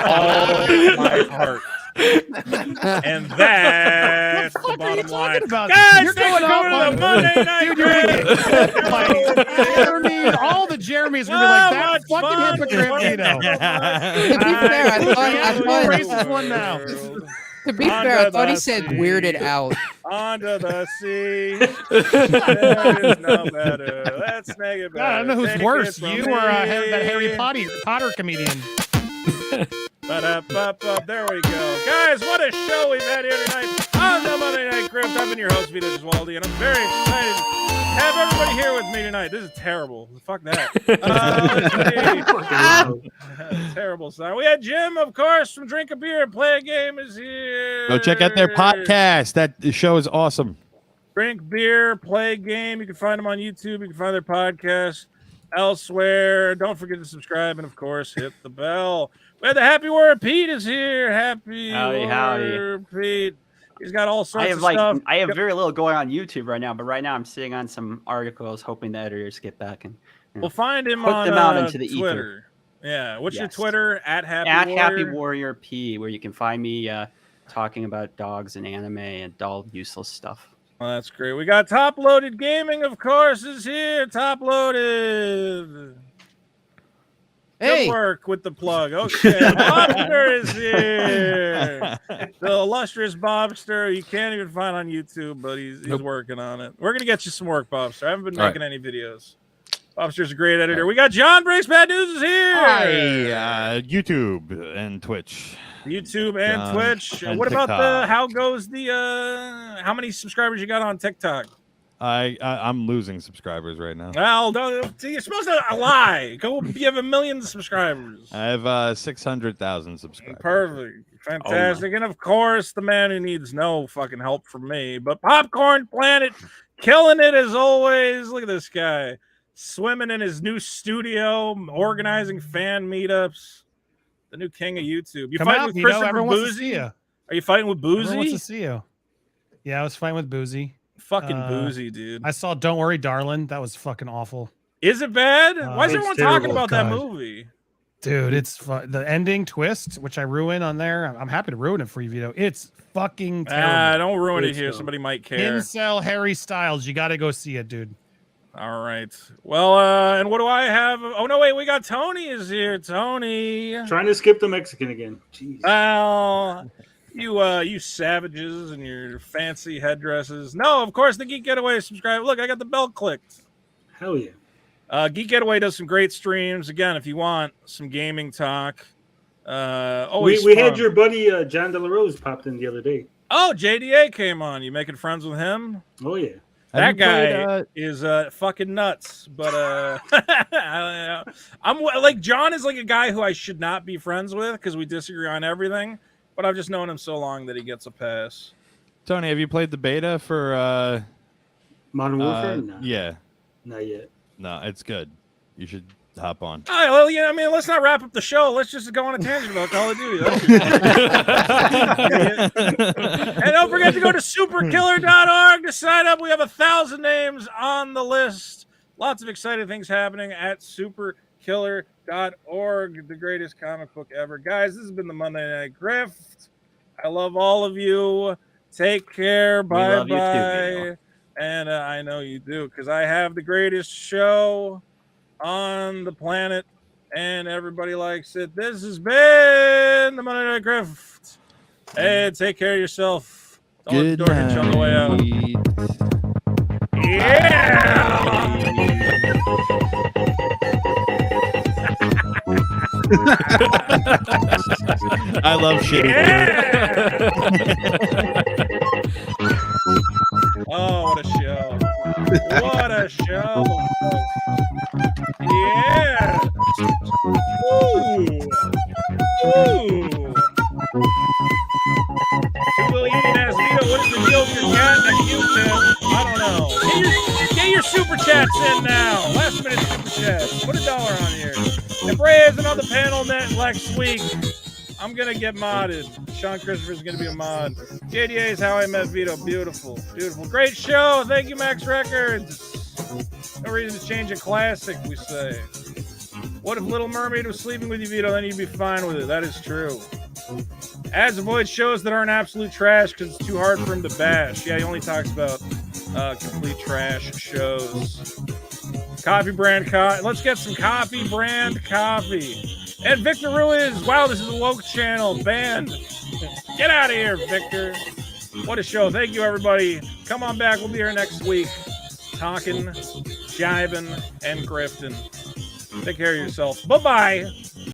S1: all my heart. And that's the bottom line.
S16: About?
S1: Guys,
S16: You're
S1: thanks for
S16: going
S1: coming to the
S16: off on-
S1: Monday Night
S16: Dude, you're
S1: Crib.
S16: underneath all the Jeremys are gonna be like, that fucking hypocrite, Vito.
S5: To be fair, I thought
S16: racist one now.
S5: to be fair, I thought he said weirded out.
S1: Under the sea, there is no better. Let's make it better.
S16: God, I don't know who's
S1: Take
S16: worse,
S1: it from
S16: you or
S1: me.
S16: that Harry Potter comedian.
S1: Ba-da-ba-ba. There we go. Guys, what a show we've had here tonight on the Monday Night Crypt. I've been your host, Vito Giswaldi, and I'm very excited to have everybody here with me tonight. This is terrible. Fuck that. Let's see. Terrible sound. We had Jim, of course, from Drink a Beer and Play a Game is here.
S10: Go check out their podcast. That show is awesome.
S1: Drink beer, play a game. You can find them on YouTube. You can find their podcast elsewhere. Don't forget to subscribe and, of course, hit the bell. We had the Happy Word Pete is here. Happy Word Pete. He's got all sorts of stuff.
S4: I have very little going on YouTube right now, but right now I'm sitting on some articles, hoping the editors get back and
S1: We'll find him
S4: put
S1: on
S4: them out into the
S1: Twitter.
S4: ether.
S1: Yeah. What's your
S4: Yes.
S1: Twitter? At Happy
S4: Happy
S1: Warrior?
S4: Warrior P, where you can find me talking about dogs and anime and all useless stuff.
S1: Well, that's great. We got Top Loaded Gaming, of course, is here. Top Loaded.
S5: Hey.
S1: Good work with the plug. Okay. Bobster is here. The illustrious Bobster. You can't even find on YouTube, but he's working on it. We're going to get you some work, Bobster. I haven't been
S6: All
S1: making any videos. Bobster's a great editor. We got John Breaks Bad News is here.
S10: Hi, YouTube and Twitch.
S1: YouTube and
S10: John,
S1: Twitch.
S10: and
S1: What about
S10: TikTok.
S1: how goes the how many subscribers you got on TikTok?
S10: I'm losing subscribers right now.
S1: Well, don't, see, you're supposed to lie. Go, you have 1 million subscribers.
S10: I have 600,000 subscribers.
S1: Perfect. Fantastic. And of course, the man who needs no fucking help from me, but Popcorn Planet, killing it as always. Look at this guy. Swimming in his new studio, organizing fan meetups. The new king of YouTube. You
S16: Come
S1: fighting
S16: out,
S1: with
S16: Vito.
S1: Christopher
S16: Everyone wants to
S1: Boozy?
S16: see you.
S1: Are you fighting with
S16: Everyone wants to
S1: Boozy?
S16: see you. Yeah, I was fighting with Boozy.
S1: Fucking Boozy, dude.
S16: I saw Don't Worry, Darling. That was fucking awful.
S1: Is it bad? Why is
S16: It's
S1: everyone talking
S16: terrible.
S1: about that
S16: God.
S1: movie?
S16: Dude, it's the ending twist, which I ruin on there. I'm happy to ruin it for you, Vito. It's fucking terrible.
S1: Don't ruin it here. Somebody might care.
S16: Incel Harry Styles. You got to go see it, dude.
S1: All right. Well, and what do I have? Oh, no, wait. We got Tony is here. Tony.
S3: Trying to skip the Mexican again. Jeez.
S1: Well, you savages and your fancy headdresses. No, of course, the Geek Getaway. Subscribe. Look, I got the bell clicked.
S3: Hell yeah.
S1: Geek Getaway does some great streams. Again, if you want some gaming talk.
S3: We
S1: Always
S3: had
S1: fun.
S3: your buddy John De La Rose popped in the other day.
S1: Oh, JDA came on. You making friends with him?
S3: Oh yeah.
S1: That
S10: Have you
S1: guy
S10: played,
S1: is fucking nuts, but I'm like John is like a guy who I should not be friends with because we disagree on everything. But I've just known him so long that he gets a pass.
S10: Tony, have you played the beta for
S3: Modern Warfare? No.
S10: Yeah.
S3: Not yet.
S10: No, it's good. You should hop on.
S1: All right, well, yeah, I mean, let's not wrap up the show. Let's just go on a tangent about Call of Duty. And don't forget to go to superkiller.org to sign up. We have 1,000 names on the list. Lots of exciting things happening at superkiller.org. the greatest comic book ever. Guys, this has been the Monday Night Grift. I love all of you. Take care. Bye
S4: love you too,
S1: bye.
S4: Vito.
S1: And I know you do, because I have the greatest show on the planet, and everybody likes it. This has been the Monday Night Grift. Hey, take care of yourself. Don't let the door hit you on the way out.
S10: I love shit.
S1: Oh, what a show. What a show. Yeah. Ooh. Ooh. Two-billion-ass Vito, what is the deal with your cat next to you, Tim? I don't know. Get your super chats in now. Last minute super chats. Put $1 on here. If Ray isn't on the panel next week, I'm going to get modded. Sean Christopher's going to be a mod. JDA is How I Met Vito. Beautiful. Beautiful. Great show. Thank you, Max Records. No reason to change a classic, we say. What if Little Mermaid was sleeping with you, Vito? Then you'd be fine with it. That is true. Ads avoid shows that aren't absolute trash because it's too hard for him to bash. Yeah, he only talks about complete trash shows. Coffee brand coffee. Let's get some coffee brand coffee. And Victor Ruiz. Wow, this is a woke channel. Banned. Get out of here, Victor. What a show. Thank you, everybody. Come on back. We'll be here next week. Talking, jiving, and grifting. Take care of yourself. Bye-bye.